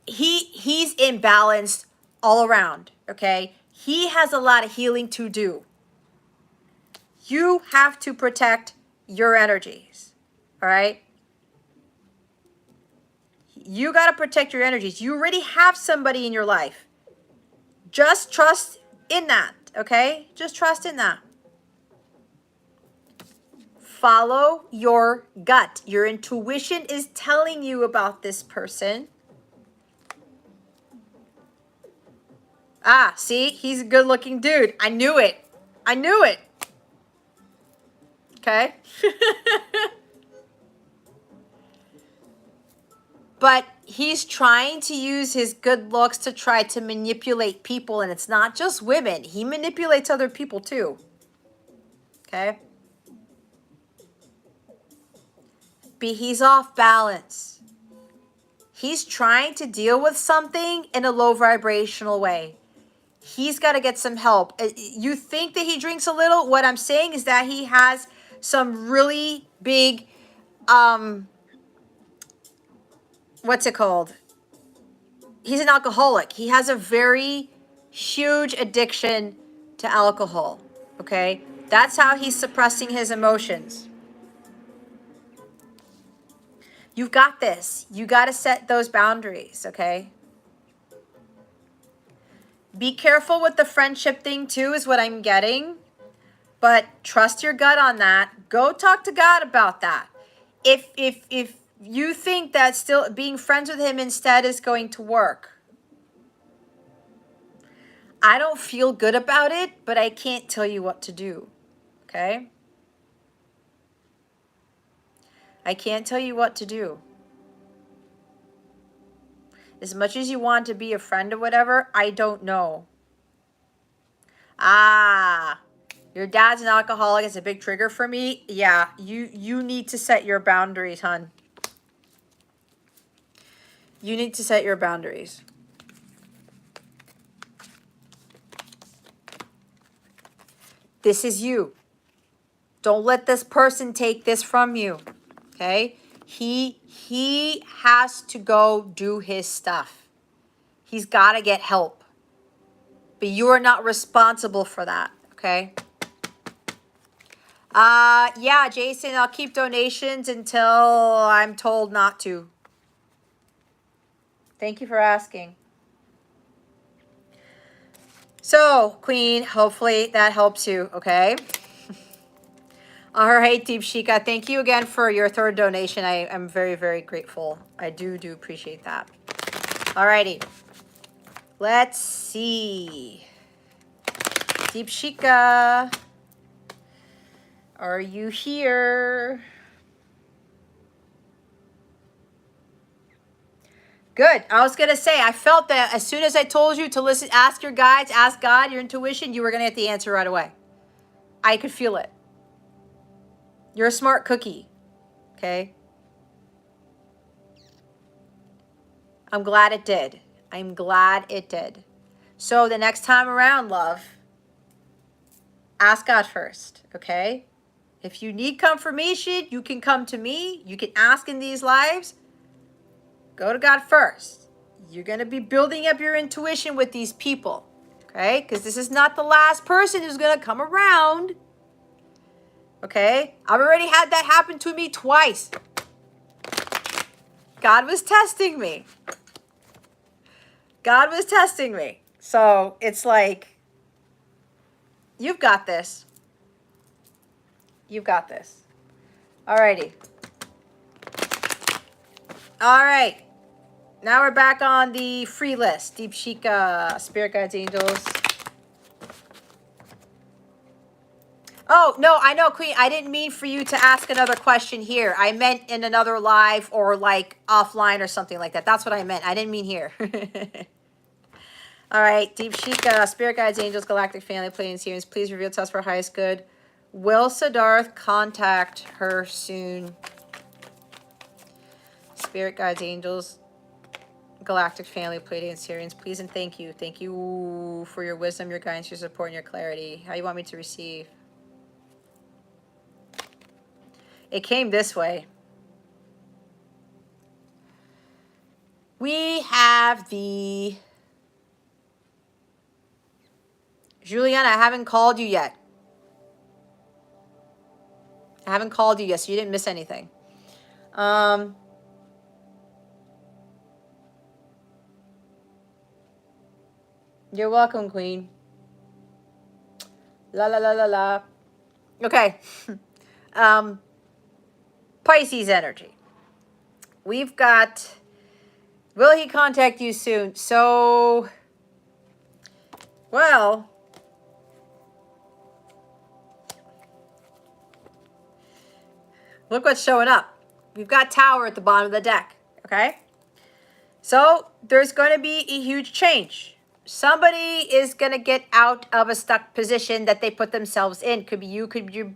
[SPEAKER 1] he's imbalanced all around. Okay? He has a lot of healing to do. You have to protect your energies. All right? You got to protect your energies. You already have somebody in your life. Just trust in that, okay? Just trust in that. Follow your gut. Your intuition is telling you about this person. Ah, see? He's a good-looking dude. I knew it. I knew it. Okay? But he's trying to use his good looks to try to manipulate people. And it's not just women. He manipulates other people too. Okay? He's off balance. He's trying to deal with something in a low vibrational way. He's got to get some help. You think that he drinks a little? What I'm saying is that he has some really big, what's it called? He's an alcoholic. He has a very huge addiction to alcohol. Okay? That's how he's suppressing his emotions. You've got this. You got to set those boundaries, okay? Be careful with the friendship thing too, is what I'm getting. But trust your gut on that. Go talk to God about that. If you think that still being friends with him instead is going to work, I don't feel good about it, but I can't tell you what to do. Okay? I can't tell you what to do. As much as you want to be a friend or whatever, I don't know. Ah, your dad's an alcoholic. It's a big trigger for me. Yeah, you need to set your boundaries, hon. You need to set your boundaries. This is you. Don't let this person take this from you. Okay? He has to go do his stuff. He's got to get help. But you are not responsible for that. Okay? Yeah, Jason, I'll keep donations until I'm told not to. Thank you for asking. So, Queen, hopefully that helps you, okay? All right, Deep Shika, thank you again for your third donation. I'm very, very grateful. I do appreciate that. All righty. Let's see. Deep Shika, are you here? Good. I was going to say, I felt that as soon as I told you to listen, ask your guides, ask God, your intuition, you were going to get the answer right away. I could feel it. You're a smart cookie. Okay? I'm glad it did. I'm glad it did. So the next time around, love, ask God first, okay? If you need confirmation, you can come to me. You can ask in these lives. Go to God first. You're going to be building up your intuition with these people, okay? Because this is not the last person who's going to come around, okay? I've already had that happen to me twice. God was testing me. God was testing me. So it's like, you've got this. You've got this. Alrighty. All right. Now we're back on the free list. Deep Shika, Spirit Guides, Angels. Oh, no, I know, Queen. I didn't mean for you to ask another question here. I meant in another live or like offline or something like that. That's what I meant. I didn't mean here. All right. Deep Shika, Spirit Guides, Angels, Galactic Family, Pleiadian Series. Please reveal to us for highest good. Will Siddharth contact her soon? Spirit Guides, Angels, Galactic Family, Pleiadian Syrians, please and thank you. Thank you for your wisdom, your guidance, your support, and your clarity. How you want me to receive? It came this way. We have the... Juliana, I haven't called you yet. I haven't called you yet, so you didn't miss anything. You're welcome, Queen. La la la la la. Okay. Pisces energy. We've got, will he contact you soon? So, well, look what's showing up. We've got Tower at the bottom of the deck, okay? So there's going to be a huge change. Somebody is going to get out of a stuck position that they put themselves in. Could be you,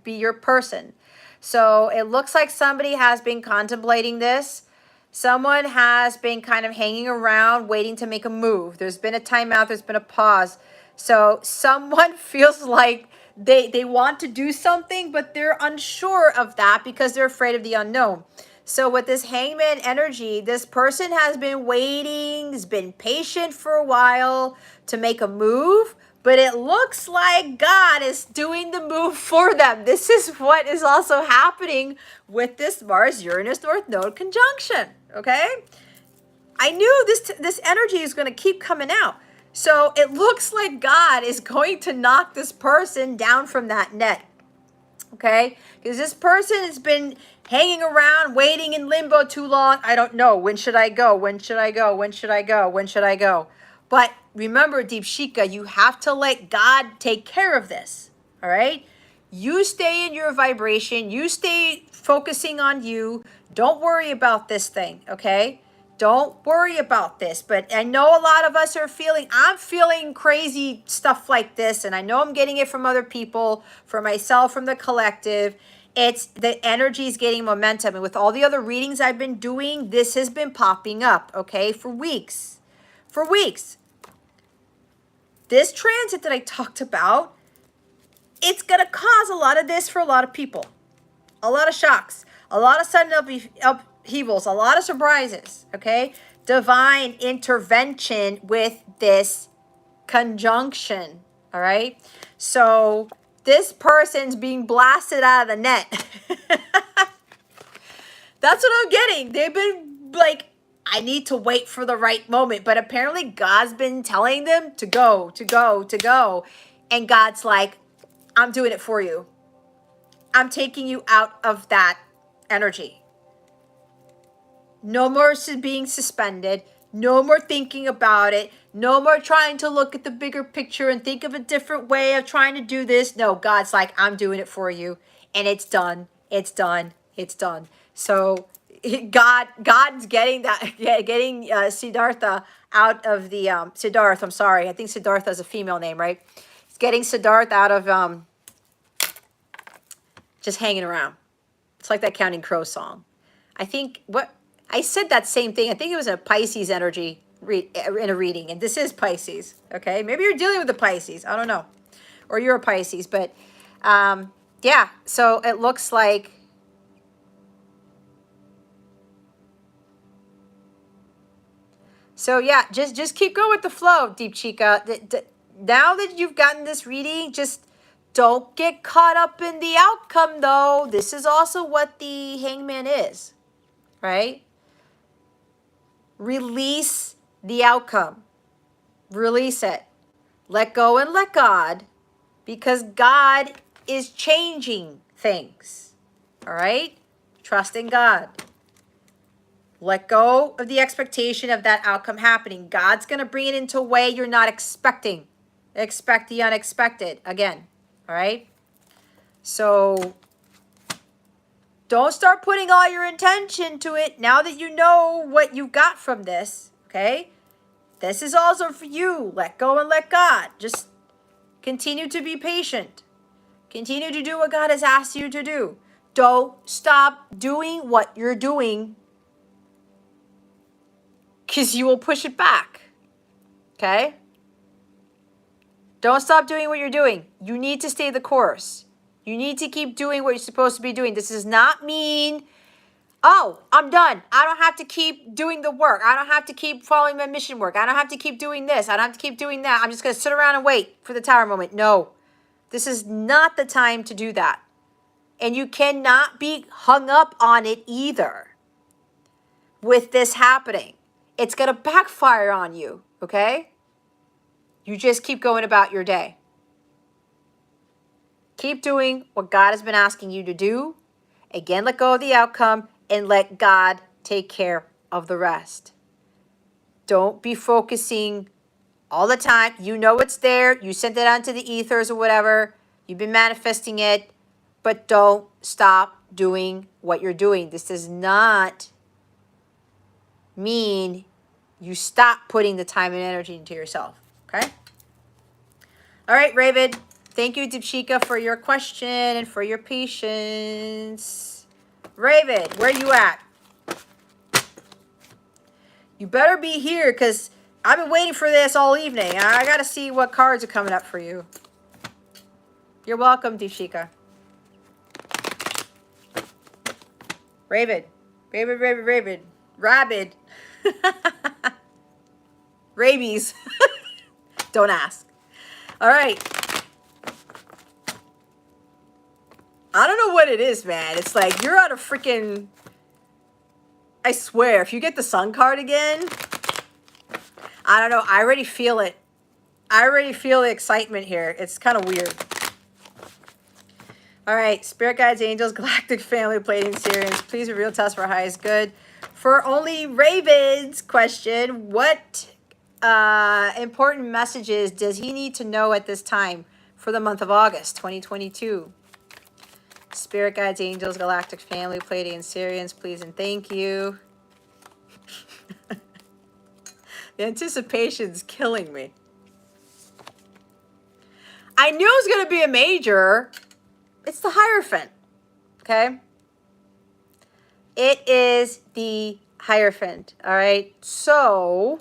[SPEAKER 1] be your person. So it looks like somebody has been contemplating this. Someone has been kind of hanging around waiting to make a move. There's been a timeout, there's been a pause. So someone feels like they want to do something, but they're unsure of that because they're afraid of the unknown. So with this hangman energy, this person has been waiting, has been patient for a while to make a move, but it looks like God is doing the move for them. This is what is also happening with this Mars-Uranus North Node conjunction, okay? I knew this energy is going to keep coming out. So it looks like God is going to knock this person down from that net. Okay? Because this person has been hanging around, waiting in limbo too long. I don't know. When should I go? When should I go? When should I go? When should I go? But remember, Deep Shika, you have to let God take care of this. All right? You stay in your vibration. You stay focusing on you. Don't worry about this thing. Okay? Don't worry about this. But I know a lot of us are I'm feeling crazy stuff like this. And I know I'm getting it from other people, from myself, from the collective. It's the energy is getting momentum. And with all the other readings I've been doing, this has been popping up, okay, for weeks. For weeks. This transit that I talked about, it's going to cause a lot of this for a lot of people. A lot of shocks. A lot of sudden upheavals. A lot of surprises, okay? Divine intervention with this conjunction, all right? So this person's being blasted out of the net. That's what I'm getting. They've been like, I need to wait for the right moment. But apparently God's been telling them to go, to go, to go. And God's like, I'm doing it for you. I'm taking you out of that energy. No more being suspended. No more thinking about it. No more trying to look at the bigger picture and think of a different way of trying to do this. No, God's like, I'm doing it for you. And it's done. It's done. It's done. So God's getting Siddhartha out of the, Siddharth, I'm sorry. I think Siddhartha is a female name, right? He's getting Siddhartha out of just hanging around. It's like that Counting Crow song. I think I said that same thing. I think it was a Pisces energy in a reading, and this is Pisces. Okay, maybe you're dealing with the Pisces. I don't know, or you're a Pisces, but yeah. So it looks like yeah. Just keep going with the flow, Deep Chica. Now that you've gotten this reading, just don't get caught up in the outcome, though. This is also what the hangman is, right? Release the outcome. Release it. Let go and let God, because God is changing things. All right? Trust in God. Let go of the expectation of that outcome happening. God's going to bring it into a way you're not expecting. Expect the unexpected again. All right? So don't start putting all your intention to it now that you know what you got from this. Okay? This is also for you. Let go and let God. Just continue to be patient. Continue to do what God has asked you to do. Don't stop doing what you're doing, because you will push it back. Okay? Don't stop doing what you're doing. You need to stay the course. You need to keep doing what you're supposed to be doing. This does not mean, oh, I'm done. I don't have to keep doing the work. I don't have to keep following my mission work. I don't have to keep doing this. I don't have to keep doing that. I'm just going to sit around and wait for the tower moment. No, this is not the time to do that. And you cannot be hung up on it either with this happening. It's going to backfire on you, okay? You just keep going about your day. Keep doing what God has been asking you to do. Again, let go of the outcome and let God take care of the rest. Don't be focusing all the time. You know it's there. You sent it out to the ethers or whatever. You've been manifesting it. But don't stop doing what you're doing. This does not mean you stop putting the time and energy into yourself. Okay. All right, Raven. Thank you, Deepshika, for your question and for your patience. Raven, where you at? You better be here because I've been waiting for this all evening. I got to see what cards are coming up for you. You're welcome, Deepshika. Raven. Raven, Raven, Raven. Rabid. Rabies. Don't ask. All right. I don't know what it is, man. It's like you're on a freaking... I swear, if you get the Sun card again, I don't know. I already feel it. I already feel the excitement here. It's kind of weird. All right. Spirit guides, angels, galactic family, Pleiadian Sirians. Please reveal to us for highest good. For only Ravens question, what important messages does he need to know at this time for the month of August 2022? Spirit guides, angels, galactic family, Pleiadian Sirians, please and thank you. The anticipation's killing me. I knew it was going to be a major. It's the Hierophant, okay? It is the Hierophant, all right? So,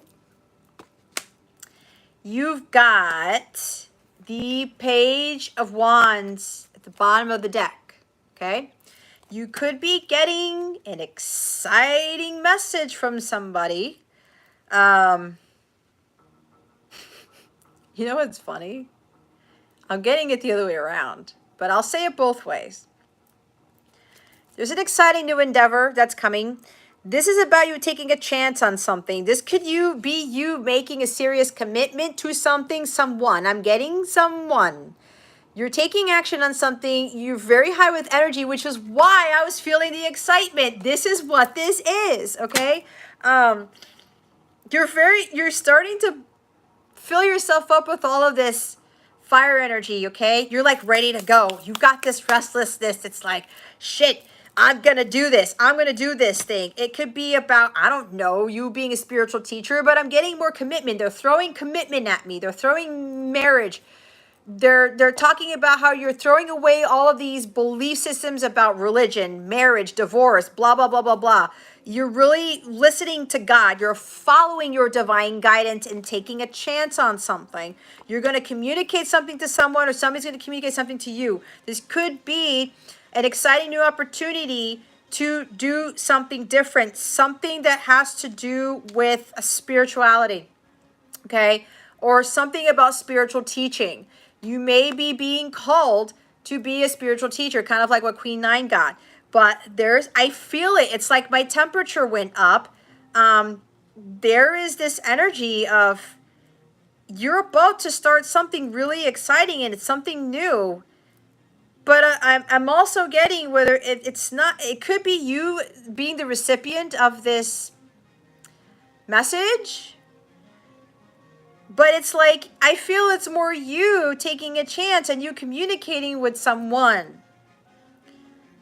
[SPEAKER 1] you've got the Page of Wands at the bottom of the deck, okay? You could be getting an exciting message from somebody. You know what's funny? I'm getting it the other way around, but I'll say it both ways. There's an exciting new endeavor that's coming. This is about you taking a chance on something. This could be you making a serious commitment to something, someone. I'm getting someone. You're taking action on something. You're very high with energy, which is why I was feeling the excitement. This is what this is, okay? You're starting to fill yourself up with all of this fire energy, okay? You're like ready to go. You've got this restlessness. It's like, shit, I'm going to do this. I'm going to do this thing. It could be about, I don't know, you being a spiritual teacher, but I'm getting more commitment. They're throwing commitment at me. They're throwing marriage. They're talking about how you're throwing away all of these belief systems about religion, marriage, divorce, blah, blah, blah, blah, blah. You're really listening to God. You're following your divine guidance and taking a chance on something. You're going to communicate something to someone or somebody's going to communicate something to you. This could be an exciting new opportunity to do something different, something that has to do with spirituality, okay? Or something about spiritual teaching. You may be being called to be a spiritual teacher, kind of like what Queen Nine got. But I feel it. It's like my temperature went up. There is this energy of you're about to start something really exciting and it's something new. But I'm also getting whether it's not, it could be you being the recipient of this message. But it's like, I feel it's more you taking a chance and you communicating with someone.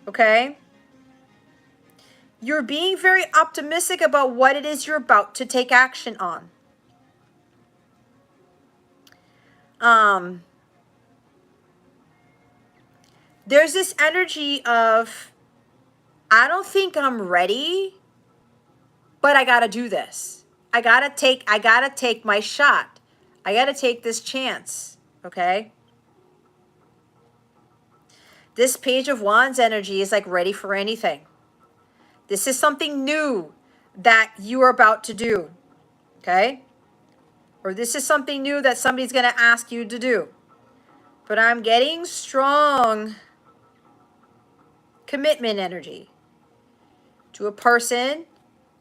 [SPEAKER 1] Okay? You're being very optimistic about what it is you're about to take action on. There's this energy of, I don't think I'm ready, but I gotta do this. I gotta take my shot. I gotta take this chance. Okay? This Page of Wands energy is like ready for anything. This is something new that you are about to do, okay? Or this is something new that somebody's going to ask you to do. But I'm getting strong commitment energy to a person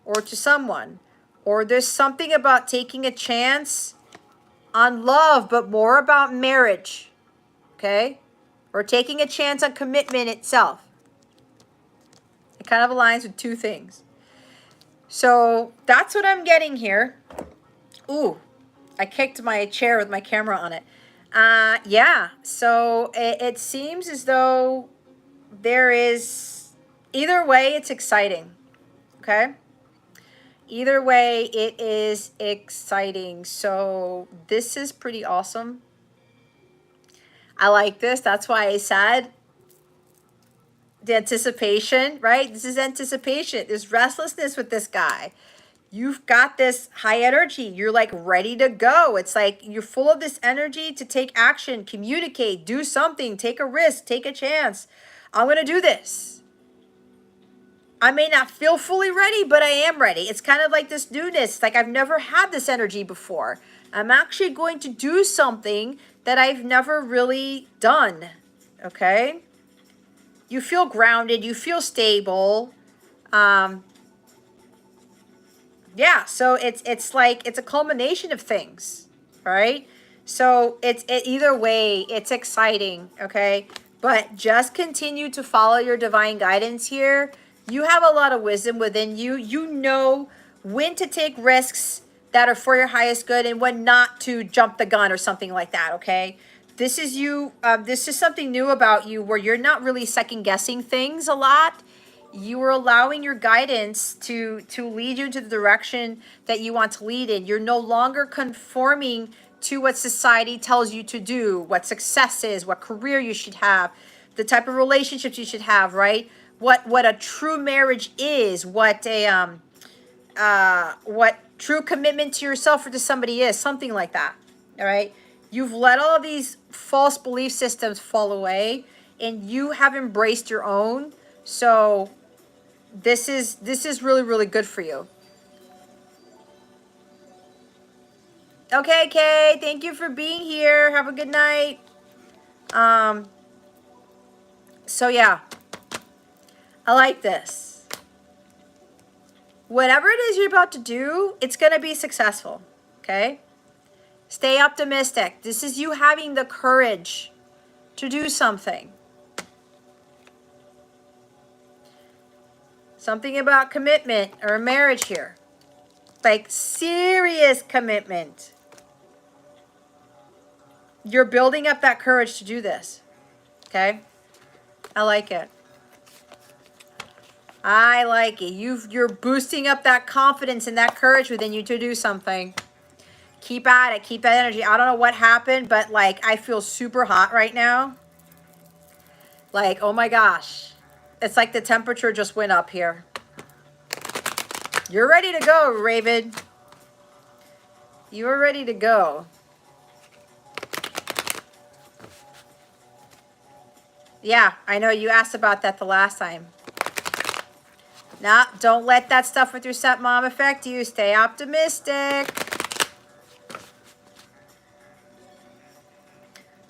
[SPEAKER 1] or to someone. Or there's something about taking a chance on love, but more about marriage, okay? Or taking a chance on commitment itself. It kind of aligns with two things. So that's what I'm getting here. Ooh, I kicked my chair with my camera on it. Yeah, so it seems as though there is, either way, it's exciting, okay? Either way, it is exciting. So this is pretty awesome. I like this. That's why I said the anticipation, right? This is anticipation. There's restlessness with this guy. You've got this high energy. You're like ready to go. It's like you're full of this energy to take action, communicate, do something, take a risk, take a chance. I'm going to do this. I may not feel fully ready, but I am ready. It's kind of like this newness. Like I've never had this energy before. I'm actually going to do something that I've never really done. Okay? You feel grounded. You feel stable. Yeah, so it's like it's a culmination of things, right? So either way, it's exciting, okay? But just continue to follow your divine guidance here. You have a lot of wisdom within you. You know when to take risks that are for your highest good and when not to jump the gun or something like that, okay? This is you. This is something new about you where you're not really second guessing things a lot. You are allowing your guidance to lead you into the direction that you want to lead in. You're no longer conforming to what society tells you to do, what success is, what career you should have, the type of relationships you should have, right? What a true marriage is, what true commitment to yourself or to somebody is, something like that. All right. You've let all of these false belief systems fall away and you have embraced your own. So this is really, really good for you. Okay, Kay, thank you for being here. Have a good night. So yeah, I like this. Whatever it is you're about to do, it's going to be successful, okay? Stay optimistic. This is you having the courage to do something. Something about commitment or marriage here. Like serious commitment. You're building up that courage to do this. Okay? I like it. I like it. You're boosting up that confidence and that courage within you to do something. Keep at it. Keep that energy. I don't know what happened, but like I feel super hot right now. Like, oh my gosh. It's like the temperature just went up here. You're ready to go, Raven. You're ready to go. Yeah, I know you asked about that the last time. Nah, don't let that stuff with your stepmom affect you. Stay optimistic.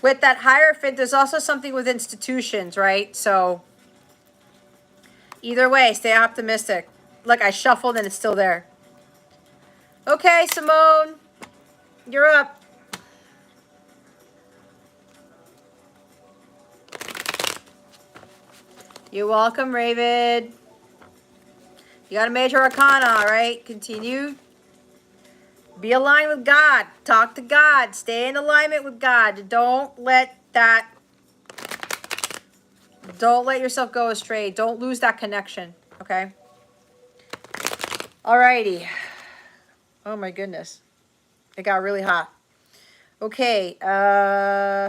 [SPEAKER 1] With that Hierophant, there's also something with institutions, right? So either way, stay optimistic. Look, I shuffled and it's still there. Okay, Simone, you're up. You're welcome, Raven. You got a major arcana, all right? Continue. Be aligned with God. Talk to God. Stay in alignment with God. Don't let yourself go astray. Don't lose that connection, okay? Alrighty. Oh my goodness. It got really hot. Okay.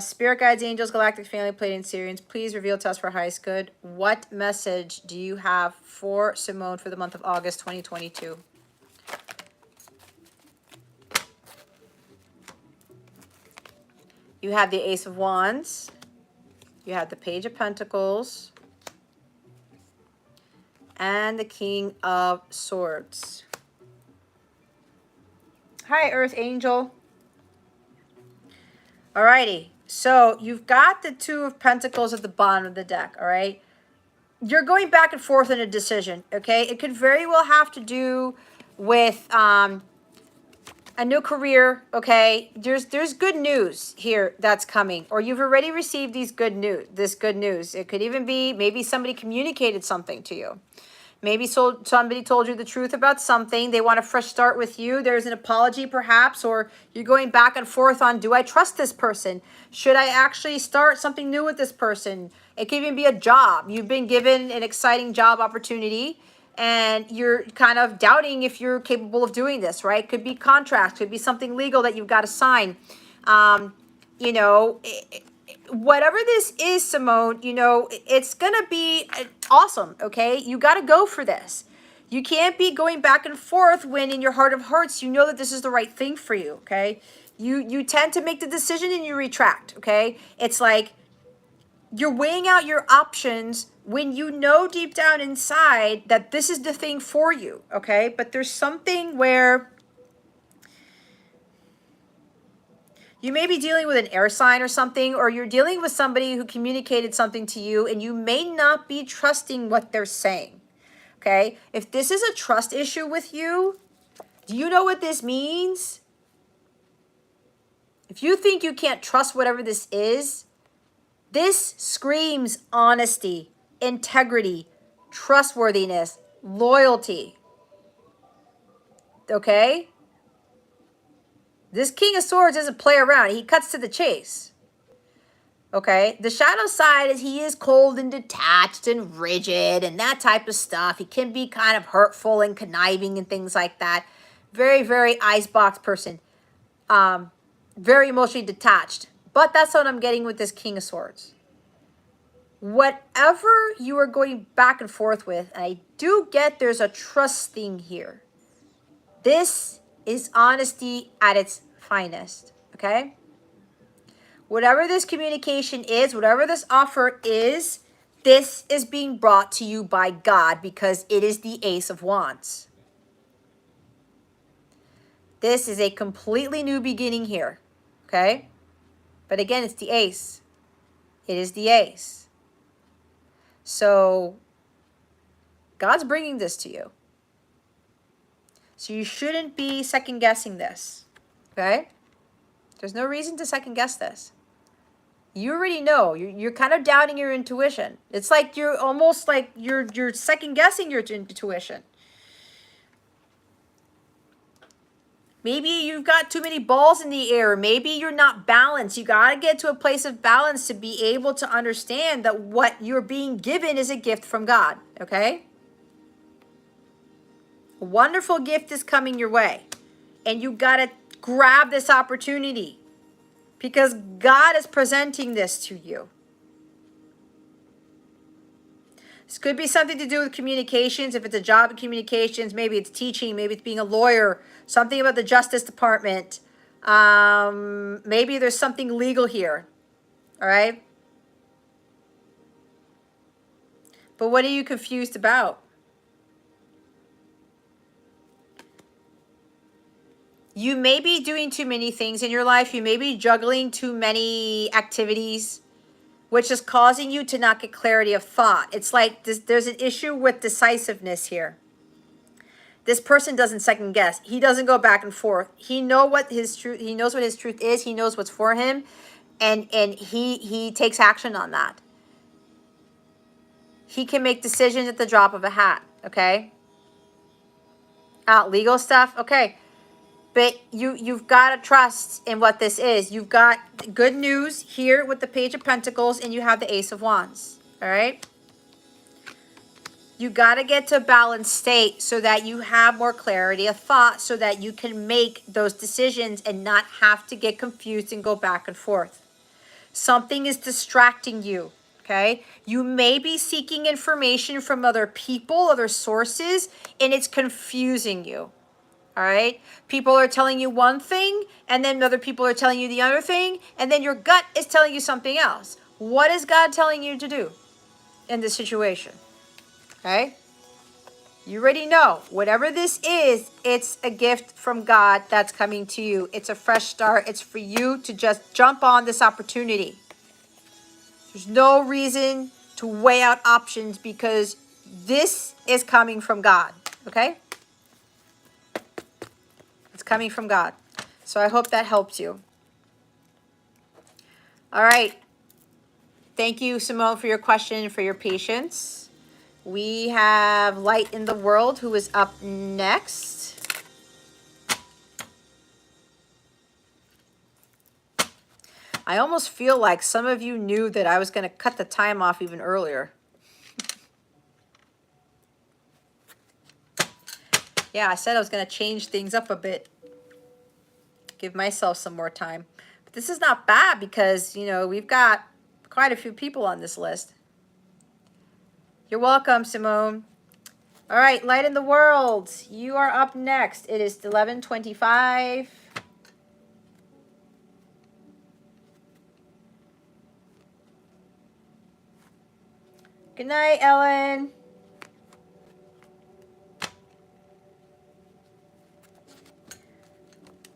[SPEAKER 1] Spirit guides, angels, galactic family, Pleiadian, Syrians, please reveal to us for highest good. What message do you have for Simone for the month of August 2022? You have the Ace of Wands. You have the Page of Pentacles. And the King of Swords. Hi, Earth Angel. Alrighty. So you've got the Two of Pentacles at the bottom of the deck, all right? You're going back and forth in a decision, okay? It could very well have to do with a new career, okay? There's good news here that's coming, or you've already received this good news. It could even be maybe somebody communicated something to you. Maybe somebody told you the truth about something. They want a fresh start with you. There's an apology perhaps, or you're going back and forth on, do I trust this person? Should I actually start something new with this person? It could even be a job. You've been given an exciting job opportunity and you're kind of doubting if you're capable of doing this, right? Could be contracts, could be something legal that you've got to sign. You know, whatever this is, Simone, you know, it's going to be awesome, okay? You got to go for this. You can't be going back and forth when in your heart of hearts, you know that this is the right thing for you, okay? You tend to make the decision and you retract, okay? It's like you're weighing out your options when you know deep down inside that this is the thing for you, okay? But there's something where you may be dealing with an air sign or something, or you're dealing with somebody who communicated something to you and you may not be trusting what they're saying, okay? If this is a trust issue with you, do you know what this means? If you think you can't trust whatever this is, this screams honesty, integrity, trustworthiness, loyalty. Okay? This King of Swords doesn't play around. He cuts to the chase. Okay? The shadow side is he is cold and detached and rigid and that type of stuff. He can be kind of hurtful and conniving and things like that. Very, very icebox person. Very emotionally detached. But that's what I'm getting with this King of Swords. Whatever you are going back and forth with, and I do get there's a trust thing here. This is honesty at its finest, okay? Whatever this communication is, whatever this offer is, this is being brought to you by God because it is the Ace of Wands. This is a completely new beginning here, okay? But again, it's the Ace. It is the Ace. So God's bringing this to you. So you shouldn't be second guessing this, okay? There's no reason to second guess this. You already know. You're kind of doubting your intuition. It's like you're almost like you're second guessing your intuition. Maybe you've got too many balls in the air. Maybe you're not balanced. You got to get to a place of balance to be able to understand that what you're being given is a gift from God, okay? A wonderful gift is coming your way. And you got to grab this opportunity because God is presenting this to you. This could be something to do with communications. If it's a job in communications, maybe it's teaching, maybe it's being a lawyer, something about the Justice Department. Maybe there's something legal here, all right? But what are you confused about? You may be doing too many things in your life. You may be juggling too many activities, which is causing you to not get clarity of thought. It's like there's an issue with decisiveness here. This person doesn't second guess. He doesn't go back and forth. He knows what his truth. He knows what his truth is. He knows what's for him, and he takes action on that. He can make decisions at the drop of a hat. Okay. Legal stuff. Okay. But you've got to trust in what this is. You've got good news here with the Page of Pentacles, and you have the Ace of Wands. All right. You got to get to a balanced state so that you have more clarity of thought, so that you can make those decisions and not have to get confused and go back and forth. Something is distracting you, okay? You may be seeking information from other people, other sources, and it's confusing you, all right? People are telling you one thing, and then other people are telling you the other thing, and then your gut is telling you something else. What is God telling you to do in this situation? Okay? You already know. Whatever this is, it's a gift from God that's coming to you. It's a fresh start. It's for you to just jump on this opportunity. There's no reason to weigh out options because this is coming from God. Okay? It's coming from God. So I hope that helps you. All right. Thank you, Simone, for your question and for your patience. We have Light in the World, who is up next. I almost feel like some of you knew that I was going to cut the time off even earlier. Yeah, I said I was going to change things up a bit. Give myself some more time. But this is not bad because, you know, we've got quite a few people on this list. You're welcome, Simone. All right, Light in the World. You are up next. It is 11:25. Good night, Ellen.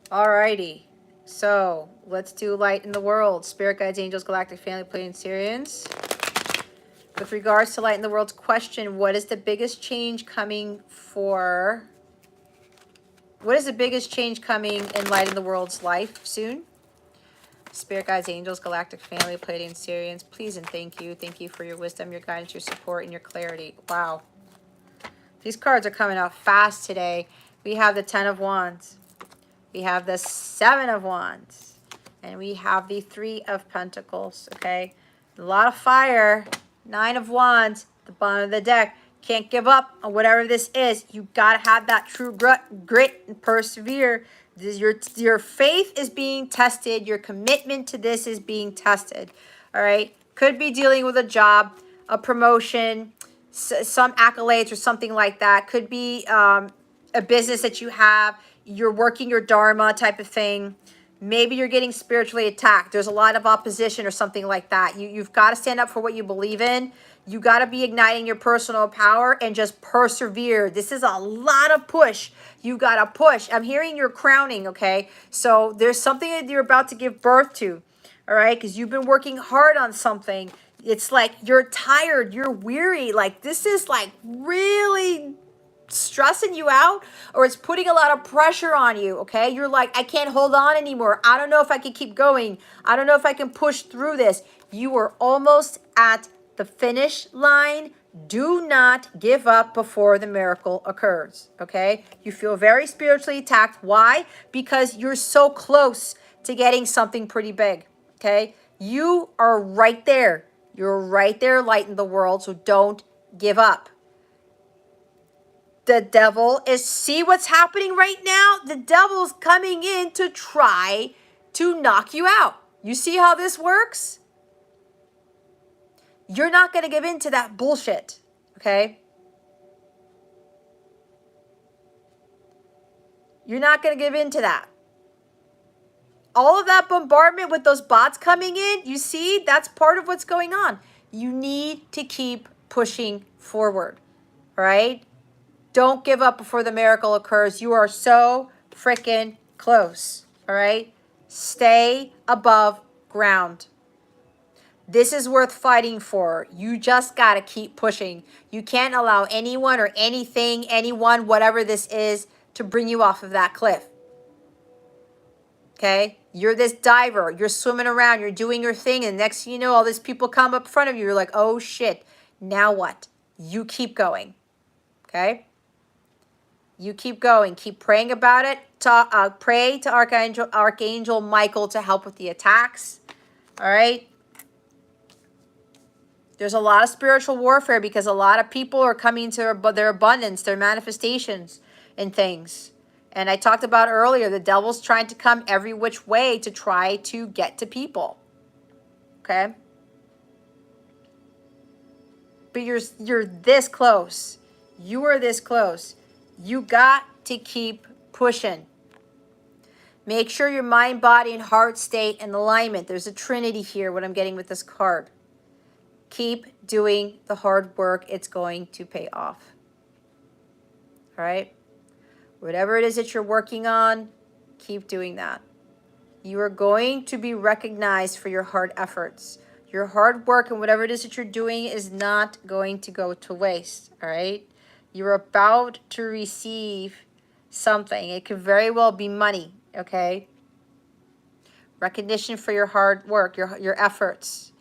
[SPEAKER 1] Alrighty. So let's do Light in the World. Spirit guides, angels, galactic family, Pleiadian Syrians. With regards to Light in the World's question, what is the biggest change coming for... What is the biggest change coming in Light in the World's life soon? Spirit guides, angels, galactic family, Pleiadian Syrians, please and thank you. Thank you for your wisdom, your guidance, your support, and your clarity. Wow. These cards are coming out fast today. We have the 10 of Wands. We have the 7 of Wands. And we have the 3 of Pentacles, okay? A lot of fire. 9 of Wands, the bottom of the deck. Can't give up on whatever this is. You got to have that true grit and persevere. Your faith is being tested. Your commitment to this is being tested, all right? Could be dealing with a job, a promotion, some accolades or something like that. Could be a business that you have. You're working your dharma type of thing. Maybe you're getting spiritually attacked. There's a lot of opposition or something like that. You've got to stand up for what you believe in. You got to be igniting your personal power and just persevere. This is a lot of push. You got to push. I'm hearing you're crowning, okay? So there's something that you're about to give birth to, all right? Because you've been working hard on something. It's like you're tired. You're weary. Like this is like really stressing you out, or it's putting a lot of pressure on you, okay? You're like, I can't hold on anymore. I don't know if I can keep going. I don't know if I can push through this. You are almost at the finish line. Do not give up before the miracle occurs, okay? You feel very spiritually attacked. Why? Because you're so close to getting something pretty big, okay? You are right there. You're right there, Light in the World, so don't give up. The devil is, see what's happening right now? The devil's coming in to try to knock you out. You see how this works? You're not going to give in to that bullshit, okay? You're not going to give in to that. All of that bombardment with those bots coming in, you see, that's part of what's going on. You need to keep pushing forward, all right? Don't give up before the miracle occurs. You are so freaking close, all right? Stay above ground. This is worth fighting for. You just got to keep pushing. You can't allow anyone or anything, anyone, whatever this is, to bring you off of that cliff. Okay? You're this diver. You're swimming around. You're doing your thing. And next thing you know, all these people come up in front of you. You're like, oh, shit. Now what? You keep going. Okay? You keep going. Keep praying about it. Pray to Archangel Michael to help with the attacks. All right? There's a lot of spiritual warfare because a lot of people are coming to their abundance, their manifestations and things. And I talked about earlier, the devil's trying to come every which way to try to get to people. Okay? But you're this close. You are this close. You got to keep pushing. Make sure your mind, body, and heart state in alignment. There's a trinity here, what I'm getting with this card. Keep doing the hard work. It's going to pay off. All right? Whatever it is that you're working on, keep doing that. You are going to be recognized for your hard efforts. Your hard work and whatever it is that you're doing is not going to go to waste. All right? You're about to receive something. It could very well be money. Okay? Recognition for your hard work, your efforts.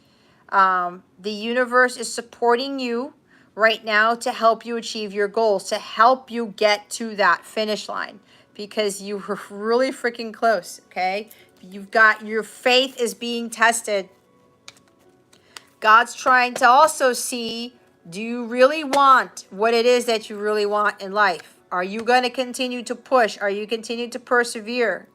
[SPEAKER 1] The universe is supporting you right now to help you achieve your goals, to help you get to that finish line because you were really freaking close, okay? You've got, your faith is being tested. God's trying to also see, do you really want what it is that you really want in life, Are you going to continue to push? Are you continue to persevere?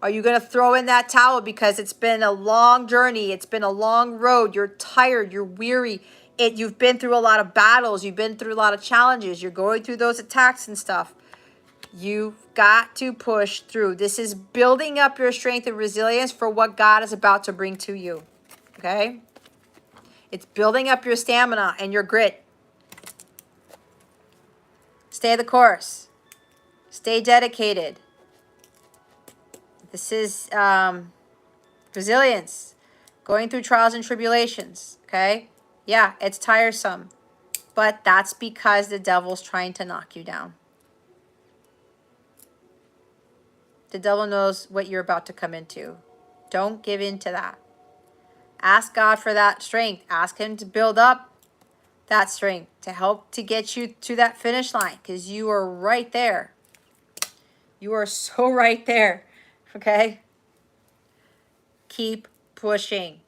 [SPEAKER 1] Are you going to throw in that towel because it's been a long journey? It's been a long road. You're tired. You're weary. You've been through a lot of battles. You've been through a lot of challenges. You're going through those attacks and stuff. You've got to push through. This is building up your strength and resilience for what God is about to bring to you. Okay? It's building up your stamina and your grit. Stay the course. Stay dedicated. This is resilience. Going through trials and tribulations. Okay? Yeah, it's tiresome. But that's because the devil's trying to knock you down. The devil knows what you're about to come into. Don't give in to that. Ask God for that strength. Ask him to build up that strength to help to get you to that finish line, because you are right there. You are so right there. Okay? Keep pushing.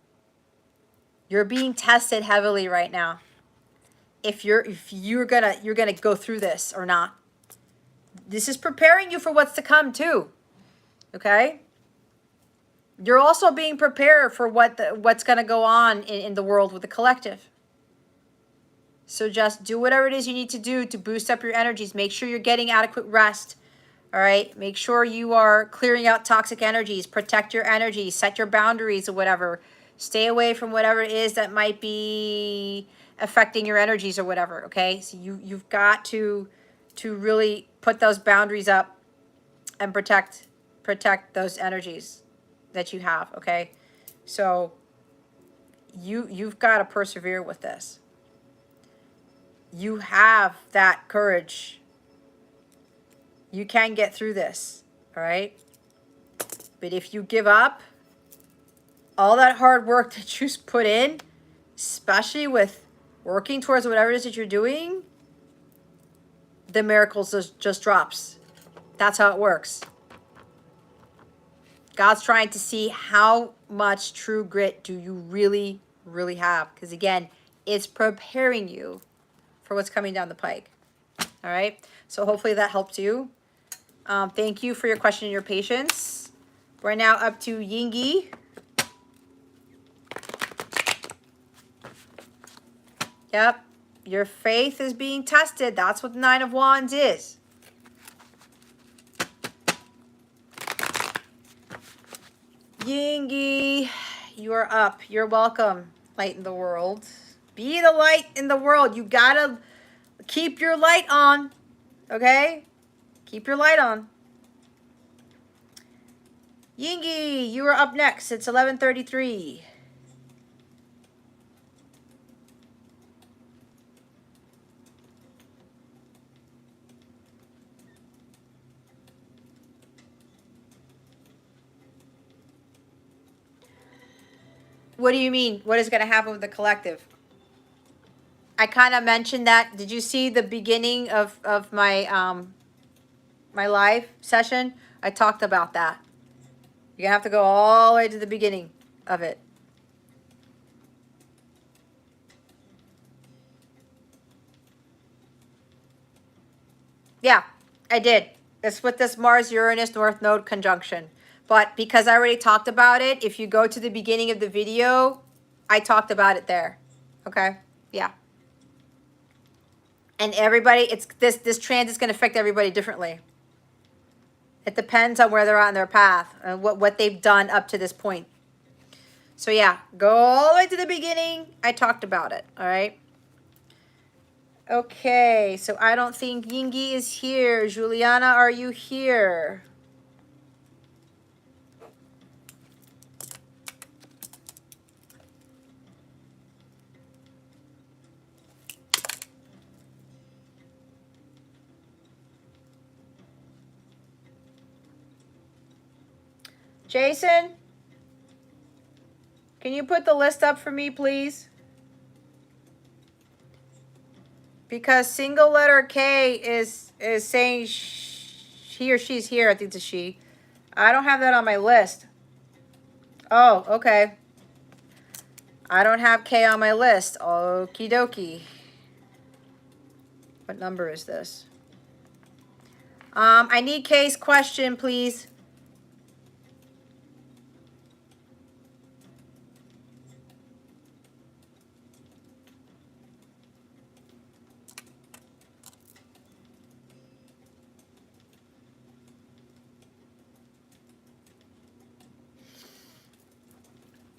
[SPEAKER 1] You're being tested heavily right now. If you're gonna go through this or not. This is preparing you for what's to come too. Okay? You're also being prepared for what's going to go on in the world with the collective. So just do whatever it is you need to do to boost up your energies. Make sure you're getting adequate rest. All right? Make sure you are clearing out toxic energies. Protect your energy. Set your boundaries or whatever. Stay away from whatever it is that might be affecting your energies or whatever, okay? So you've got to really put those boundaries up and protect those energies that you have, okay? So you've got to persevere with this. You have that courage. You can get through this, all right? But if you give up, all that hard work that you put in, especially with working towards whatever it is that you're doing, the miracles just drops. That's how it works. God's trying to see how much true grit do you really, really have. Because again, it's preparing you for what's coming down the pike. All right? So hopefully that helped you. Thank you for your question and your patience. We're now up to Yingi. Yep. Your faith is being tested. That's what the Nine of Wands is. Yingi, you are up. You're welcome. Light in the world. Be the light in the world. You gotta keep your light on. Okay? Keep your light on. Yingi, you are up next. It's 11:33. What do you mean? What is going to happen with the collective? I kind of mentioned that. Did you see the beginning of my my live session? I talked about that. You're going to have to go all the way to the beginning of it. Yeah, I did. It's with this Mars-Uranus North Node conjunction. But because I already talked about it, if you go to the beginning of the video, I talked about it there. Okay? Yeah. And everybody, it's this transit's going to affect everybody differently. It depends on where they're on their path and what they've done up to this point. So yeah, go all the way to the beginning. I talked about it. All right? Okay, so I don't think Yingi is here. Juliana, are you here? Jason, can you put the list up for me, please? Because single letter K is saying he or she's here. I think it's a she. I don't have that on my list. Oh, okay. I don't have K on my list. Okie dokie. What number is this? I need case question, please.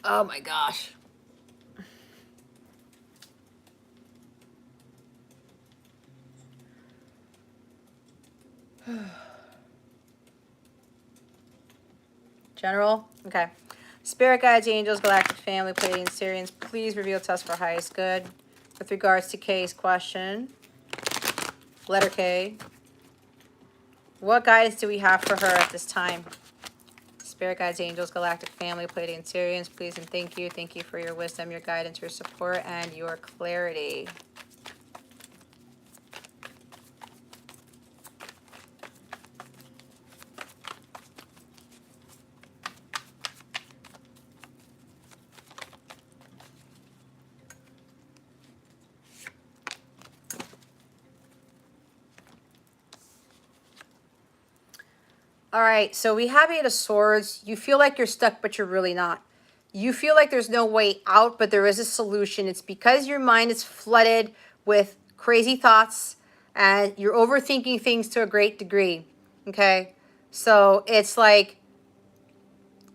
[SPEAKER 1] Oh my gosh. General? Okay. Spirit guides, angels, galactic family, Pleiadian, Syrians, please reveal to us for highest good. With regards to K's question, letter K, what guidance do we have for her at this time? Spirit guides, angels, galactic family, Pleiadian, Syrians, please and thank you. Thank you for your wisdom, your guidance, your support, and your clarity. All right, so we have Eight of Swords. You feel like you're stuck, but you're really not. You feel like there's no way out, but there is a solution. It's because your mind is flooded with crazy thoughts and you're overthinking things to a great degree, okay? So it's like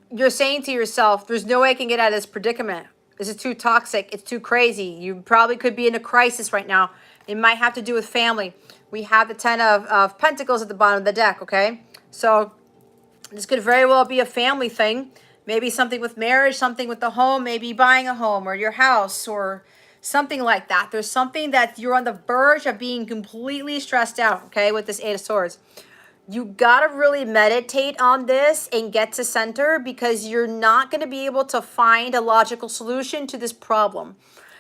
[SPEAKER 1] you're saying to yourself, there's no way I can get out of this predicament. This is too toxic. It's too crazy. You probably could be in a crisis right now. It might have to do with family. We have the Ten of Pentacles at the bottom of the deck, okay? So this could very well be a family thing. Maybe something with marriage, something with the home, maybe buying a home or your house or something like that. There's something that you're on the verge of being completely stressed out, okay, with this Eight of Swords. You got to really meditate on this and get to center because you're not going to be able to find a logical solution to this problem.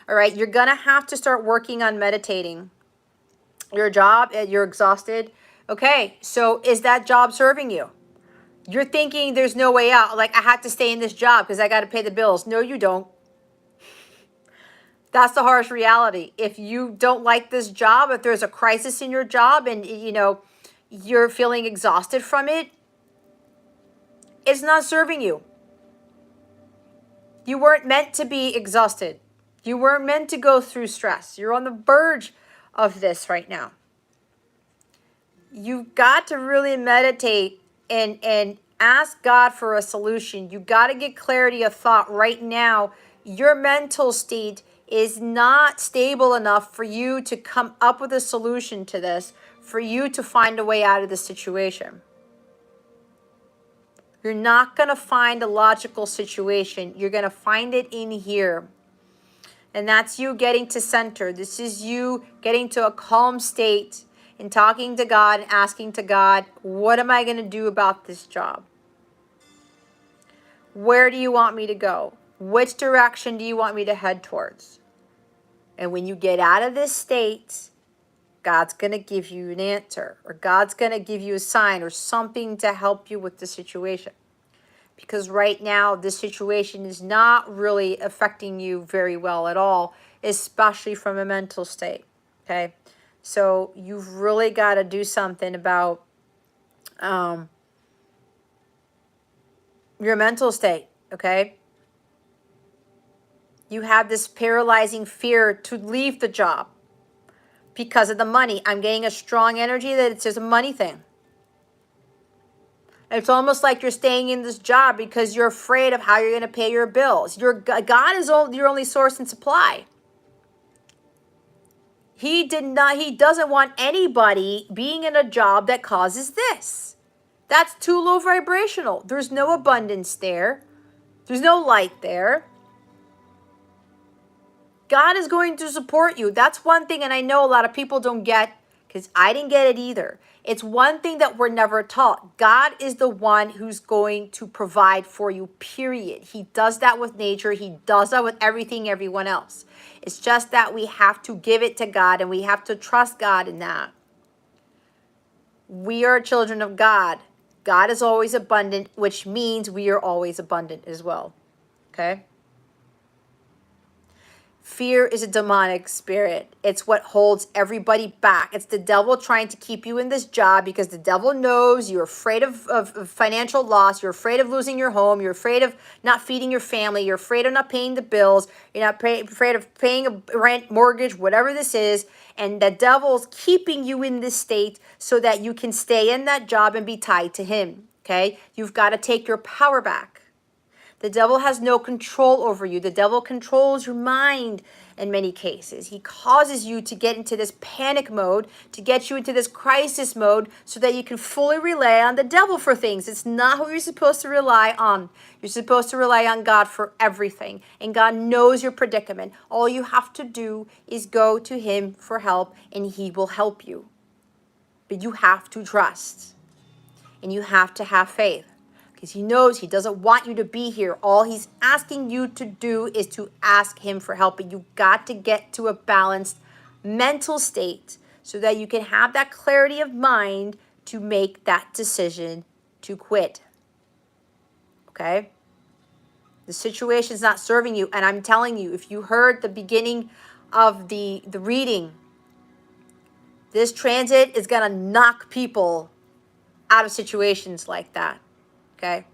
[SPEAKER 1] All right, you're going to have to start working on meditating. Your job, you're exhausted. Okay, so is that job serving you? You're thinking there's no way out. Like, I have to stay in this job because I got to pay the bills. No, you don't. That's the harsh reality. If you don't like this job, if there's a crisis in your job and, you know, you're feeling exhausted from it, it's not serving you. You weren't meant to be exhausted. You weren't meant to go through stress. You're on the verge of this right now. You've got to really meditate and ask God for a solution. You got to get clarity of thought right now. Your mental state is not stable enough for you to come up with a solution to this, for you to find a way out of this situation. You're not going to find a logical situation. You're going to find it in here. And that's you getting to center. This is you getting to a calm state and talking to God and asking to God, what am I going to do about this job? Where do you want me to go? Which direction do you want me to head towards? And when you get out of this state, God's going to give you an answer, or God's going to give you a sign or something to help you with the situation. Because right now, this situation is not really affecting you very well at all, especially from a mental state, okay? So you've really got to do something about your mental state, okay? You have this paralyzing fear to leave the job because of the money. I'm getting a strong energy that it's just a money thing. It's almost like you're staying in this job because you're afraid of how you're going to pay your bills. God is your only source and supply. He doesn't want anybody being in a job that causes this. That's too low vibrational. There's no abundance there. There's no light there. God is going to support you. That's one thing, and I know a lot of people don't get, because I didn't get it either. It's one thing that we're never taught. God is the one who's going to provide for you, period. He does that with nature. He does that with everyone else. It's just that we have to give it to God, and we have to trust God in that. We are children of God. God is always abundant, which means we are always abundant as well. Okay? Fear is a demonic spirit. It's what holds everybody back. It's the devil trying to keep you in this job because the devil knows you're afraid of financial loss. You're afraid of losing your home. You're afraid of not feeding your family. You're afraid of not paying the bills. You're not afraid of paying a rent, mortgage, whatever this is. And the devil's keeping you in this state so that you can stay in that job and be tied to him. Okay? You've got to take your power back. The devil has no control over you. The devil controls your mind in many cases. He causes you to get into this panic mode, to get you into this crisis mode so that you can fully rely on the devil for things. It's not who you're supposed to rely on. You're supposed to rely on God for everything. And God knows your predicament. All you have to do is go to him for help and he will help you. But you have to trust and you have to have faith. Because he knows he doesn't want you to be here. All he's asking you to do is to ask him for help. But you've got to get to a balanced mental state so that you can have that clarity of mind to make that decision to quit. Okay? The situation's not serving you. And I'm telling you, if you heard the beginning of the reading, this transit is going to knock people out of situations like that. Okay?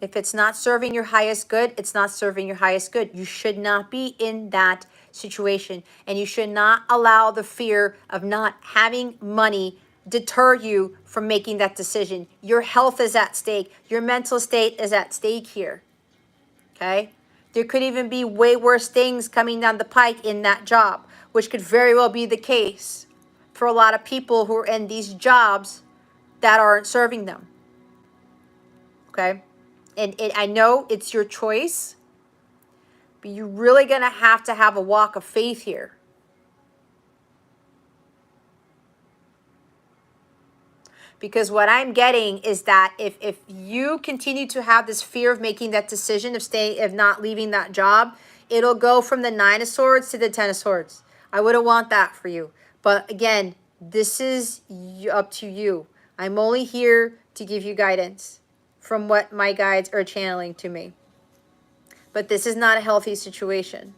[SPEAKER 1] If it's not serving your highest good, it's not serving your highest good. You should not be in that situation. And you should not allow the fear of not having money deter you from making that decision. Your health is at stake. Your mental state is at stake here. Okay? There could even be way worse things coming down the pike in that job, which could very well be the case for a lot of people who are in these jobs that aren't serving them. Okay? And I know it's your choice, but you're really going to have a walk of faith here. Because what I'm getting is that if you continue to have this fear of making that decision of not leaving that job, it'll go from the 9 of Swords to the 10 of Swords. I wouldn't want that for you. But again, this is up to you. I'm only here to give you guidance from what my guides are channeling to me. But this is not a healthy situation.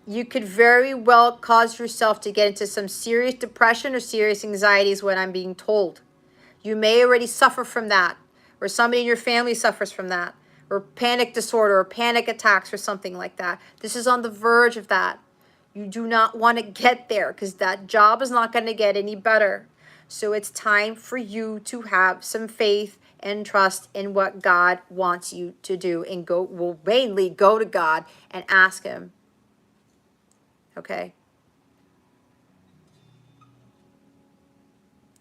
[SPEAKER 1] You could very well cause yourself to get into some serious depression or serious anxiety is what I'm being told. You may already suffer from that, or somebody in your family suffers from that, or panic disorder or panic attacks or something like that. This is on the verge of that. You do not want to get there because that job is not going to get any better. So it's time for you to have some faith and trust in what God wants you to do, and mainly go to God and ask him. Okay?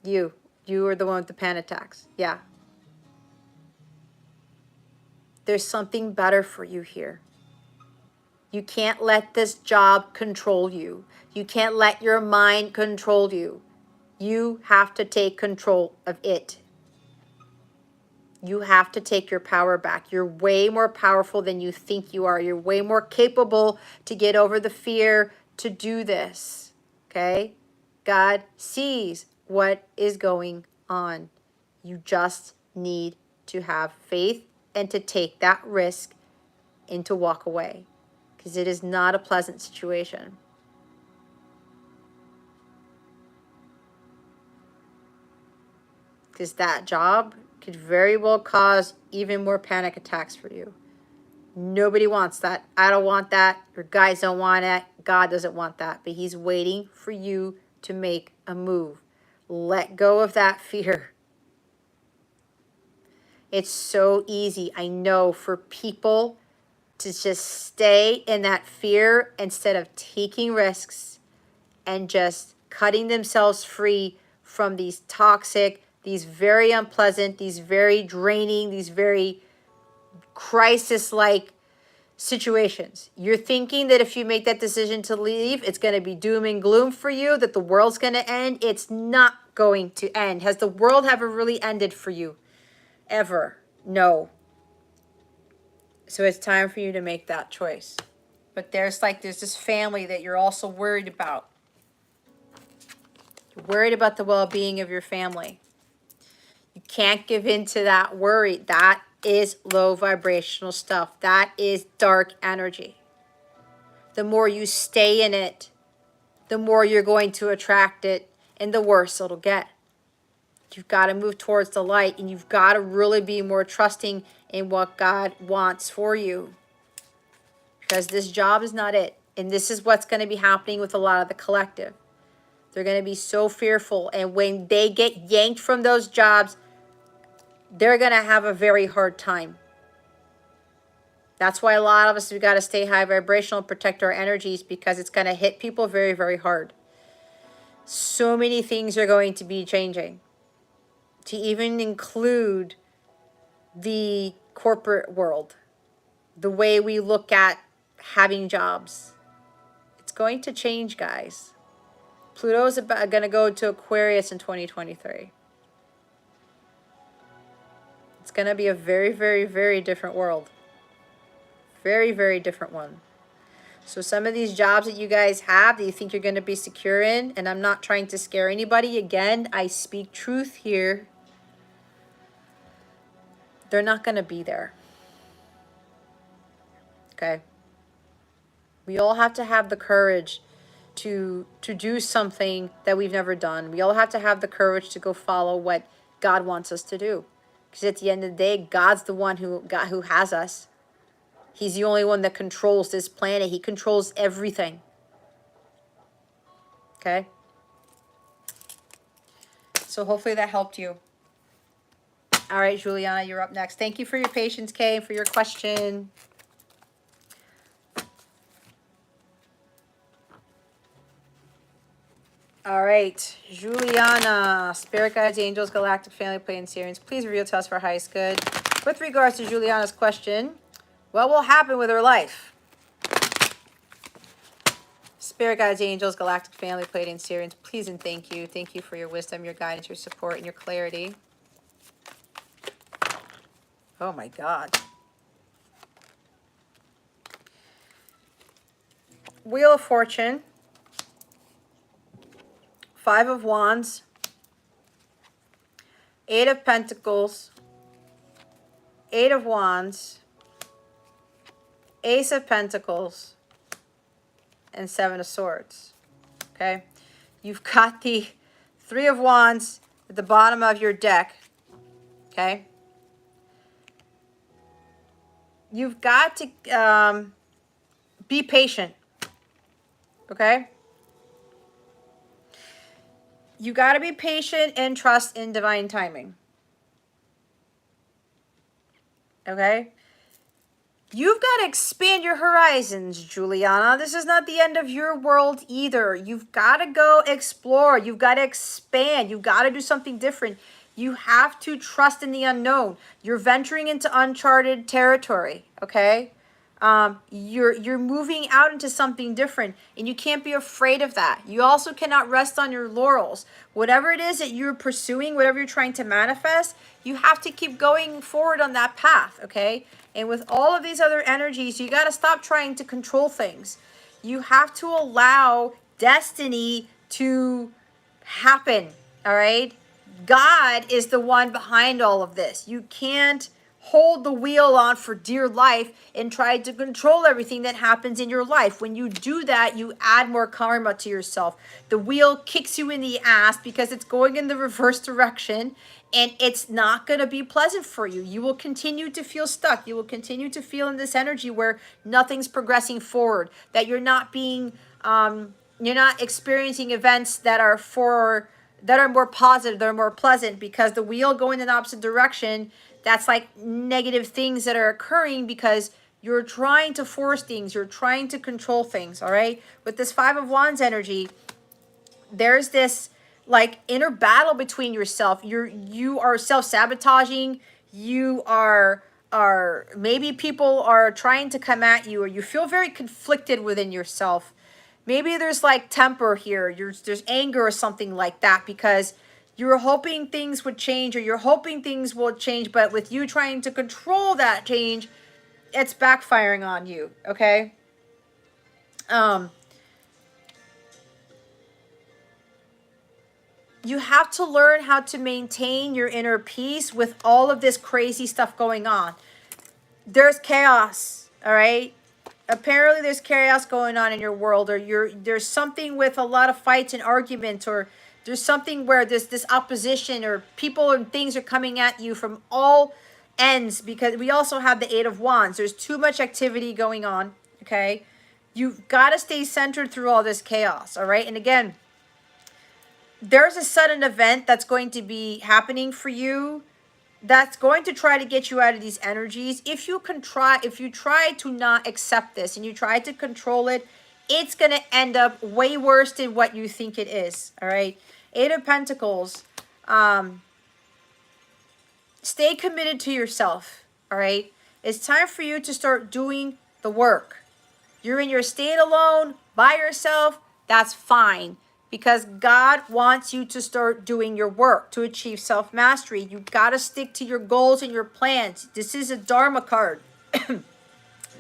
[SPEAKER 1] You are the one with the panic attacks. Yeah. There's something better for you here. You can't let this job control you. You can't let your mind control you. You have to take control of it. You have to take your power back. You're way more powerful than you think you are. You're way more capable to get over the fear to do this. Okay? God sees what is going on. You just need to have faith and to take that risk and to walk away, because it is not a pleasant situation. Because that job could very well cause even more panic attacks for you. Nobody wants that. I don't want that. Your guys don't want it. God doesn't want that. But he's waiting for you to make a move. Let go of that fear. It's so easy, I know, for people to just stay in that fear instead of taking risks and just cutting themselves free from these toxic, these very unpleasant, these very draining, these very crisis-like situations. You're thinking that if you make that decision to leave, it's going to be doom and gloom for you, that the world's going to end. It's not going to end. Has the world ever really ended for you? Ever? No. So it's time for you to make that choice. But there's this family that you're also worried about. You're worried about the well-being of your family. You can't give in to that worry. That is low vibrational stuff. That is dark energy. The more you stay in it, the more you're going to attract it, and the worse it'll get. You've got to move towards the light, and you've got to really be more trusting in what God wants for you. Because this job is not it. And this is what's going to be happening with a lot of the collective. They're going to be so fearful. And when they get yanked from those jobs, they're going to have a very hard time. That's why a lot of us, we've got to stay high vibrational, protect our energies, because it's going to hit people very, very hard. So many things are going to be changing, to even include the corporate world, the way we look at having jobs. It's going to change, guys. Pluto's going to go to Aquarius in 2023. It's going to be a very, very, very different world. Very, very different one. So some of these jobs that you guys have that you think you're going to be secure in, and I'm not trying to scare anybody. Again, I speak truth here. They're not going to be there. Okay? We all have to have the courage to do something that we've never done. We all have to have the courage to go follow what God wants us to do. Because at the end of the day, God's the one who has us. He's the only one that controls this planet. He controls everything. Okay? So hopefully that helped you. All right, Juliana, you're up next. Thank you for your patience, Kay, and for your question. All right, Juliana, Spirit Guides, Angels, Galactic Family, Plane, Sirians, please reveal to us for highest good. With regards to Juliana's question, what will happen with her life? Spirit Guides, Angels, Galactic Family, Plane, Sirians, please and thank you. Thank you for your wisdom, your guidance, your support, and your clarity. Oh my God. Wheel of Fortune. 5 of Wands. 8 of Pentacles. 8 of Wands. Ace of Pentacles. And 7 of Swords. Okay. You've got the 3 of Wands at the bottom of your deck. Okay. You've got to be patient. Okay. You got to be patient and trust in divine timing. Okay. You've got to expand your horizons, Juliana. This is not the end of your world either. You've got to go explore. You've got to expand. You've got to do something different. You have to trust in the unknown. You're venturing into uncharted territory, okay? You're moving out into something different, and you can't be afraid of that. You also cannot rest on your laurels. Whatever it is that you're pursuing, whatever you're trying to manifest, you have to keep going forward on that path, okay? And with all of these other energies, you got to stop trying to control things. You have to allow destiny to happen, all right? God is the one behind all of this. You can't hold the wheel on for dear life and try to control everything that happens in your life. When you do that, you add more karma to yourself. The wheel kicks you in the ass because it's going in the reverse direction, and it's not going to be pleasant for you. You will continue to feel stuck. You will continue to feel in this energy where nothing's progressing forward, that you're not being, you're not experiencing events that are more positive, that are more pleasant, because the wheel going in the opposite direction, that's like negative things that are occurring because you're trying to force things. You're trying to control things, all right? With this 5 of Wands energy, there's this like inner battle between yourself. You are self-sabotaging. You are maybe people are trying to come at you, or you feel very conflicted within yourself. Maybe there's like temper here. There's anger or something like that, because you're hoping things would change, or you're hoping things will change, but with you trying to control that change, it's backfiring on you, okay? you have to learn how to maintain your inner peace with all of this crazy stuff going on. There's chaos, all right? Apparently there's chaos going on in your world, or there's something with a lot of fights and arguments, or there's something where there's this opposition, or people and things are coming at you from all ends, because we also have the Eight of Wands. There's too much activity going on, okay? You've got to stay centered through all this chaos, all right? And again, there's a sudden event that's going to be happening for you that's going to try to get you out of these energies. If you try to not accept this and you try to control it, it's going to end up way worse than what you think it is. All right. Eight of Pentacles. Stay committed to yourself. All right. It's time for you to start doing the work. You're in your state alone, by yourself. That's fine. Because God wants you to start doing your work to achieve self-mastery. You've got to stick to your goals and your plans. This is a Dharma card.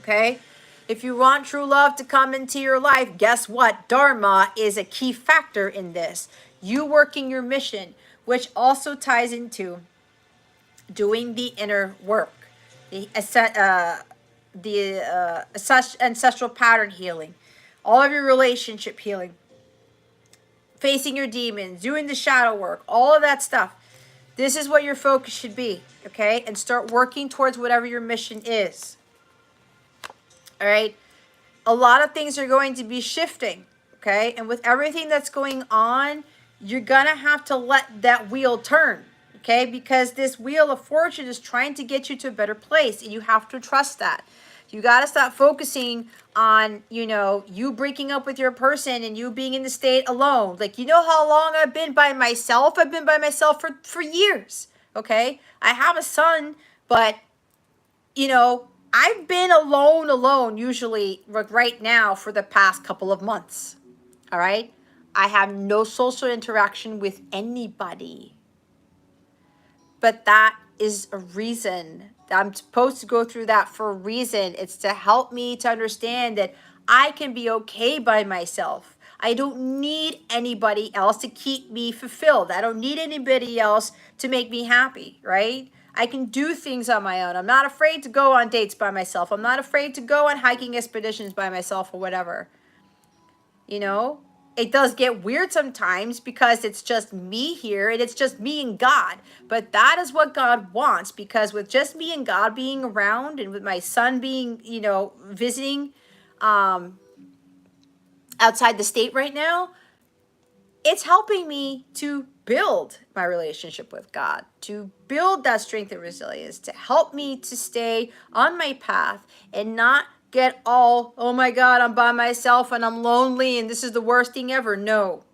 [SPEAKER 1] Okay? If you want true love to come into your life, guess what? Dharma is a key factor in this. You working your mission, which also ties into doing the inner work. The ancestral pattern healing. All of your relationship healing. Facing your demons, doing the shadow work, all of that stuff. This is what your focus should be, okay? And start working towards whatever your mission is. All right? A lot of things are going to be shifting, okay? And with everything that's going on, you're going to have to let that wheel turn, okay? Because this wheel of fortune is trying to get you to a better place, and you have to trust that. You got to stop focusing on, you breaking up with your person and you being in the state alone. Like, you know how long I've been by myself? I've been by myself for years, okay? I have a son, but, I've been alone usually right now for the past couple of months, all right? I have no social interaction with anybody. But that is a reason. I'm supposed to go through that for a reason. It's to help me to understand that I can be okay by myself. I don't need anybody else to keep me fulfilled. I don't need anybody else to make me happy, right? I can do things on my own. I'm not afraid to go on dates by myself. I'm not afraid to go on hiking expeditions by myself or whatever. It does get weird sometimes because it's just me here and it's just me and God. But that is what God wants, because with just me and God being around and with my son being, visiting outside the state right now, it's helping me to build my relationship with God, to build that strength and resilience, to help me to stay on my path and not get all, oh my God, I'm by myself and I'm lonely and this is the worst thing ever. No.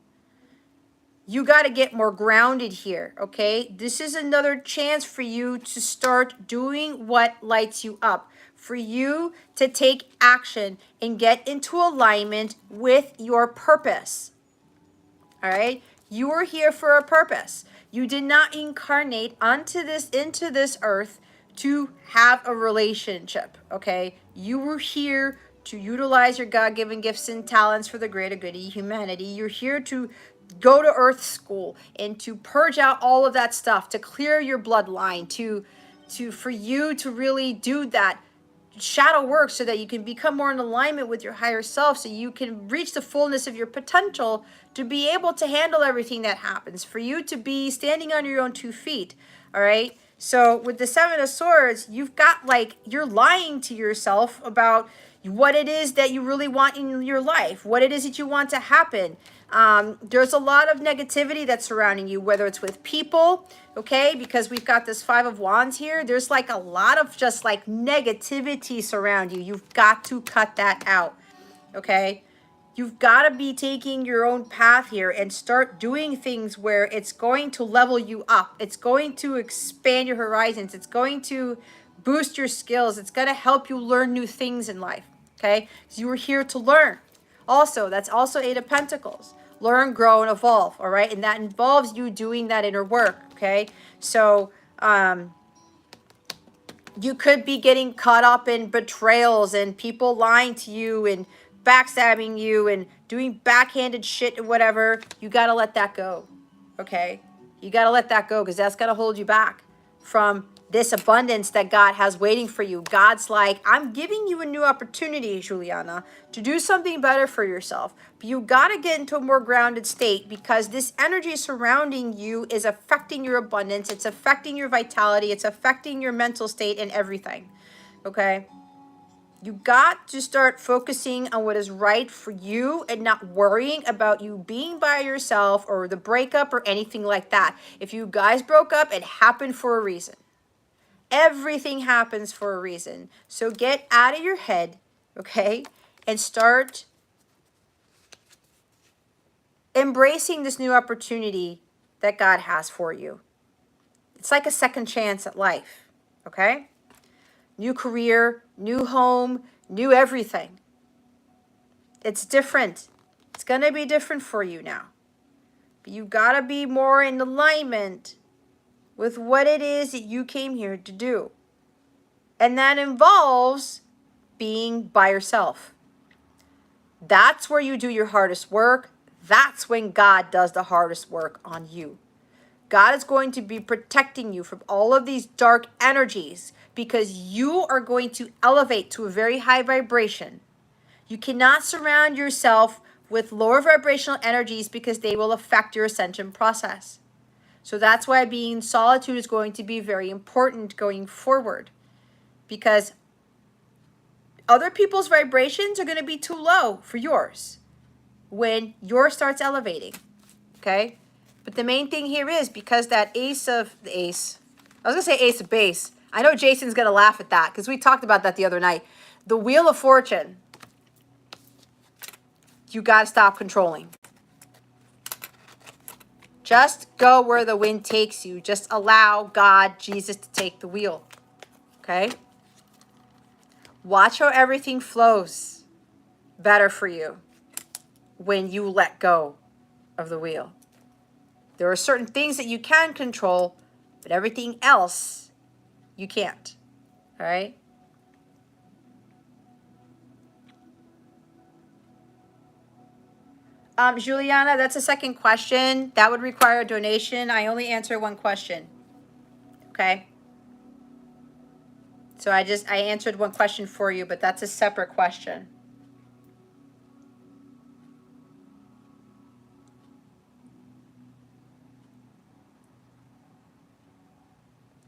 [SPEAKER 1] You got to get more grounded here, okay? This is another chance for you to start doing what lights you up, for you to take action and get into alignment with your purpose. All right? You are here for a purpose. You did not incarnate into this earth to have a relationship, okay? You were here to utilize your God-given gifts and talents for the greater good of humanity. You're here to go to earth school and to purge out all of that stuff, to clear your bloodline, for you to really do that shadow work so that you can become more in alignment with your higher self, so you can reach the fullness of your potential to be able to handle everything that happens, for you to be standing on your own 2 feet. All right. So with the Seven of Swords, you've got you're lying to yourself about what it is that you really want in your life, what it is that you want to happen. There's a lot of negativity that's surrounding you, whether it's with people, okay, because we've got this Five of Wands here. There's a lot of just negativity surround you. You've got to cut that out, okay? You've got to be taking your own path here and start doing things where it's going to level you up. It's going to expand your horizons. It's going to boost your skills. It's going to help you learn new things in life, okay? Because you were here to learn. Also, that's also Eight of Pentacles. Learn, grow, and evolve, all right? And that involves you doing that inner work, okay? So, you could be getting caught up in betrayals and people lying to you and backstabbing you and doing backhanded shit and whatever. You got to let that go, okay? You got to let that go because that's going to hold you back from this abundance that God has waiting for you. God's like, I'm giving you a new opportunity, Juliana, to do something better for yourself. But you got to get into a more grounded state because this energy surrounding you is affecting your abundance. It's affecting your vitality. It's affecting your mental state and everything, okay? You got to start focusing on what is right for you and not worrying about you being by yourself or the breakup or anything like that. If you guys broke up, it happened for a reason. Everything happens for a reason. So get out of your head, okay, and start embracing this new opportunity that God has for you. It's like a second chance at life, okay? New career, new home, new everything. It's different. It's going to be different for you now. But you got to be more in alignment with what it is that you came here to do. And that involves being by yourself. That's where you do your hardest work. That's when God does the hardest work on you. God is going to be protecting you from all of these dark energies because you are going to elevate to a very high vibration. You cannot surround yourself with lower vibrational energies because they will affect your ascension process. So that's why being in solitude is going to be very important going forward, because other people's vibrations are going to be too low for yours when yours starts elevating, okay? But the main thing here is because that I was going to say ace of base. I know Jason's going to laugh at that because we talked about that the other night. The Wheel of Fortune, you got to stop controlling. Just go where the wind takes you. Just allow God, Jesus, to take the wheel, okay? Watch how everything flows better for you when you let go of the wheel. There are certain things that you can control, but everything else you can't, all right? Juliana, that's a second question. That would require a donation. I only answer one question, okay? So I answered one question for you, but that's a separate question.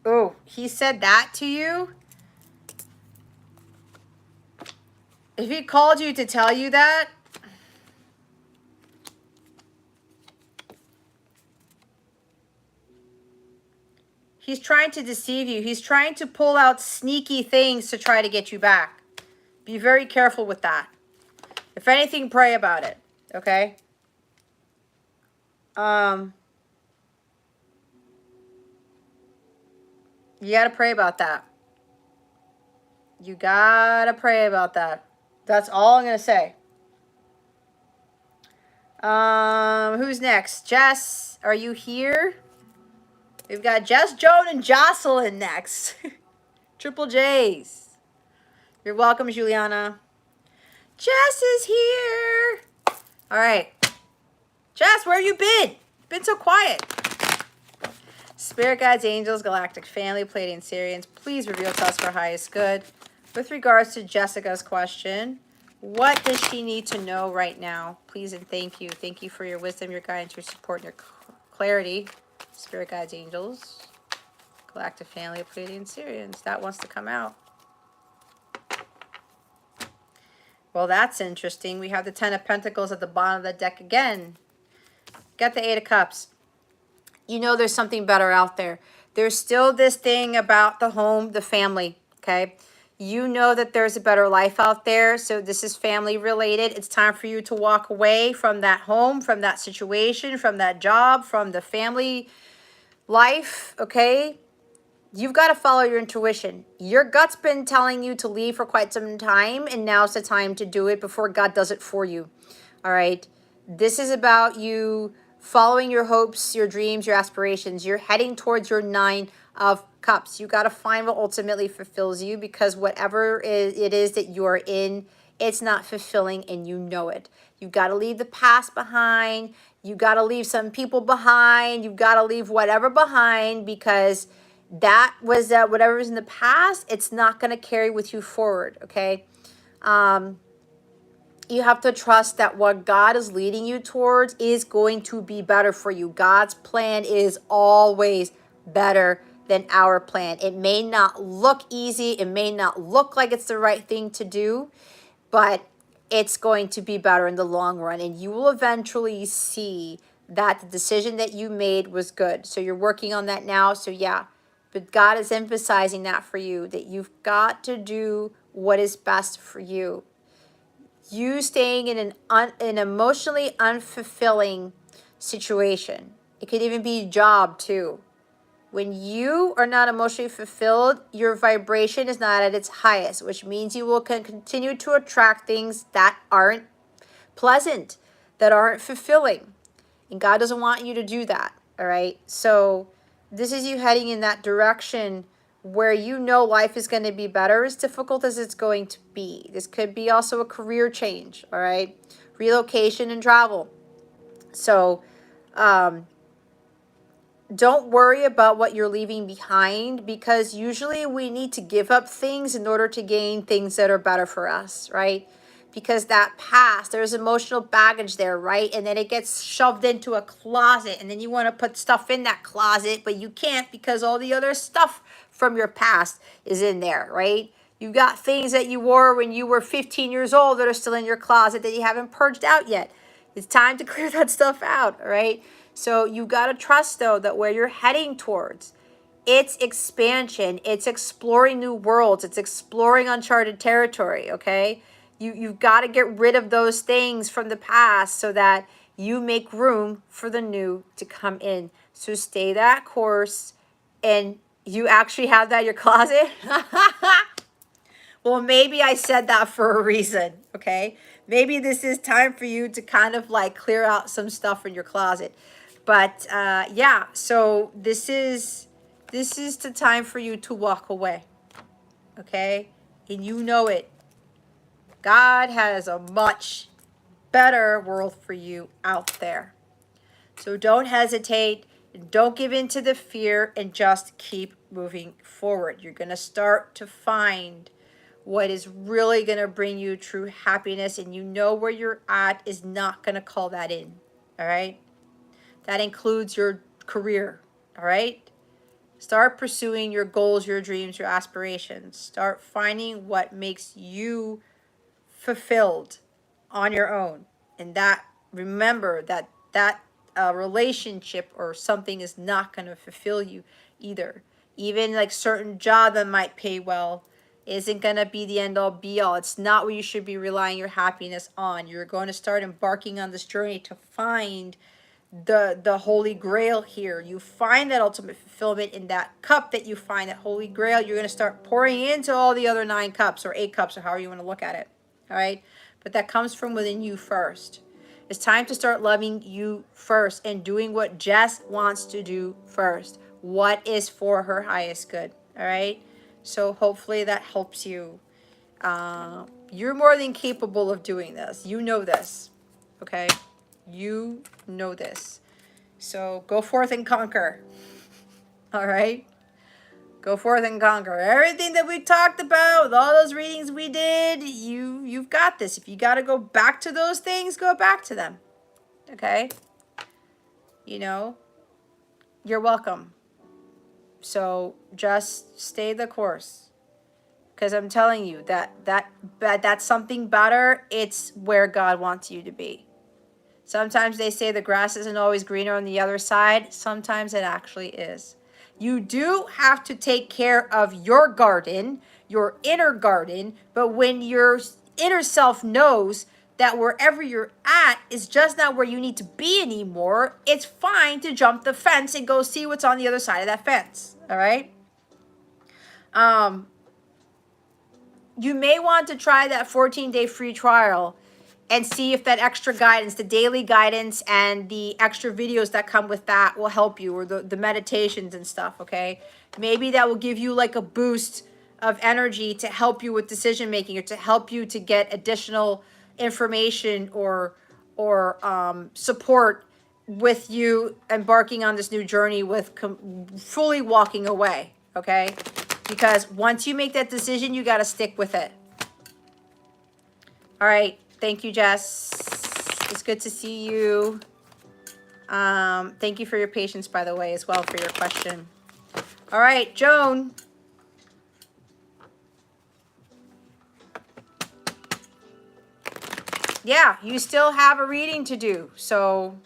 [SPEAKER 1] Oh, he said that to you? If he called you to tell you that, he's trying to deceive you. He's trying to pull out sneaky things to try to get you back. Be very careful with that. If anything, pray about it, okay? You got to pray about that. You got to pray about that. That's all I'm going to say. Who's next? Jess, are you here? We've got Jess, Joan, and Jocelyn next. Triple J's. You're welcome, Juliana. Jess is here. All right. Jess, where you been? Been so quiet. Spirit guides, angels, galactic family, Pleiadian Syrians, please reveal to us for highest good. With regards to Jessica's question, what does she need to know right now? Please and thank you. Thank you for your wisdom, your guidance, your support, and your clarity. Spirit guides, angels, galactic family, Pleiadian Syrians. That wants to come out. Well, that's interesting. We have the Ten of Pentacles at the bottom of the deck again. Got the Eight of Cups. You know there's something better out there. There's still this thing about the home, the family, okay? You know that there's a better life out there, so this is family related. It's time for you to walk away from that home, from that situation, from that job, from the family life, okay? You've got to follow your intuition. Your gut's been telling you to leave for quite some time, and now's the time to do it before God does it for you, all right? This is about you following your hopes, your dreams, your aspirations. You're heading towards your Nine of Cups. You got to find what ultimately fulfills you, because whatever it is that you're in, it's not fulfilling and you know it. You've got to leave the past behind. You've got to leave some people behind. You've got to leave whatever behind, because that was whatever was in the past. It's not going to carry with you forward. Okay. You have to trust that what God is leading you towards is going to be better for you. God's plan is always better than our plan. It may not look easy. It may not look like it's the right thing to do, but it's going to be better in the long run. And you will eventually see that the decision that you made was good. So you're working on that now. So yeah, but God is emphasizing that for you, that you've got to do what is best for you. You staying in an emotionally unfulfilling situation. It could even be a job too. When you are not emotionally fulfilled, your vibration is not at its highest, which means you will continue to attract things that aren't pleasant, that aren't fulfilling. And God doesn't want you to do that, all right? So this is you heading in that direction where you know life is going to be better, as difficult as it's going to be. This could be also a career change, all right? Relocation and travel. So don't worry about what you're leaving behind, because usually we need to give up things in order to gain things that are better for us, right? Because that past, there's emotional baggage there, right? And then it gets shoved into a closet, and then you want to put stuff in that closet, but you can't because all the other stuff from your past is in there, right? You've got things that you wore when you were 15 years old that are still in your closet that you haven't purged out yet. It's time to clear that stuff out, all right? So you got to trust, though, that where you're heading towards, it's expansion, it's exploring new worlds, it's exploring uncharted territory, okay? You've got to get rid of those things from the past so that you make room for the new to come in. So stay that course, and you actually have that in your closet. Well, maybe I said that for a reason, okay? Maybe this is time for you to kind of like clear out some stuff in your closet. But yeah, so this is the time for you to walk away, okay? And you know it. God has a much better world for you out there. So don't hesitate. Don't give in to the fear, and just keep moving forward. You're going to start to find what is really going to bring you true happiness, and you know where you're at is not going to call that in. All right? That includes your career. All right? Start pursuing your goals, your dreams, your aspirations. Start finding what makes you fulfilled on your own. And that, remember that relationship or something is not going to fulfill you either. Even like certain job that might pay well isn't going to be the end all be all. It's not what you should be relying your happiness on. You're going to start embarking on this journey to find the holy grail here. You find that ultimate fulfillment in that cup that you find, that holy grail. You're going to start pouring into all the other 9 cups or 8 cups or however you want to look at it. All right? But that comes from within you first. It's time to start loving you first and doing what Jess wants to do first. What is for her highest good. All right? So hopefully that helps you. You're more than capable of doing this. You know this. Okay? You know this. So go forth and conquer. All right? Go forth and conquer. Everything that we talked about, with all those readings we did, you've got this. If you got to go back to those things, go back to them. Okay? You know, you're welcome. So just stay the course. Because I'm telling you that's something better. It's where God wants you to be. Sometimes they say the grass isn't always greener on the other side. Sometimes it actually is. You do have to take care of your garden, your inner garden, but when your inner self knows that wherever you're at is just not where you need to be anymore, it's fine to jump the fence and go see what's on the other side of that fence, all right? You may want to try that 14-day free trial and see if that extra guidance, the daily guidance and the extra videos that come with that will help you, or the meditations and stuff, okay? Maybe that will give you like a boost of energy to help you with decision making, or to help you to get additional information or support with you embarking on this new journey with fully walking away, okay? Because once you make that decision, you got to stick with it. All right. Thank you, Jess. It's good to see you. Thank you for your patience, by the way, as well, for your question. All right, Joan. Yeah, you still have a reading to do. So,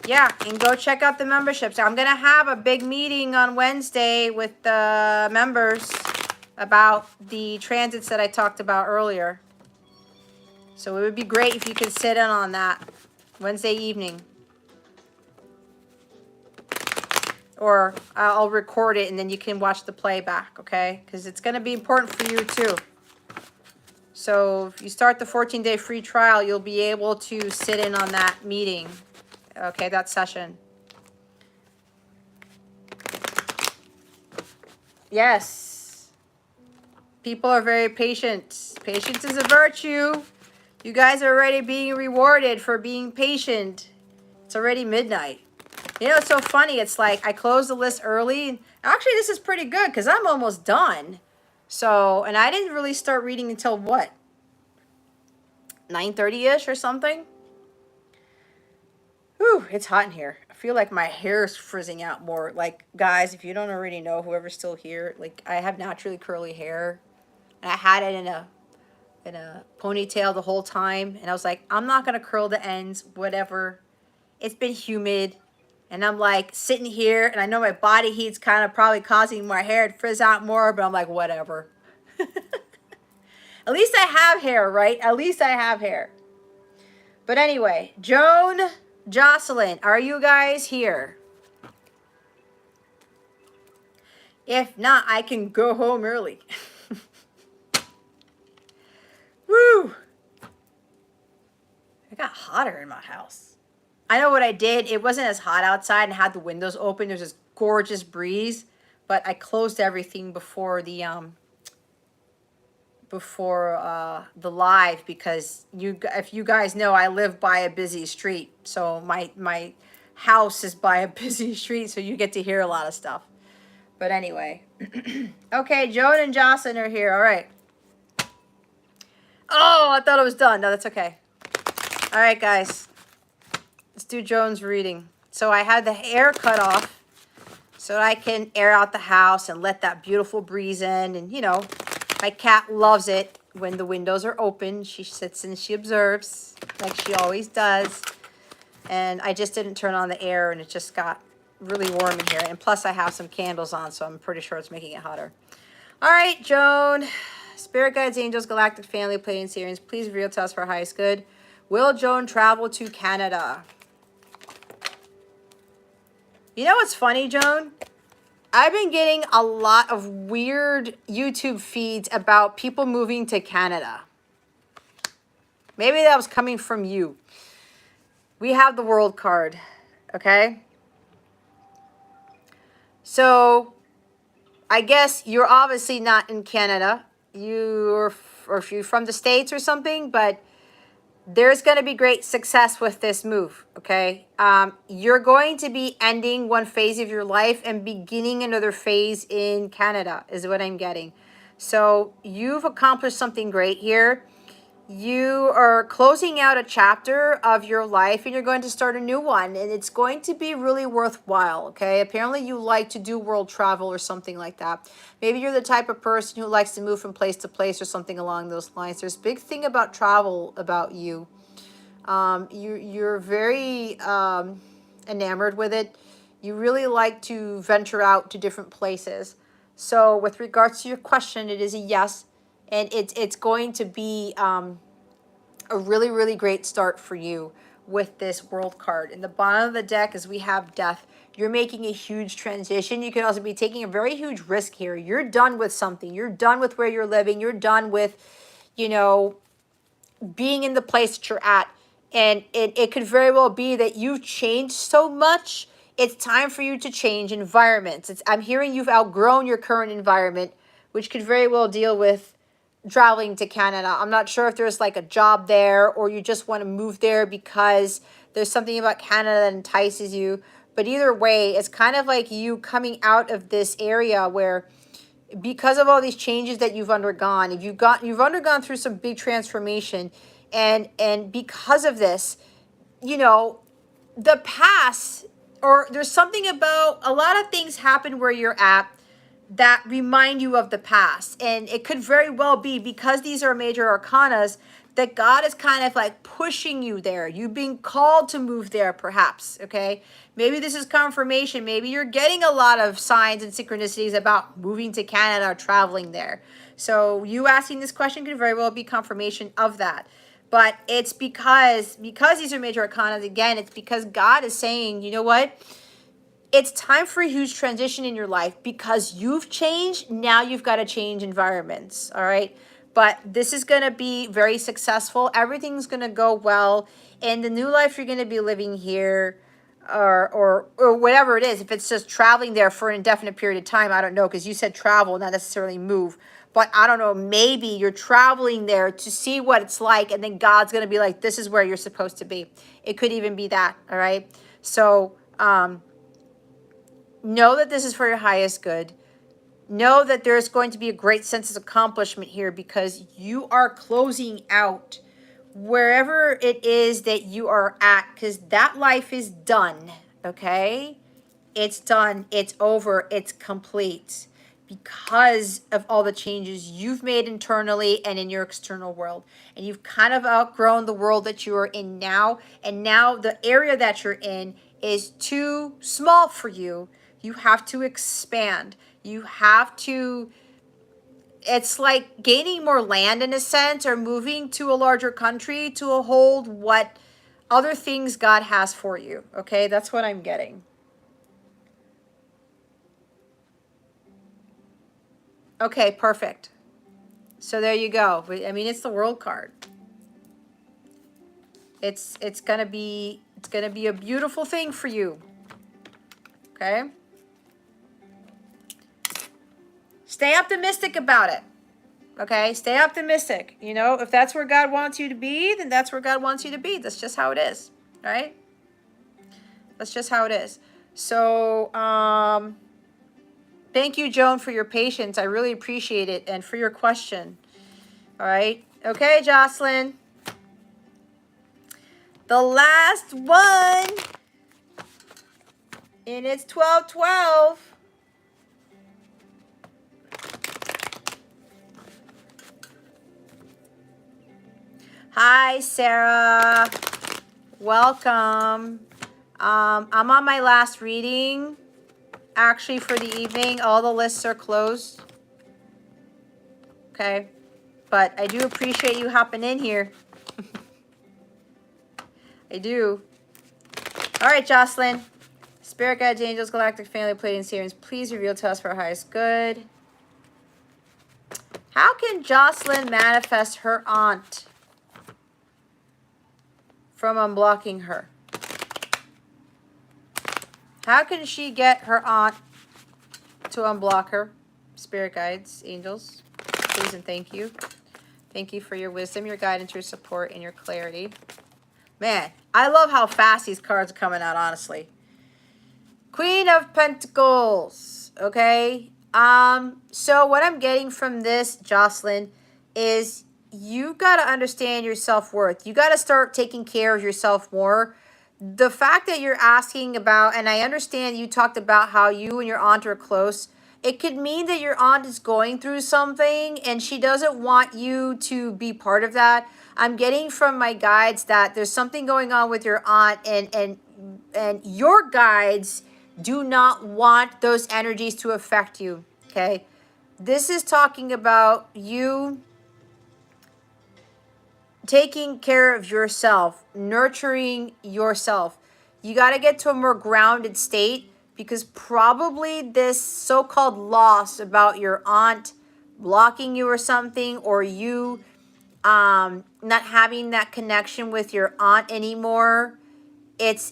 [SPEAKER 1] yeah, and go check out the memberships. I'm going to have a big meeting on Wednesday with the members about the transits that I talked about earlier. So it would be great if you could sit in on that Wednesday evening. Or I'll record it and then you can watch the playback, okay? Because it's going to be important for you too. So if you start the 14-day free trial, you'll be able to sit in on that meeting, okay, that session. Yes. People are very patient. Patience is a virtue. You guys are already being rewarded for being patient. It's already midnight. You know, it's so funny. It's like I closed the list early. Actually, this is pretty good because I'm almost done. So, and I didn't really start reading until what? 9:30-ish or something? Whew, it's hot in here. I feel like my hair is frizzing out more. Like, guys, if you don't already know, whoever's still here, like, I have naturally curly hair. And I had it in a ponytail the whole time. And I was like, I'm not going to curl the ends, whatever. It's been humid. And I'm like sitting here, and I know my body heat's kind of probably causing my hair to frizz out more, but I'm like, whatever. At least I have hair, right? At least I have hair. But anyway, Joan, Jocelyn, are you guys here? If not, I can go home early. Woo! It got hotter in my house. I know what I did. It wasn't as hot outside and had the windows open. There's this gorgeous breeze, but I closed everything before the live because if you guys know, I live by a busy street. So my house is by a busy street, so you get to hear a lot of stuff. But anyway. Okay, Joan and Jocelyn are here. All right. Oh, I thought it was done. No, that's okay. All right, guys. Let's do Joan's reading. So I had the hair cut off so I can air out the house and let that beautiful breeze in. And, you know, my cat loves it when the windows are open. She sits and she observes like she always does. And I just didn't turn on the air and it just got really warm in here. And plus I have some candles on, so I'm pretty sure it's making it hotter. All right, Joan. Spirit guides, angels, galactic family, Pleiadian Sirians, please reveal to us for our highest good. Will Joan travel to Canada? You know what's funny, Joan? I've been getting a lot of weird YouTube feeds about people moving to Canada. Maybe that was coming from you. We have the world card, okay? So, I guess you're obviously not in Canada. Or if you're from the States or something, but there's going to be great success with this move, okay? You're going to be ending one phase of your life and beginning another phase in Canada is what I'm getting. So you've accomplished something great here. You are closing out a chapter of your life and you're going to start a new one. And it's going to be really worthwhile, okay? Apparently you like to do world travel or something like that. Maybe you're the type of person who likes to move from place to place or something along those lines. There's a big thing about travel about you. You're very enamored with it. You really like to venture out to different places. So with regards to your question, it is a yes. And it's going to be a really, really great start for you with this world card. In the bottom of the deck is we have death. You're making a huge transition. You can also be taking a very huge risk here. You're done with something. You're done with where you're living. You're done with, you know, being in the place that you're at. And it could very well be that you've changed so much. It's time for you to change environments. I'm hearing you've outgrown your current environment, which could very well deal with traveling to Canada. I'm not sure if there's like a job there or you just want to move there because there's something about Canada that entices you. But either way, it's kind of like you coming out of this area where, because of all these changes that you've undergone, if you've undergone through some big transformation, and because of this, you know, the past, or there's something about a lot of things happen where you're at that remind you of the past. And it could very well be, because these are major arcanas, that God is kind of like pushing you there. You've been called to move there, perhaps. Okay. Maybe this is confirmation. Maybe you're getting a lot of signs and synchronicities about moving to Canada or traveling there. So you asking this question could very well be confirmation of that. But it's because these are major arcanas, again, it's because God is saying, you know what? It's time for a huge transition in your life because you've changed. Now you've got to change environments. All right. But this is going to be very successful. Everything's going to go well. And the new life you're going to be living here, or whatever it is, if it's just traveling there for an indefinite period of time, I don't know, because you said travel, not necessarily move. But I don't know, maybe you're traveling there to see what it's like, and then God's going to be like, this is where you're supposed to be. It could even be that. All right. So, know that this is for your highest good. Know that there's going to be a great sense of accomplishment here because you are closing out wherever it is that you are at, because that life is done, okay? It's done. It's over. It's complete because of all the changes you've made internally and in your external world. And you've kind of outgrown the world that you are in now. And now the area that you're in is too small for you. You have to expand. You have to, it's like gaining more land in a sense, or moving to a larger country to hold what other things God has for you. Okay, that's what I'm getting. Okay, perfect. So there you go. I mean, it's the world card. It's gonna be a beautiful thing for you. Okay. Stay optimistic about it. Okay, stay optimistic. You know, if that's where God wants you to be, then that's where God wants you to be. That's just how it is. Right? That's just how it is. So, thank you, Joan, for your patience. I really appreciate it, and for your question. All right. Okay, Jocelyn. The last one. And it's 12-12. Hi, Sarah. Welcome. I'm on my last reading, actually, for the evening. All the lists are closed. Okay. But I do appreciate you hopping in here. I do. All right, Jocelyn. Spirit guides, angels, galactic family, Pleiadian Sirians, please reveal to us for our highest good. How can Jocelyn manifest her aunt from unblocking her? How can she get her aunt to unblock her? Spirit guides, angels, please and thank you. Thank you for your wisdom, your guidance, your support, and your clarity. Man, I love how fast these cards are coming out, honestly. Queen of Pentacles, okay? So what I'm getting from this, Jocelyn, is you got to understand your self-worth. You got to start taking care of yourself more. The fact that you're asking about, and I understand you talked about how you and your aunt are close, it could mean that your aunt is going through something and she doesn't want you to be part of that. I'm getting from my guides that there's something going on with your aunt, and your guides do not want those energies to affect you, okay? This is talking about you taking care of yourself, nurturing yourself. You got to get to a more grounded state, because probably this so-called loss about your aunt blocking you or something, or you not having that connection with your aunt anymore, it's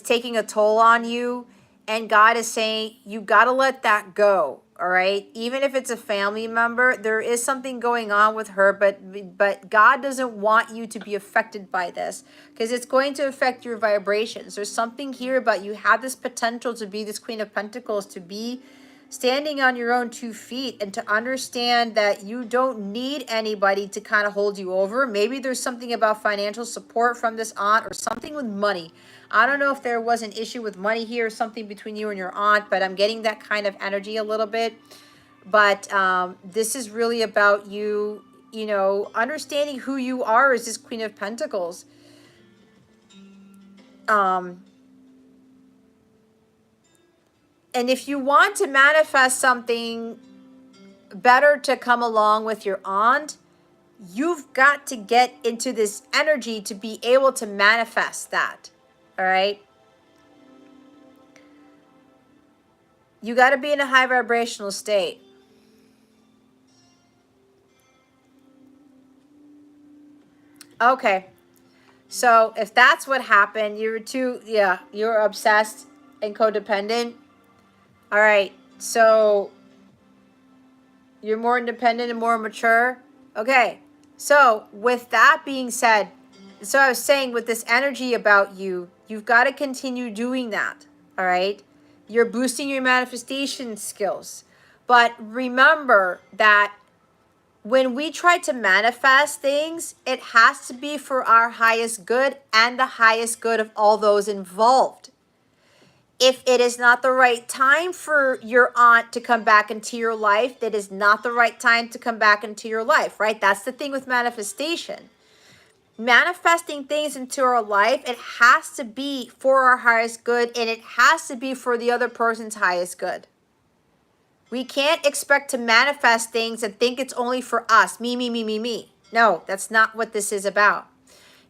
[SPEAKER 1] taking a toll on you. And God is saying, you got to let that go. all right? Even if it's a family member, there is something going on with her, but God doesn't want you to be affected by this because it's going to affect your vibrations. There's something here about you have this potential to be this Queen of Pentacles, to be standing on your own 2 feet, and to understand that you don't need anybody to kind of hold you over. Maybe there's something about financial support from this aunt or something with money. I don't know if there was an issue with money here or something between you and your aunt, but I'm getting that kind of energy a little bit. But this is really about you, you know, understanding who you are as this Queen of Pentacles. And if you want to manifest something better to come along with your aunt, you've got to get into this energy to be able to manifest that. All right. You got to be in a high vibrational state. Okay. So if that's what happened, you're obsessed and codependent. All right. So you're more independent and more mature. Okay. So with that being said, so I was saying with this energy about you, you've got to continue doing that. All right. You're boosting your manifestation skills. But remember that when we try to manifest things, it has to be for our highest good and the highest good of all those involved. If it is not the right time for your aunt to come back into your life, that is not the right time to come back into your life, right? That's the thing with manifestation. Manifesting things into our life, it has to be for our highest good, and it has to be for the other person's highest good. We can't expect to manifest things and think it's only for us. Me, me, me, me, me. No, that's not what this is about.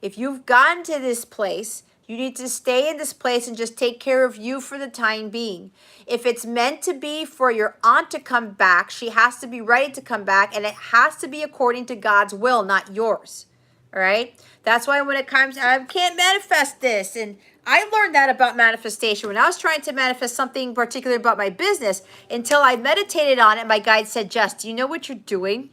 [SPEAKER 1] If you've gotten to this place, you need to stay in this place and just take care of you for the time being. If it's meant to be for your aunt to come back, she has to be ready to come back, and it has to be according to God's will, not yours. All right? That's why when it comes, I can't manifest this. And I learned that about manifestation when I was trying to manifest something particular about my business, until I meditated on it. My guide said, Jess, do you know what you're doing?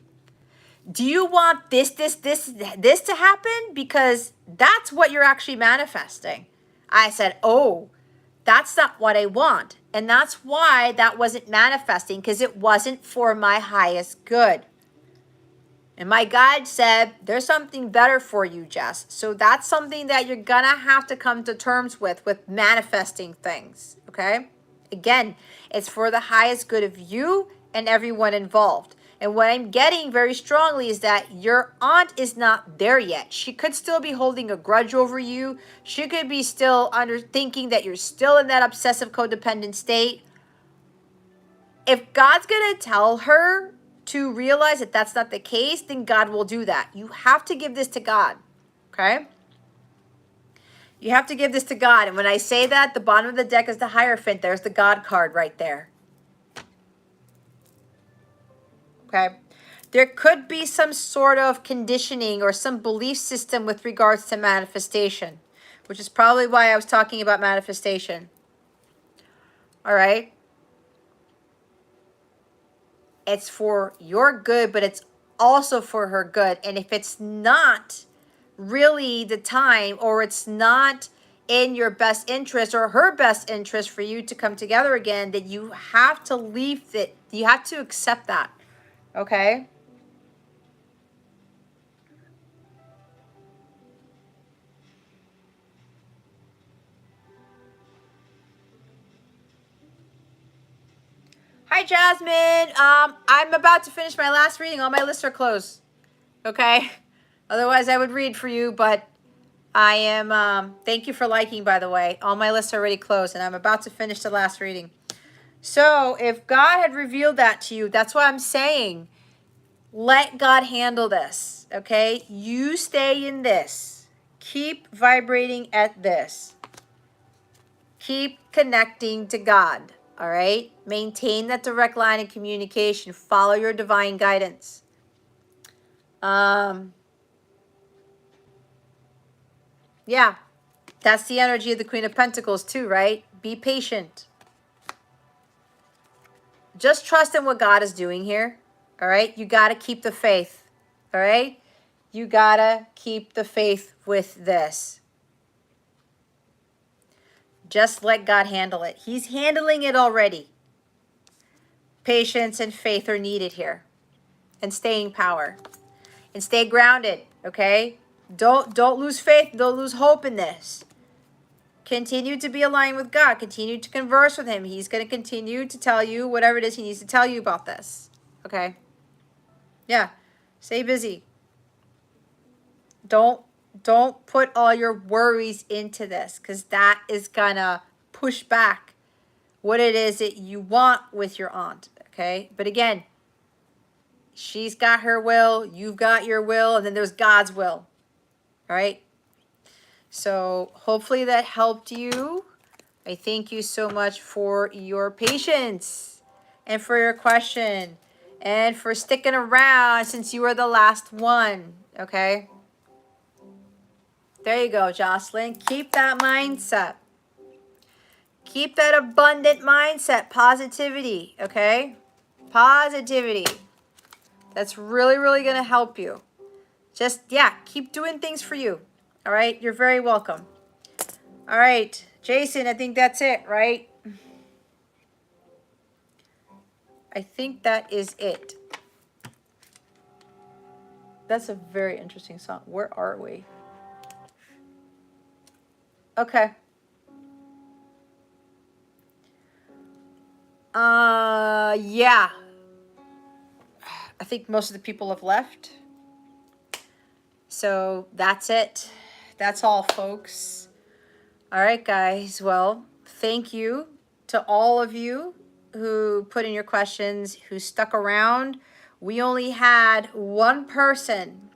[SPEAKER 1] Do you want this to happen? Because that's what you're actually manifesting. I said, oh, that's not what I want. And that's why that wasn't manifesting, because it wasn't for my highest good. And my guide said, there's something better for you, Jess. So that's something that you're going to have to come to terms with manifesting things, okay? Again, it's for the highest good of you and everyone involved. And what I'm getting very strongly is that your aunt is not there yet. She could still be holding a grudge over you. She could be still thinking that you're still in that obsessive codependent state. If God's going to tell her to realize that that's not the case, then God will do that. You have to give this to God, okay? You have to give this to God. And when I say that, the bottom of the deck is the Hierophant. There's the God card right there. Okay? There could be some sort of conditioning or some belief system with regards to manifestation, which is probably why I was talking about manifestation. All right? It's for your good, but it's also for her good. And if it's not really the time, or it's not in your best interest or her best interest for you to come together again, then you have to leave it. You have to accept that. Okay? Hi, Jasmine. I'm about to finish my last reading. All my lists are closed. Okay? Otherwise, I would read for you, but I am, thank you for liking, by the way. All my lists are already closed, and I'm about to finish the last reading. So if God had revealed that to you, that's what I'm saying. Let God handle this, okay? You stay in this. Keep vibrating at this. Keep connecting to God, all right? Maintain that direct line of communication. Follow your divine guidance. Yeah, that's the energy of the Queen of Pentacles too, right? Be patient. just trust in what God is doing here. All right. You got to keep the faith. All right. You got to keep the faith with this. Just let God handle it. He's handling it already. Patience and faith are needed here. And staying power. And stay grounded. Okay. Don't lose faith. Don't lose hope in this. Continue to be aligned with God. Continue to converse with him. He's going to continue to tell you whatever it is he needs to tell you about this. Okay. Yeah. Stay busy. Don't put all your worries into this, because that is going to push back what it is that you want with your aunt. Okay. But again, she's got her will. You've got your will. And then there's God's will. All right. So hopefully that helped you. I thank you so much for your patience and for your question and for sticking around since you were the last one. Okay. There you go, Jocelyn. Keep that mindset. Keep that abundant mindset. Positivity. Okay. Positivity. That's really, really going to help you. Just, yeah, keep doing things for you. All right. You're very welcome. All right. Jason, I think that's it, right? I think that is it. That's a very interesting song. Where are we? Okay. Yeah. I think most of the people have left. So that's it. That's all, folks. All right, guys. Well, thank you to all of you who put in your questions, who stuck around. We only had one person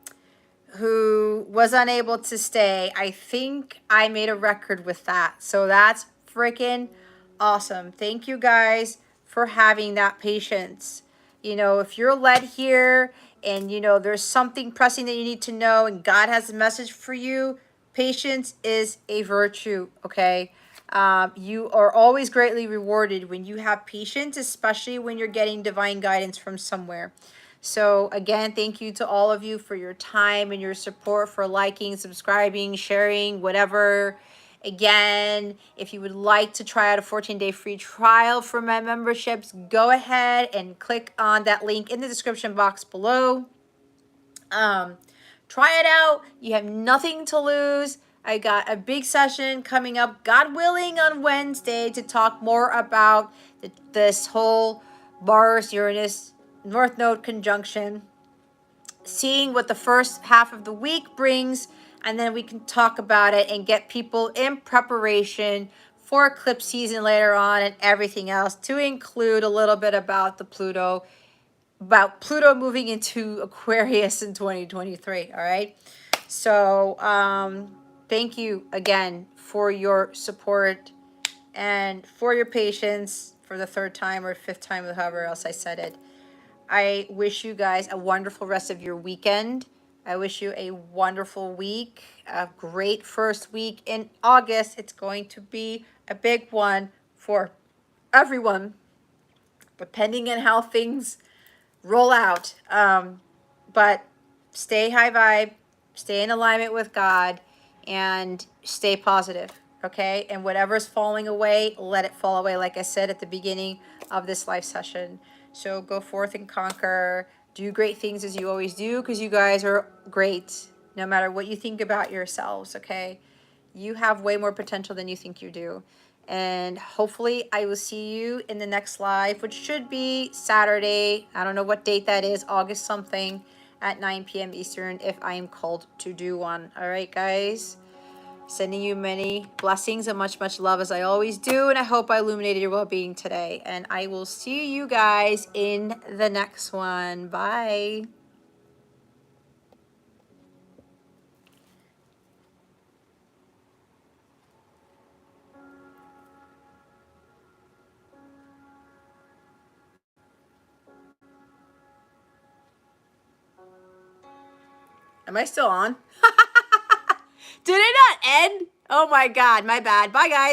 [SPEAKER 1] who was unable to stay. I think I made a record with that. So that's freaking awesome. Thank you guys for having that patience. You know, if you're led here and, you know, there's something pressing that you need to know and God has a message for you, patience is a virtue, okay? You are always greatly rewarded when you have patience, especially when you're getting divine guidance from somewhere. So again, thank you to all of you for your time and your support, for liking, subscribing, sharing, whatever. Again, if you would like to try out a 14-day free trial for my memberships, go ahead and click on that link in the description box below. Try it out. You have nothing to lose. I got a big session coming up, God willing, on Wednesday to talk more about this whole Mars-Uranus North Node conjunction, seeing what the first half of the week brings, and then we can talk about it and get people in preparation for eclipse season later on and everything else, to include a little bit about Pluto moving into Aquarius in 2023. All right. So thank you again for your support and for your patience for the third time or fifth time, however else I said it. I wish you guys a wonderful rest of your weekend. I wish you a wonderful week, a great first week in August. It's going to be a big one for everyone, depending on how things roll out. But stay high vibe, stay in alignment with God, and stay positive, okay? And whatever's falling away, let it fall away, like I said at the beginning of this live session. So go forth and conquer. Do great things as you always do, because you guys are great, no matter what you think about yourselves, okay? You have way more potential than you think you do. And hopefully I will see you in the next live, which should be Saturday. I don't know what date that is, August something, at 9 p.m. Eastern, if I am called to do one. All right, guys. Sending you many blessings and much, much love as I always do. And I hope I illuminated your well-being today. And I will see you guys in the next one. Bye. Am I still on? Did it not end? Oh my God, my bad. Bye, guys.